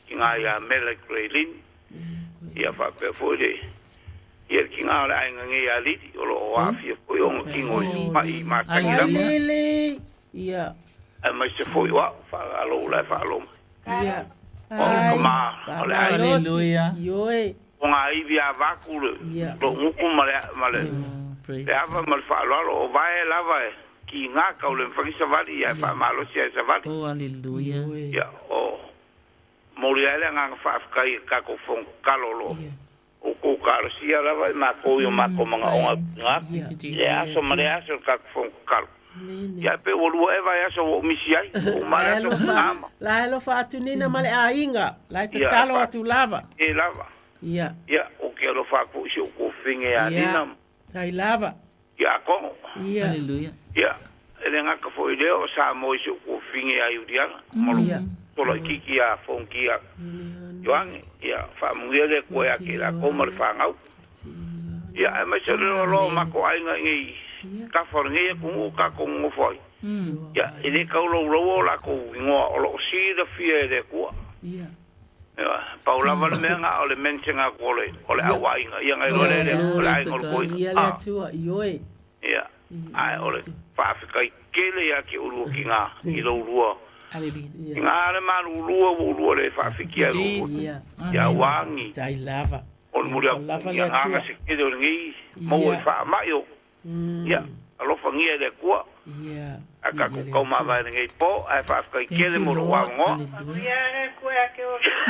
Ki ngā ia mele kreilin. Ia whapea fo le. Ia ki ngā le ainga ngai a liti o lo o awhia fo i onga kingo i. Ma i matangi rama. Alele. Ia. E mai se fo i wa. Whaalo lai whaalo. Ia. O le kama. O le ainga. Aleluia. Ioi. O ngā iwi a wakure, lo nguku male, le awa male whaalolo, o vae lava e, ki ngā kau le mwhangisa wali, ia whaamalo sia sa wali. Oh, aleluia. Ia, o, mori aile ngā whaafkai kako whong kalolo, o kou karo sia lava, mā kou o mā kou mga onga ngā, le aso male aso kako whong kalo. Ia pe o lua eva e aso o misi ai, o mare aso ngāma. La elo whaatunina male a inga, la te talo atu lava. E lava. Ia. Ia, o ke alo whaku si o ko whinge a ninam. Tai lava. Ia, kongo. Ia. Aleluia. Ia, ele ngaka fo i leo sa mo si o ko whinge a iurianga. Malu, tolo i kiki a whonki a yoange. Ia, whamungia le koe a ke la koma le whangau. Ia, e mai se leo lo mako ainga ngi ka wharingia kungu ka kongo fwai. Ia, ele kaulo ulowo la ko ingoa o lo si da fia e le kua. Ia. Paula vale menga ole mensenga kole ole awainga ia ngai ole ole ai ngol koi ia le tua ioi ia ai ole fa Afrika kele ya ki uru kinga i lo urua nga le man urua le fa Afrika ia wangi tai lava on muria ia nga se kede ngi mo fa mayo ia alo fangia le kwa ia aka ko ma va ngi po ai fa Afrika kele mo wa ngo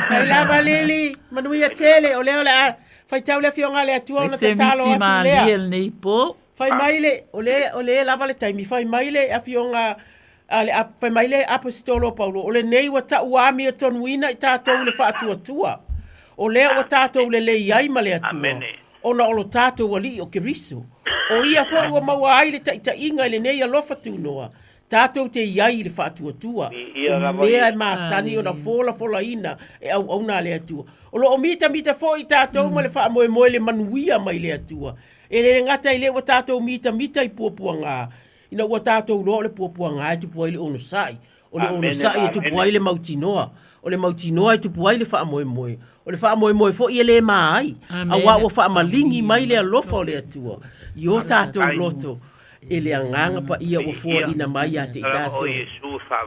tai lava lili manuia tele ole ole fai tau le fionga le atua ona te talo atu lea nei po fai maile ole lava le taimi fai maile a fionga ale fai maile apostolo paulo ole nei wa ta uami e tonuina i tātou le whaatua tua ole wa tātou le iai ma le atua ona olo tātou wali o keriso o ia fo ua maua ai le ta inga le nei alofa tunoa tātou te iai le whaatua tua. Mea e māsani o na fola ina e au na le atua. O lo o mita fo i tātou ma le wha moe le manuia mai le atua. E le ngata i le wa tātou mita i puapua ngā. Ina ua tātou loa le puapua ngā e tupu ai le ono sai. O le ono sai e tupu ai le mautinoa. O le mautinoa e tupu ai le wha moe. O le wha moe fo i e le mai. A wa ua wha malingi mai le alofa o le atua. Io tātou loto. E le anganga pa ia o fua ina mai a te tātou.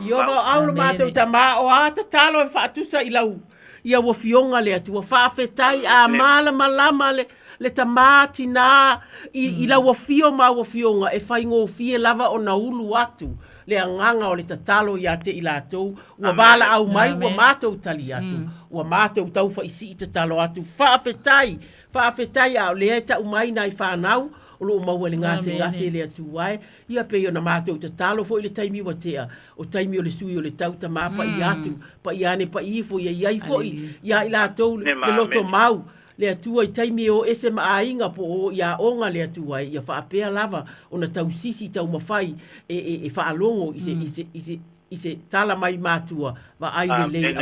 Io va au lo mātou ta mā o a ta talo e whaatusa i lau. Ia o fionga le atua whaafetai a mala malama le ta māti nā i lau o fio mā o fionga e whaingo o fie lava o na ulu atu. Le anganga o le ta talo i a te i lātou. Ua wala au mai ua mātou tali atu. Ua mātou tau wha isi i ta talo atu. Whaafetai a le e ta umai nai whanau. Lo maua le ngase le atu ai ia pe ona matou te talo fo ile taimi wa tea o taimi o le sui o le tau ta mapa i atu pa iane pa i fo ia fo ia ila tou le loto mau le atu ai taimi o ese ainga po ia onga le atu ai ia fa apea lava ona tau sisi tau mafai e fa alongo ise tala mai matua va ai le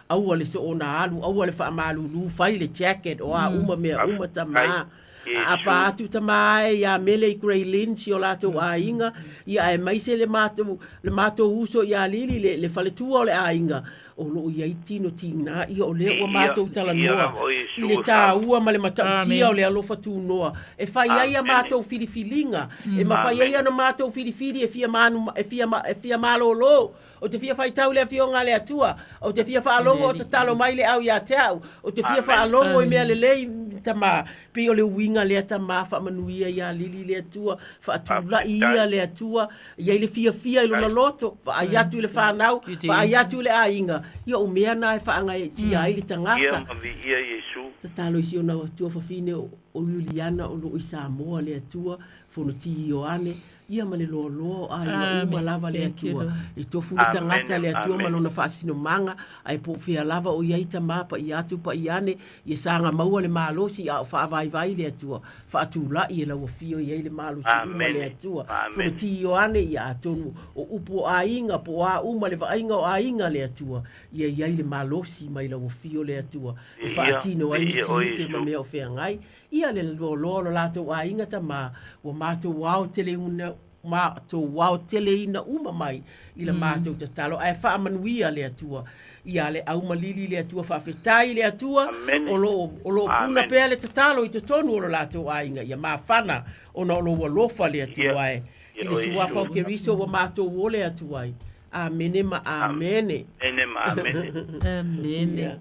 au le so ona alu au le fa malu lu fai le jacket o a uma tama apa atu tamai ya mele Graylin si o lato ainga ia e mai se le mato uso ia lili le faletua o le ainga o lo ia itino tina ia o le o mato tala noa i le tā ua ma le matautia o le alofa tu noa e fai ia mato filifilinga e ma fai ia no mato filifili e fia malolo o te fia fai tau le fionga le atua o te fia fa alongo o te talo mai le au ia te au o te fia fa alongo i mea le lei tama pe o le winga le tama fa manuia ia lili le atua fa atula ia le atua ia le fia i lo loto fa ayatu le fa nau fa ayatu le ainga ia o mea na e fa anga e tia ai le tangata ia Yesu ta talo isi ona atua fa fine o Juliana o lo i Samoa le atua fono ti Ioane ia ma le loa ai uma lava le atua i tofu le tangata le atua ma lona whaasinomanga ai po fia lava o iai ta mapa i atu pa i ane i sanga maua le malosi a whaavai le atua whaatula i e lau fio iai le malosi uma le atua funa ti o ane i atonu o upo a inga po a uma le vainga o a inga le atua i iai le malosi mai lau fio le atua i whaatino ai ni te ma mea o whea ngai ia le lo lato a inga ta ma o mato wao tele una mātou wao tele ina uma mai i la mātou ta talo. Ai wha amanuia le atua. Ia le au malili le atua whawhetai le atua. O lo puna pēr le tatalo i te tonu o lo lātou ainga. Ia mawhana o na o lo walofa le atua ai. I le sua whau ke riso wa mātou o le atua ai. Amene ma amene. Amene ma amene. Amene.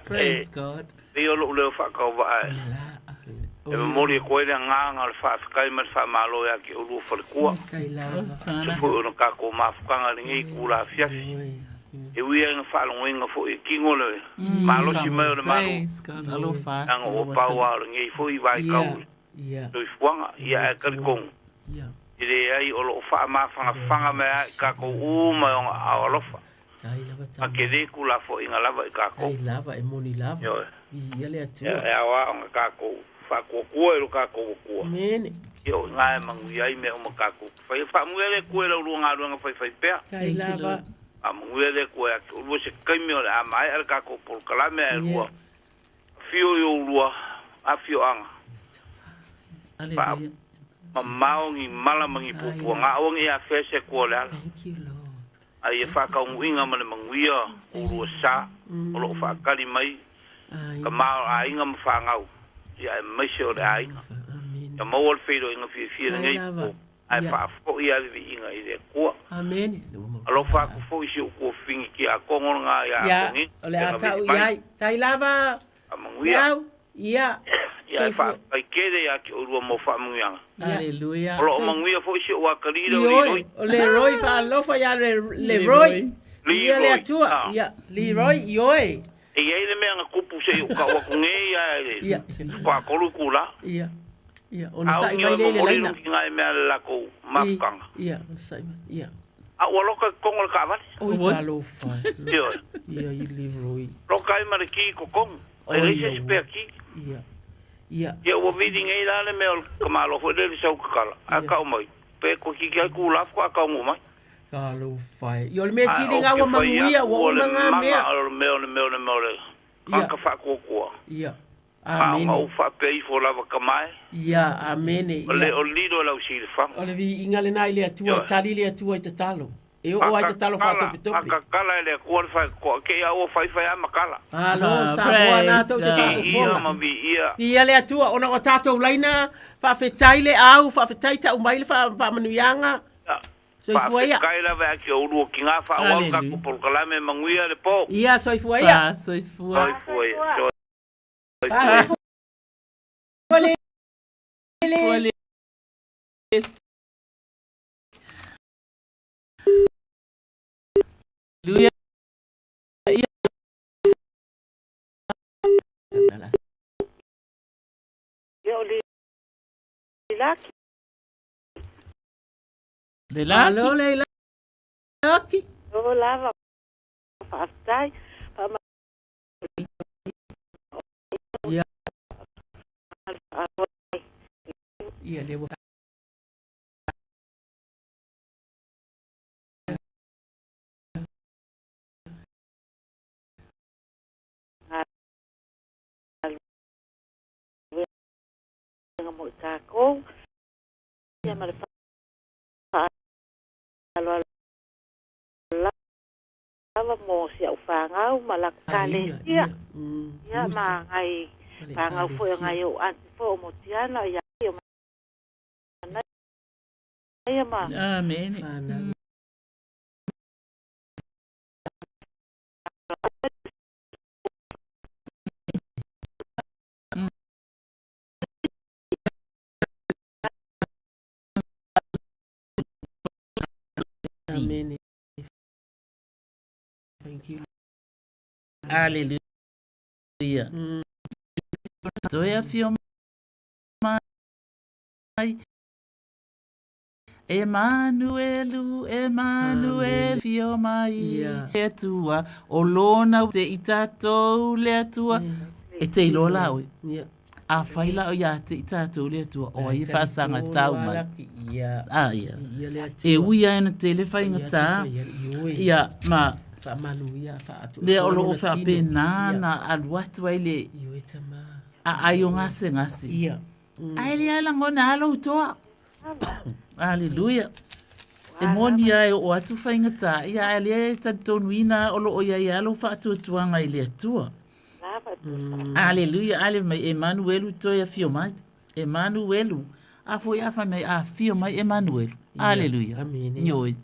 Praise God. E o lo leo whakau wa ai. E mori e koe rea nganga le whaafikai ma le whaamalo ea ki uru wharekua. Se fo ura kako mafukanga le ngei kura fiafi. E uia inga whaalongoinga fo e kingo le malosi mai o le malo. Anga o paua o le ngei fo i vai kauri. Doi fuanga ia e karikongu. I re ai o lo wha mafanga mea i kako uma o aolofa. A ke re kula fo inga lava i kako. Lava e moni lava. Ia le atua. E awa o nga kako. Whakua e roka kua. Mene. Io, ngai mangu iai me o makaku. Whai whamuere kua e lau ngā ruanga whai pēr. Tai lava. Whamuere kua e urua se kaimi o le amai ar kako por kalame e rua. Fio i o rua, a fio anga. Ma maongi malamangi pupua. Ngā ongi a whese kua le ala. Thank you, Lord. Ai e whakaunguinga ma le manguia urua sa. O lo whakari mai. Ka mao a inga ma whangau. Ia e maise o le ainga. Ia maua le whero inga fia ngei po. Ai whaafo i awi inga i le kua. Amen. Alo whaaku fo isi o kua whingi ki a kongor ngā i a kongi. O le atau iai. Tai lava. A manguia. Ia. Ia e whaakai kere ia ki orua mo whaamungianga. Alleluia. O lo manguia fo isi o wakarira o li roi. O le roi whaalofa ia le roi. Ia le atua. Ia. Li roi ioi. E iei le mea ngā kupu se o ka wakunge ia e kwa koru kula. Ia. Ia. O na sai mai le laina. Au ki ngai mea le lako mapukanga. Ia. Sai mai. Ia. A ua loka kongo le kaawani. O i talo whai. Ia. Ia i li roi. Loka i mara ki ko kongo. E reise se pea ki. Ia. Ia. Ia ua vidi ngai la le mea o kamalo fo le sau kakala. A kau mai. Pe ko ki kia kulaf ko a kau mo mai. Kalo fai. Yo le mea siri ngā wa manguia wa o ngā mea. O mea o mea. Anka whakokua. Ia. Amene. Mau whapei fo lava kamai. Ia, amene. O lido lau si le whang. O le vi inga le nai le atua, tali le atua i te talo. E o ai te talo whatopi topi. Aka kala le kua le whaikoa. Ke ia o whaiwhai a makala. Alo, sa moa nā tau te whakofonga. Ia mavi ia. Ia le atua, ona o tātou laina, whawhetai le au, whawhetai ta umai le whamanuianga. So i fuaia. Kai la va ki o ru ki nga fa o ka ko por kala me manguia le po. Ia so i fuaia. So i fuaia. Luia. Yo le laki. De laki. Alo, le laki. O lava. Pastai. Ia. Ia, le wata. Mo kako. Ia ma le lava mo si au whangau ma la kalesia. Ia ma ngai whangau fo ngai o anti fo mo tiana ia o ma. Ia ma. Amen. Amen. Thank you. Alleluia. So ia fio mai. Emanuelu, Emanuel, fio mai e tua, o lona te i tātou le tua, e te ilola oi. A whaila o ia te i tātou le tua, o i whasanga tau mai. Ia. E uia ena te le whainga tā. Ia, ma, le olo o whape nāna aluatu ai le, a ai o ngase ngase. Ai le ala ngona alo utoa. Aleluia. E moni ai o atu whainga tā. Ia ai le tatonuina olo o iai alo whaatuatuanga i le atua. Aleluia. Ale mai Emanuelu toi a fio mai. Emanuelu. A foi a mai a fio mai Emanuelu. Aleluia. Nyoi.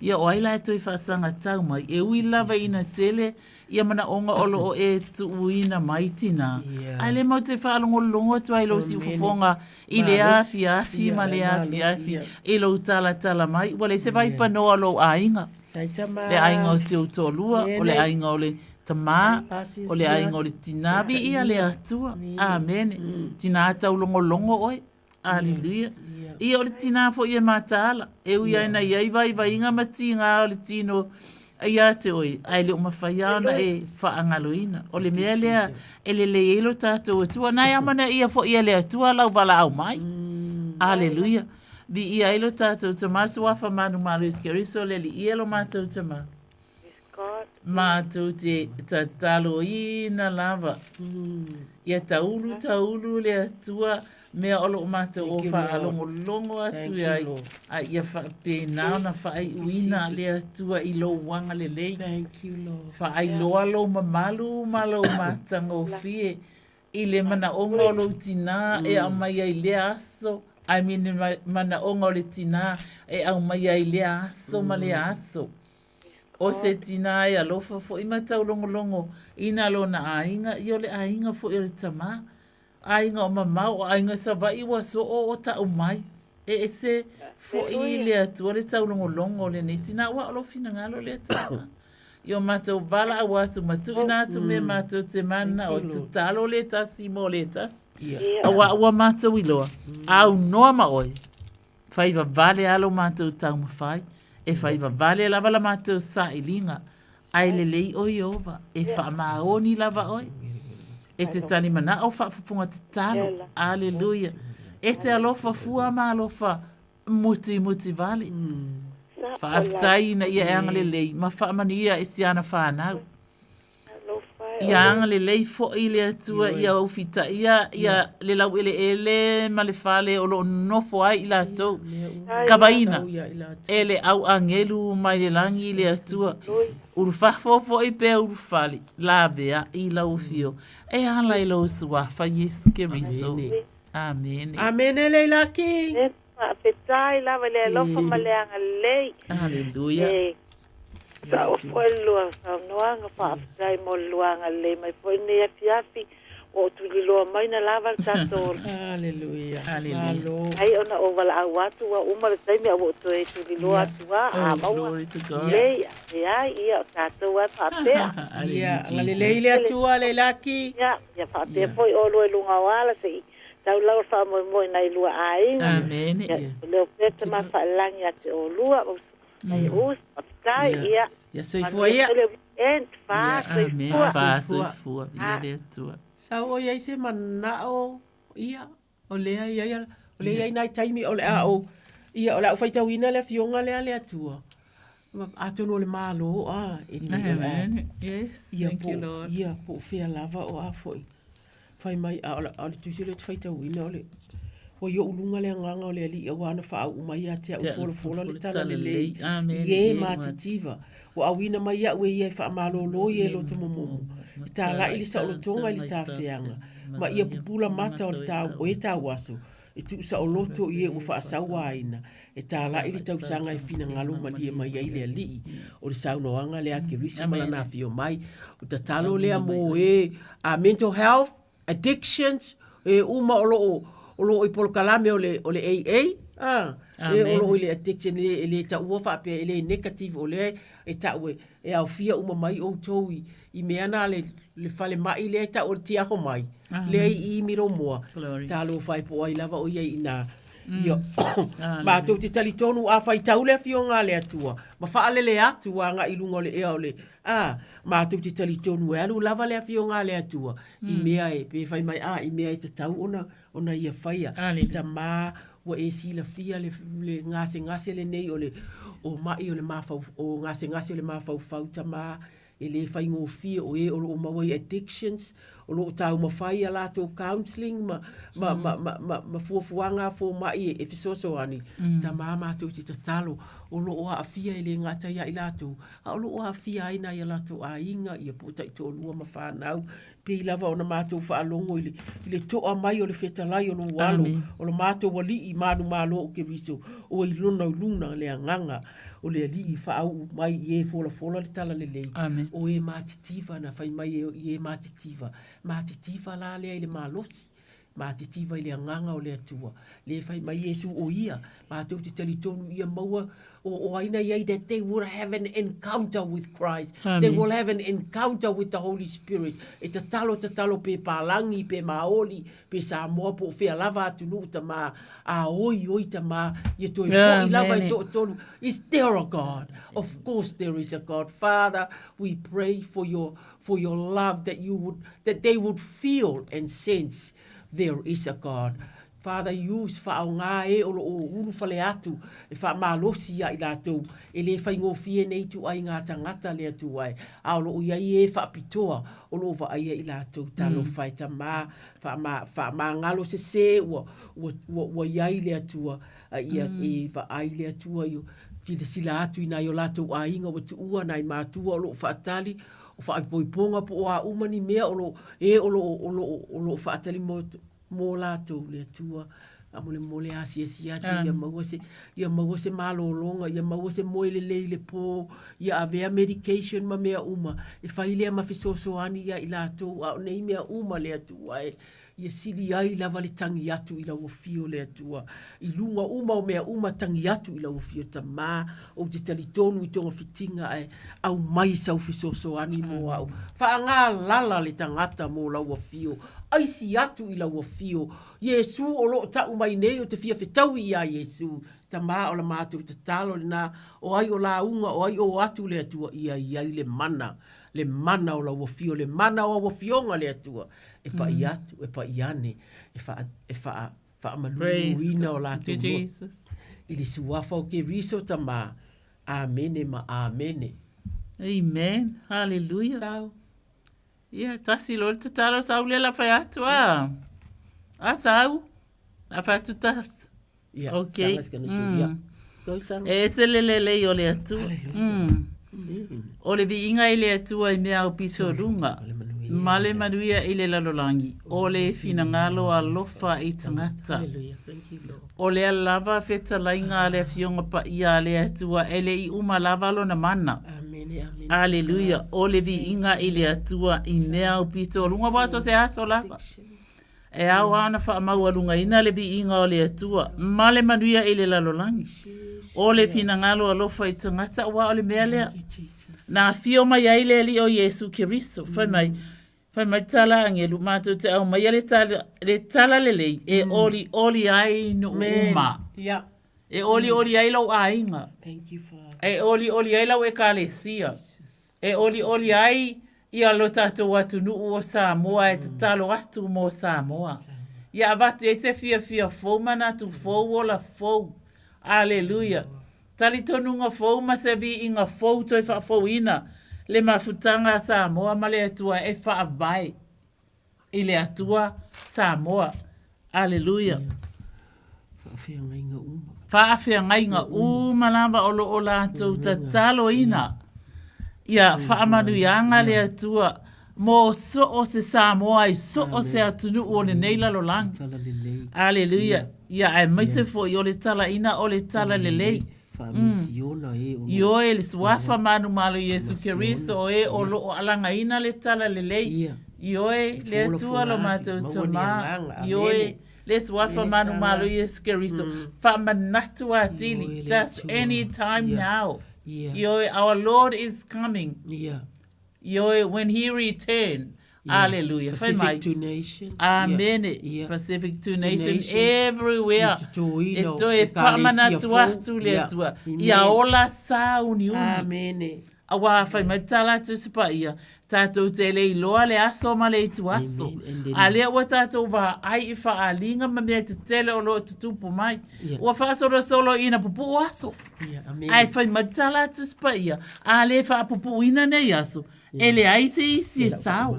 Ia o aila e toi whaasanga tau mai. E ui lava ina tele. Ia mana onga olo o e tu uina mai tina. Ale mau te whaalongo longo tu ai lo si ufufonga. I le afi ma le afi. I lo tala mai. Wale se vai panoa lo ainga. Le ainga o si utolua. O le ainga o le tamā. O le ainga o le tinavi. Ia le atua. Amen. Tina tau longo oi. Aleluia. Ia o le tina fo ia matala. E ui aina iai vai inga mati ngā o le tino. Ia te oi. Ai le umawhaiana e whaangaloina. O le mea lea e le elo tātou atua. Nai amana ia fo ia le atua lau bala au mai. Aleluia. Di ia elo tātou tamatu wafa manu malu iskeriso le li ia lo mātou tamatu. Mātou te tatalo ina lava. Ia taulu le atua. Mea olo o mātou o whaalongo atu ai. A ia whapena na whaai uina le atua i lo wanga le lei. Thank you, Lord. Whaai loa lo mamalu malo mātanga o fie. I le mana onga o lo tina e au mai ai le aso. I mean mana onga o le tina e au mai ai le aso ma le aso. O se tina e alofa fo i matau longo. Ina lo na ainga. I o le ainga fo i le tamā. Ainga o mamau, ainga sa vai wa so o ta o mai. E se fo i le atua le tau longo le netina wa alo fina ngalo le atua. Yo matou vala a watu matu ina tu me matou te mana o te talo le tasi mo le tas. Awa matou iloa. Au noa ma oi. Faiva vale alo matou tau mawhai. E faiva vale lava la matou sa ilinga. Ai le lei o Iova. E wha maoni lava oi. E te tani mana au whaafufunga te talo. Aleluia. E te alofa fua ma alofa muti vale. Whaafutai na ia anga le lei. Ma whaamani ia e siana whanau. Ia anga le lei fo i le atua ia aufita. Ia le lau ele ma le whale o lo nofo ai i la tau. Kabaina. Ele au angelu mai le langi le atua. Uru whafofo i pēr uru whale. La vea i lau fio. E hala i lau suafa Yesu Keriso. Amen. Amen e leila ki. Petai lava le alofa ma le anga lei. Aleluia. Sa o foi lua sa noanga pa petai mo luanga lei mai foi ne afi o tu li loa mai na lava tato. Aleluia. Ai ona o wala au atu wa umar taimi a woto e tu li loa atua a maua. Lei ai ia tato wa papea. Ia ngale leile atua le laki. Ia papea foi o lo lunga wala sei. Tau lau wha moi nei lua ainga. Amen. Leo peta ma wha langi ate o lua. Ai us, apitai, ia. Ia soifua ia. Amen. Wha soifua. Ia le atua. Sau o iai se manao. Ia. O lea ia. O lea nai taimi o lea o. Ia o lea o whaitau ina lea fionga lea le atua. Atono le malo. Amen. Yes. Thank you, Lord. Ia po fea lava o a foi. Fai mai a le tusi le tfaita wina ole o yo ulunga le nganga ole ali o ana fa u mai ate u fola le tala le lei ye matitiva o awina mai ya we ye fa malolo ye lo te momo ta la ili sa o tonga ili ta feanga ma ia pupula mata o ta o eta waso e tu sa o loto ye u fa sa waina e ta la ili ta usanga e fina ngalo ma die mai ile ali o le sa no anga le ake risa mala na fio mai o ta talo le mo a mental health addictions uma o i polkalame o le AA o lo le addiction le ta ua fa pe le negative o le e ta we e au fia uma mai o toi I meana le fale mai le ta o tia ho mai le I miro moa ta lo fai po ai lava o ia ina Ia, mātou te tali tonu a whai taule fio ngā le atua. Ma whaalele atu a ngā ilunga le ea ole. Mātou te tali tonu e alu lava le fio ngā le atua. I mea e, pe whai mai i mea e te tau ona ia whaia. Ta mā wa e sila fia le ngase le nei ole o mai ole mafau o ngase ole mafau fau ta mā e le whai ngō fia o e o mawai addictions o lo tau mawhai a lato counselling ma fuafuanga fo mai e fisoso ani ta mā mātou te tatalo o lo o a fia e le ngata ia i lato a o lo o a fia aina i lato a inga i a puta i tō lua ma whanau pe i lava o na mātou whaalongo i le toa mai o le whetalai o lo walo o lo mātou wali i manu malo o ke riso o i luna le anganga o le ali i whaau mai i e fola le tala le lei o e mātitiva na whai mai i e mātitiva la lea i le mālosi mātitiva i le anganga o le atua le whai mai Yesu o ia mātou te talitonu ia maua o aina iai that they will have an encounter with Christ. They will have an encounter with the Holy Spirit. E ta talo pe palangi, pe maoli, pe Samoa po fea lava atunu ta ma a oi ta ma ye to i lava i tonu. Is there a God? Of course there is a God. Father, we pray for your love that they would feel and sense there is a God. Father, use whao ngā e o uru whale atu, e wha mālosi ia i lātou, e le whai ngō fie nei tu ai ngā tangata le atu ai, a o lo iai e wha pitoa, o lo wa aia i lātou talo whai ta wha ngalo se wa iai le atua, ia e wa ai le atua i whina sila atu i nai o lātou a inga wa tu ua nai mātua o lo whaatali, o wha aipoiponga po o a umani mea o lo whaatali mō lātou le atua, a mole asi atu, ia maua se malolonga, ia maua se moele le pō, ia avea medication ma mea uma, e whai lea mawhisoso ani ia i lātou, a nei mea uma le atua e, ia sili ai lava le tangi atu i lau fio le atua. I lunga uma o mea uma tangi atu i lau fio ta mā o te talitonu i tonga fitinga e au mai sau fisoso ani mo au. Wha ngā lala le tangata mo lau fio. Aisi atu i lau fio. Yesu o lo tau mai nei o te fia whetau i a Yesu. Ta mā o la mātou te talo le nā o ai o la unga o ai o atu le atua i ai le mana. Le mana o la wafio, le mana o wafionga le atua. E pa i atu, e pa i ane, e wha malulu ina o la tu mua. I le suafa o ke riso ta mā. Amene ma amene. Amen. Hallelujah. Sao? Ia, tasi lo te talo sau le la whai atu a. A sau? La whai atu tas. Yeah, okay. Sanga's gonna do, yeah. Go Sang. E se le o le atu. O le vi inga i le atua i mea o piso runga. Male manuia i le lalolangi. O le fina ngalo a lofa i tangata. O le lava feta lainga le fionga pa ia le atua e le i uma lava lo na mana. Aleluia. O le vi inga i le atua i mea o piso runga waso se aso lava. E au ana wha maua runga ina le vi inga o le atua. Male manuia i le lalolangi. O le fina ngalo a lofa i tangata wa o le mea lea. Na fio mai ai le li o Yesu Kiriso. Fai mai tala angelu mātou te au mai le tala le lei. E oli ai no uma. E oli ai lau ainga. Thank you, Father. E oli ai lau e kālesia. E oli ai i alo tātou atu nuu o Samoa e te talo atu mo Samoa. Ia abatu e se fia fau mana tu fau o la fau. Aleluia. Tali tonu ngā fau ma se vi i ngā fau toi wha fau ina. Le mafutanga Samoa ma le atua e wha avai. I le atua Samoa. Aleluia. Whaafea ngai ngā uma lamba olo o lātou ta talo ina. Ia whaamanu i anga le atua. Mo so o se Samoa i so o se atunu o le neila lo lang. Aleluia. Ia ai maise fo i o le tala ina o le tala le lei. Io e le suafa manu malo Yesu Kiriso o e o lo o alanga ina le tala le lei. Io e le atua lo matou tama. Io e le suafa manu malo Yesu Kiriso. Whamanatu a tili. Just any time now. Io e our Lord is coming. Io e when he return. Hallelujah. Pacific Two Nations. Amen. Pacific Two Nations everywhere. E toi whamana tua tu lea tua. Ia ola sa uni. Amen. Awa whai mai tala tu sipa ia. Tātou te lei loa le aso ma le tu aso. A lea ua tātou wa ai I wha a linga ma mea te tele o lo te tupu mai. Ua wha solo solo ina pupu aso. Ai whai mai tala tu sipa ia. A le wha pupu ina nei aso. Ele ai se isi e sao.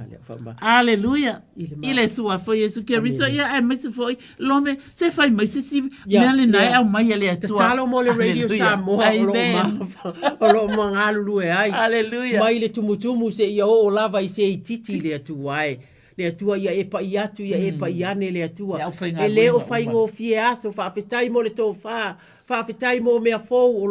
Aleluia. Ile sua foi Yesu Keriso. Ia ai mai se foi. Lome se fai mai se si. Mea le nai au mai ele atua. Talo mo le radio Samoa. O lo mga alulu e ai. Aleluia. Mai le tumutumu se ia o lava I se I titi le atua ai. Le atua ia e pa I atu, ia e pa I ane le atua. E le o fai ngō fie aso. Whaafetai mo le tō wha. Whaafetai mo mea fōu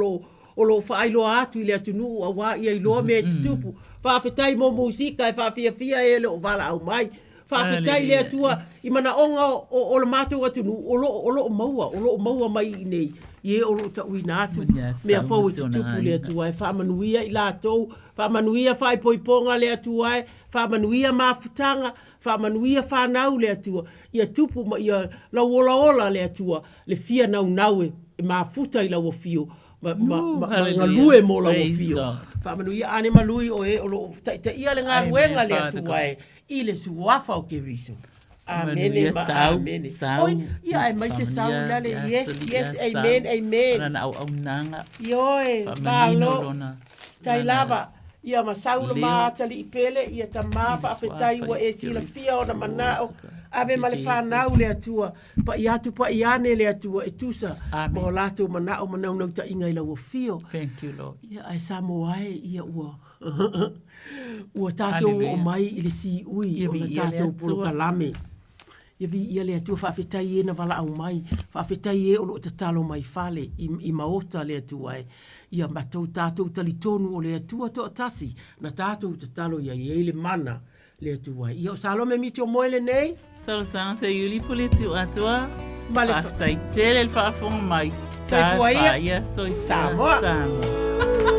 o lo whaailoa atu I le atunu a wā ia I loa mea tutupu. Whaafetai mo musika e whaafia e le o wala au mai. Whaafetai le atua I mana onga o le mātou atunu o lo maua mai I nei. Ie o lo ta uina atu. Mea fau e tutupu le atua e whaamanuia I lātou. Whaamanuia whai poiponga le atua e. Whaamanuia mafutanga. Whaamanuia whanau le atua. Ia tupu ma ia lauola le atua. Le fia nau e mafuta I lau fio. Ngalue mo la o fio. Whamanuia ane malui o e o lo ta ia le ngā ruenga le atua e. I le suafa o Keriso. Amen. Amen. Oi, ia e mai se sau lale. Yes, amen, amen. Rana au nanga. Ioe, palo. Tai lava. Ia masau lo mātali I pele. Ia ta māwha awhetai ua e sila fia o na manao. Ave male whanau le atua. Pa I atu pa I ane le atua e tusa. Mo lato manao manau ta inga I lau fio. Thank you, Lord. Ia ai Samoae ia ua. Ua tātou o mai I le si ui. O na tātou polo kalame. Ia vi ia le atua whaafetai e na wala au mai. Whaafetai e o lo tatalo mai fale I maota le atua e. Ia matou tātou talitonu o le atua to atasi. Na tātou tatalo ia I le mana le atua. Ia o Salome miti o moele nei. Talo sanga se yuli politi o atua. Whaafetai tele le whaafonga mai. Soifua ia. Soifua. Samoa.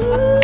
Oh,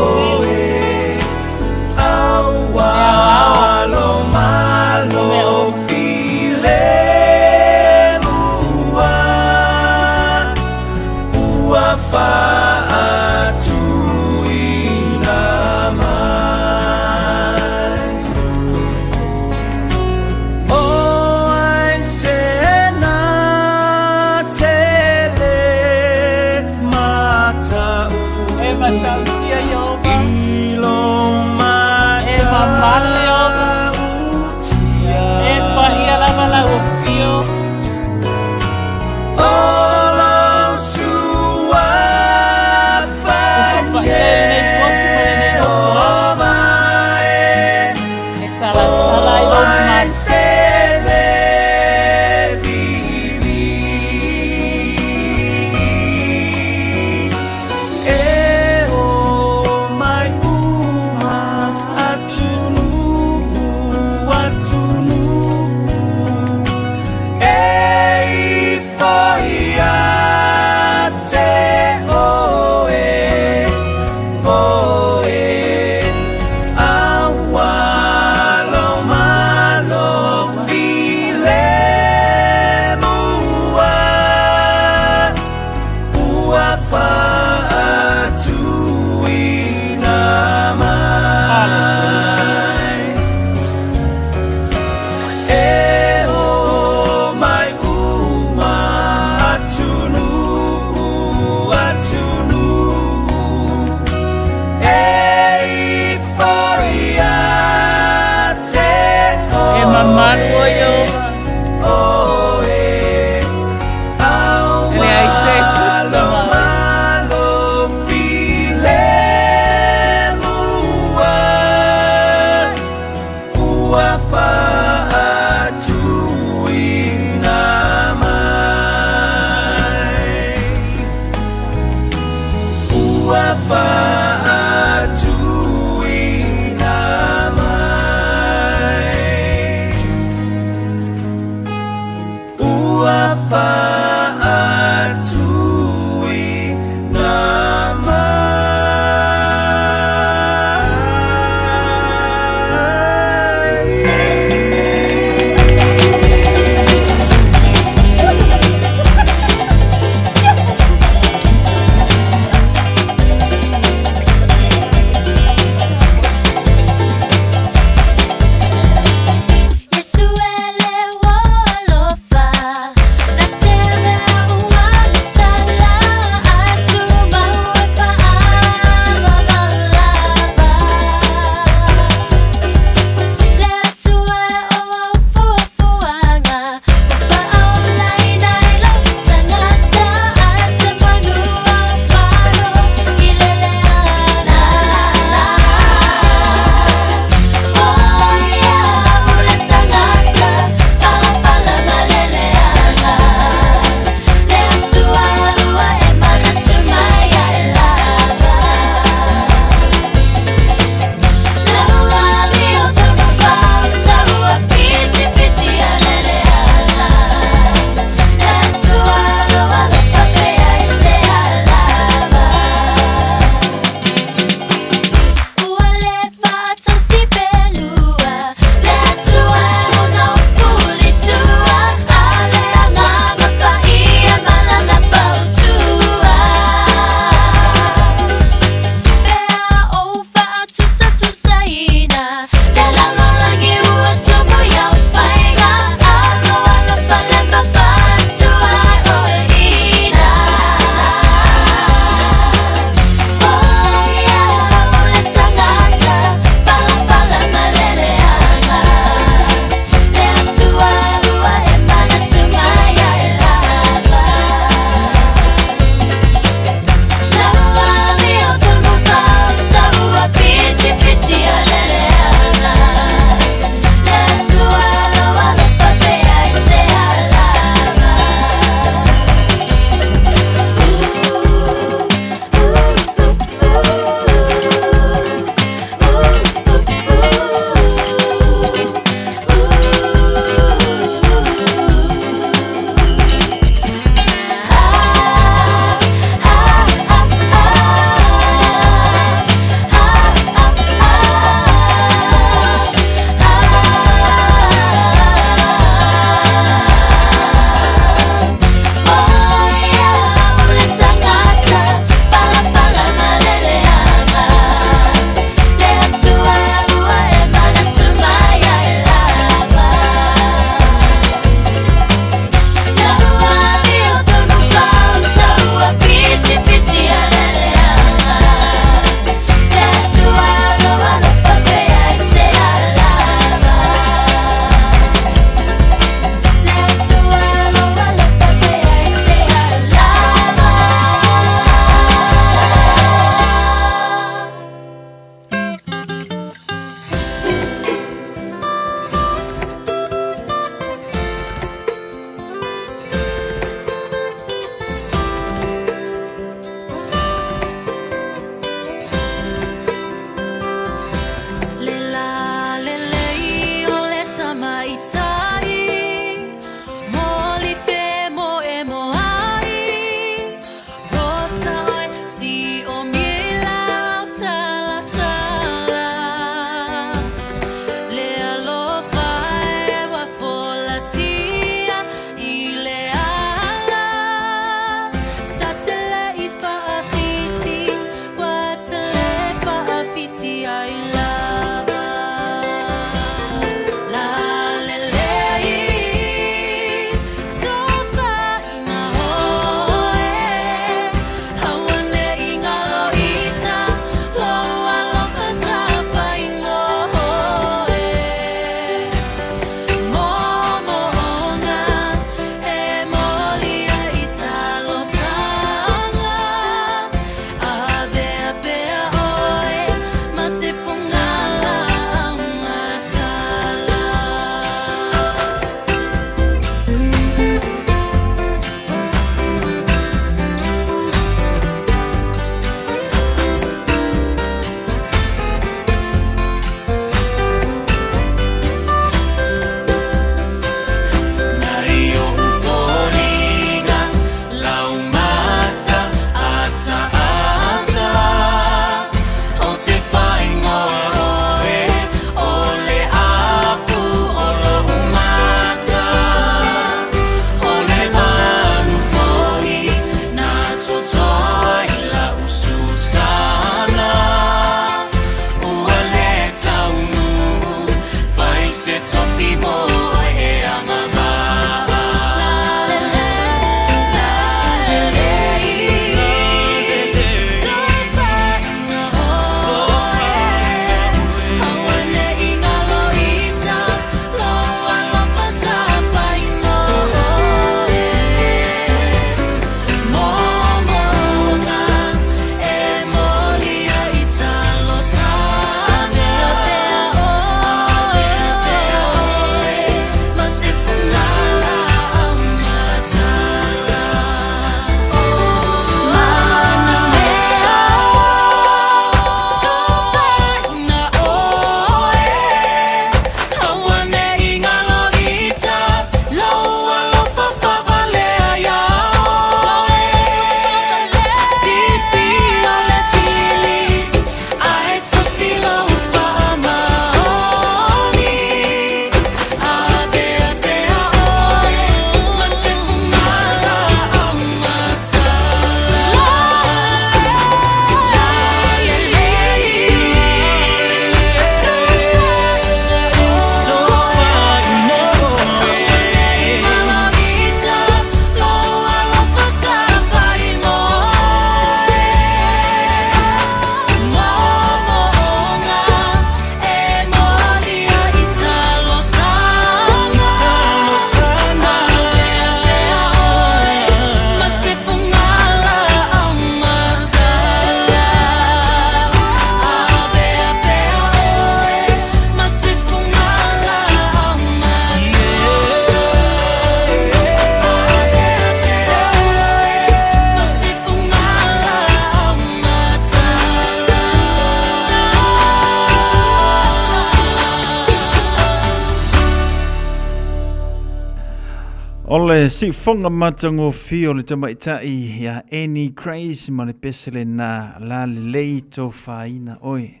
le si fonga matango fio le tamaitai ya any craze ma le pesele na la leito faina oi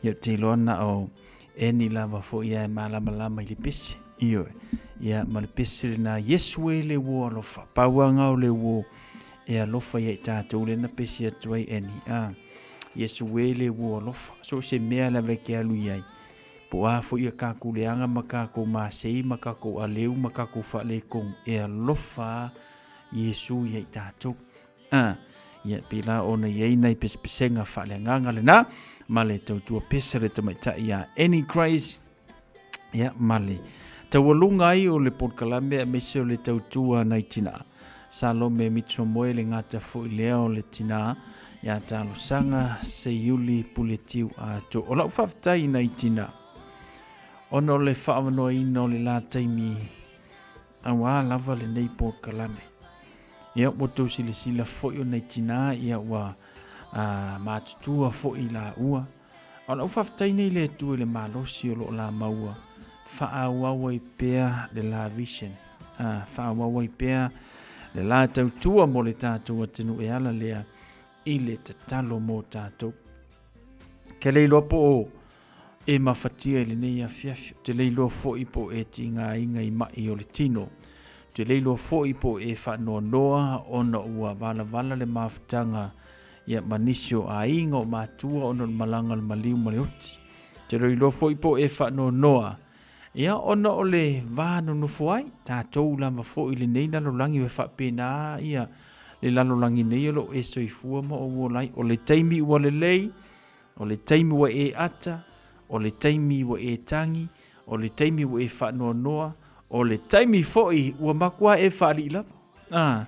ya tilona o any lava fo ya malama le pesi io ya ma le pesele na yesue le wo lo fa pawanga le wo e alofa ya tatou le na pesi atu ai any yesue le wo lo fa so se mea la veke alu ai po a fo ia kakuleanga makako masei makako aleu makako fale kong e alofa Yesu ia tatou ia pila ona ia nei pespesenga fale nganga le na male tautua pesere tamaita ia any Christ ia male tawalunga ai o le podkalame a mese o le tautua nei tina salome mitsomoe le ngata fo leo le tina ia talusanga se yuli puletiu a to ola faftai nei tina ono le whaamano ino le la taimi awa lava le nei Port Kalame. Ia moto sila foi o nei tina ia wa matutua foi la ua. Ona ufaftai nei le tu le malosi o lo la maua. Whaawawa i pea le la vision. Whaawawa i pea le la tautua mo le tātua tenu e ala lea i le tatalo mo tātou. Ke le lopo o e mafatia le nei afiafio te leilo foi po e tinga inga i mai o le tino te leilo foi po e whanoa noa ona ua vala le mafutanga ia manisio a inga o matua ona malanga le maliu maleoti te leilo foi po e whanoa noa ia ona o le vano nufuai tātou lama foi le nei lalolangi we whapena ia le lalolangi nei lo e soifua ma o wolai o le taimi ua le lei o le taimi ua e ata o le taimi wa e tangi, o le taimi wa e whanoa noa, o le taimi foi ua makua e whari lava.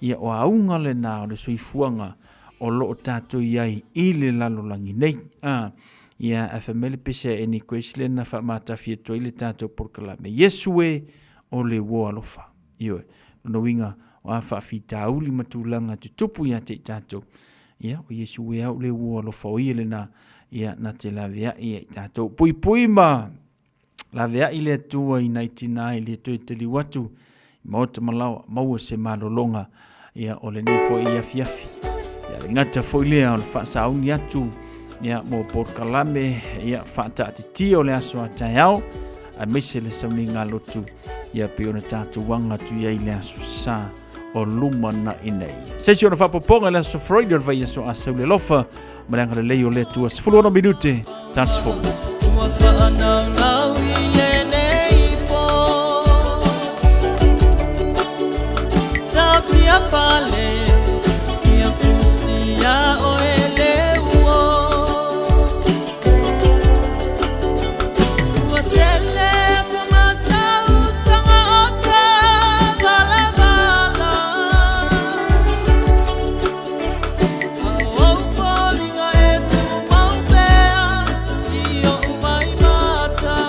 Ia o aunga le nā o le soifuanga o lo o tātou iai i le lalolangi nei. Ia a whamele pese e ni koesile na whamatawhia toi le tātou Porkalame. Yesu e o le wo alofa. Ioe, no winga o a whawhita auli matulanga te tupu ia te tātou. Ia, o Yesu e au le wo alofa o i le nā ia na te lavea i tātou. Pui ma lavea i le atua i naitina i le toi te liwatu i maota malawa maua se malolonga ia o le nefo i afiafi. Ia le ngata fo i lea o le whaasauni atu ia mo Porkalame ia whaataatiti o le aso a taiao a meise le sauni ngā lotu ia pe ona tātou wanga tu ia i le aso sa o luma na inei. Sesi ona whapoponga le aso Freud o le vai aso a saule lofa Maranga le leo le tua 10 minute transform. Time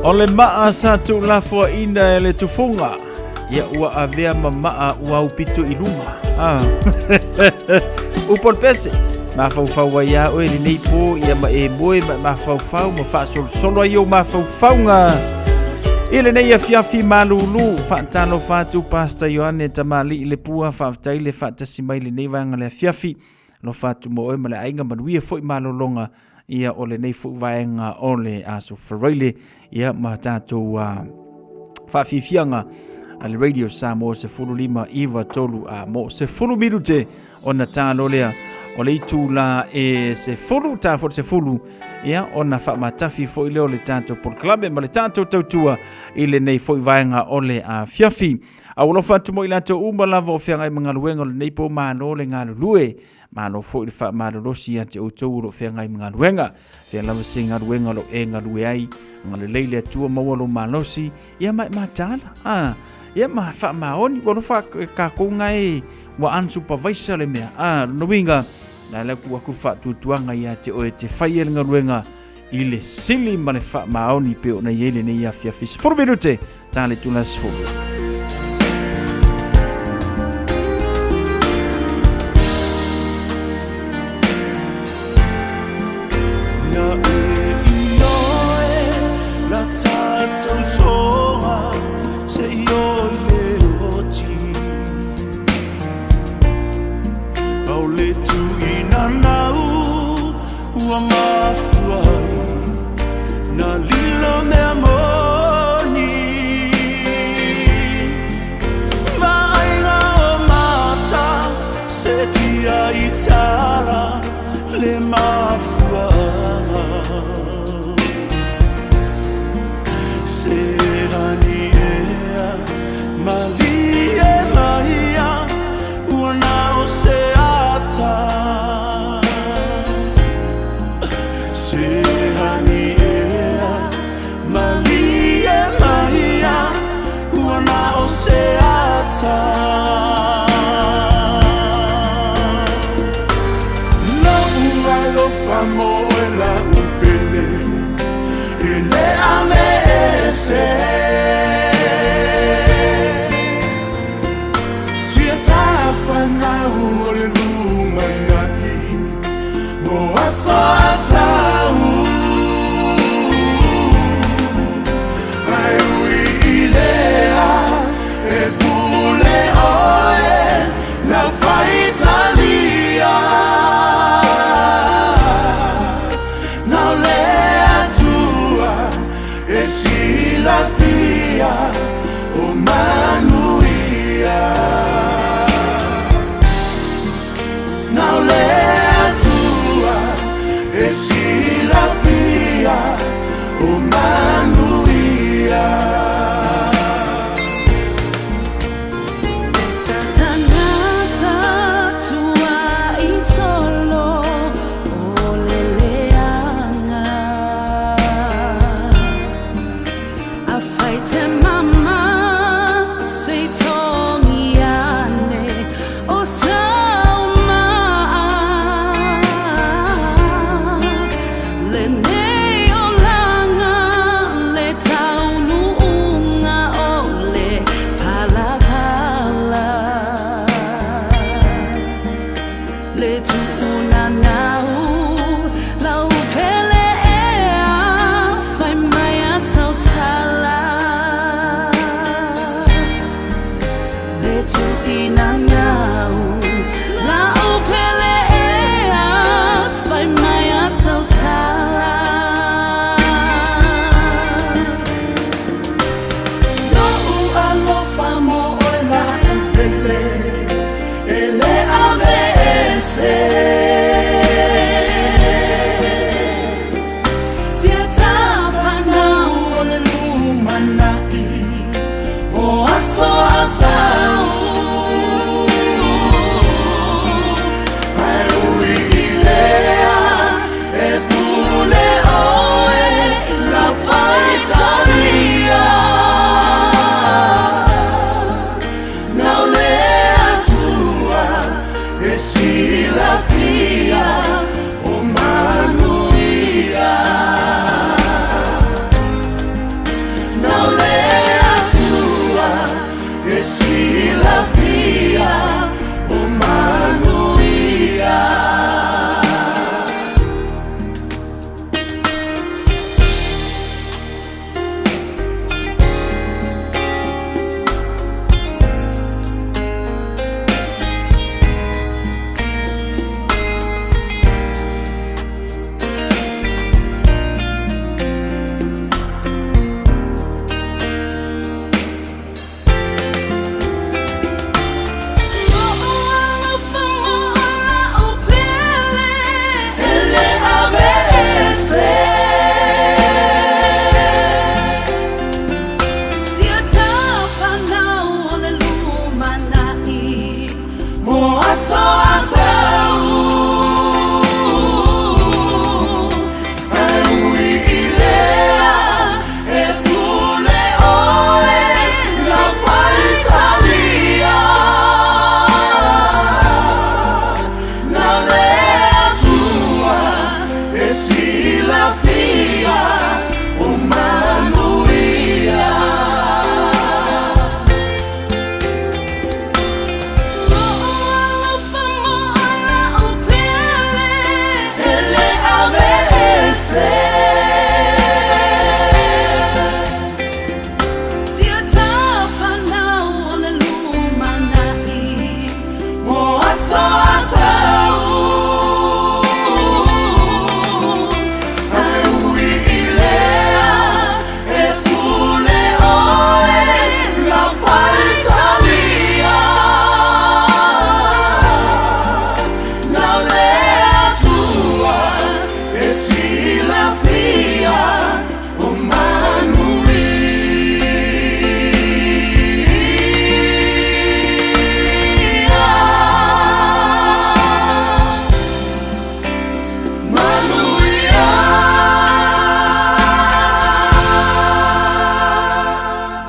O le maa sa tu la fua ina e le tufunga. Ia ua avea mamaa ua upito ilunga. Upol pese. Ma fau wa ia o ele nei po ia ma e moe ma fau ma fa solo ia ma fau nga. Ile nei ia fiafi malulu fa tano fatu pasta Yohane tamali le pua fa taile fa tasimai le nei vanga le fiafi lo fatu mo e mala ainga manuia foi malolonga ia ole nei fu vaenga ole aso freile ia matato fa fifianga al radio Samoa se fulu lima iva tolu a mo se fulu minute ona tano lea o le itu la e se fulu ta fo se fulu ia ona fa matafi fo ile ole tanto por klabe ma le tanto tautua ile nei fo vaenga ole a fiafi a ulo fatu mo ila to umba lava o fianga i mangaluenga le nei po mano le ngalulue mano fo ile fa malo losi ante o to ulo fianga i mangaluenga fia lava singa luenga lo e ngalue ai ngale leile tua mawalo malosi ia mai matala ia ma fa maoni wo fa ka ko ngai wa unsupervised le mea no winga na le ku fa tuanga ia te o te faiel ngaruenga ile sili mane fa maoni pe ona yele ne ia fia fis for minute tale tu las fo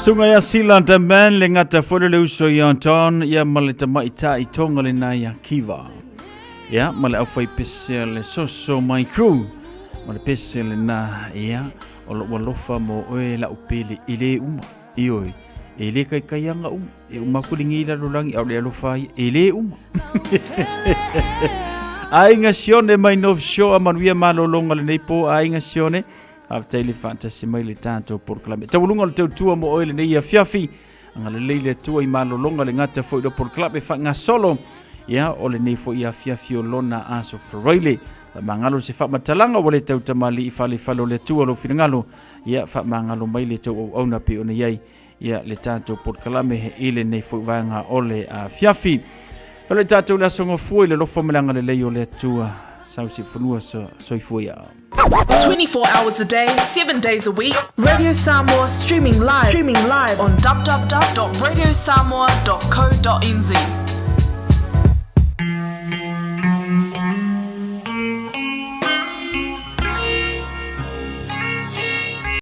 Sunga ya sila the man le ngata fole le uso ya Anton ya maleta maita itonga le na ya Kiva. Ya male aufai pese le soso my crew. Male pese le na ya o walofa mo oe la upele ile uma ioi. Ele kai kayanga e uma kulingi la lulangi au le alofa ele uma. Ainga sione mai no show amanuia malolonga le nepo ainga sione. After fantasy mai le tanto por club. Tawulunga le tua mo oile nei a fiafi. Anga le leile tua I malolonga le ngata foi do por club e fanga solo. Ya ole nei foi a fiafi o lona aso froile. Mangalo se fa matalanga wole tau tamali I fale falo le tua lo finangalo. Ya fa mangalo mai le tau ona pe ona yai. Ya le tanto por club e ile nei foi vanga ole a fiafi. Fale tato la songo foi le lo fomelanga le leio le tua. Sausi funua soifuia. 24 hours a day, 7 days a week. Radio Samoa streaming live on www.radiosamoa.co.nz.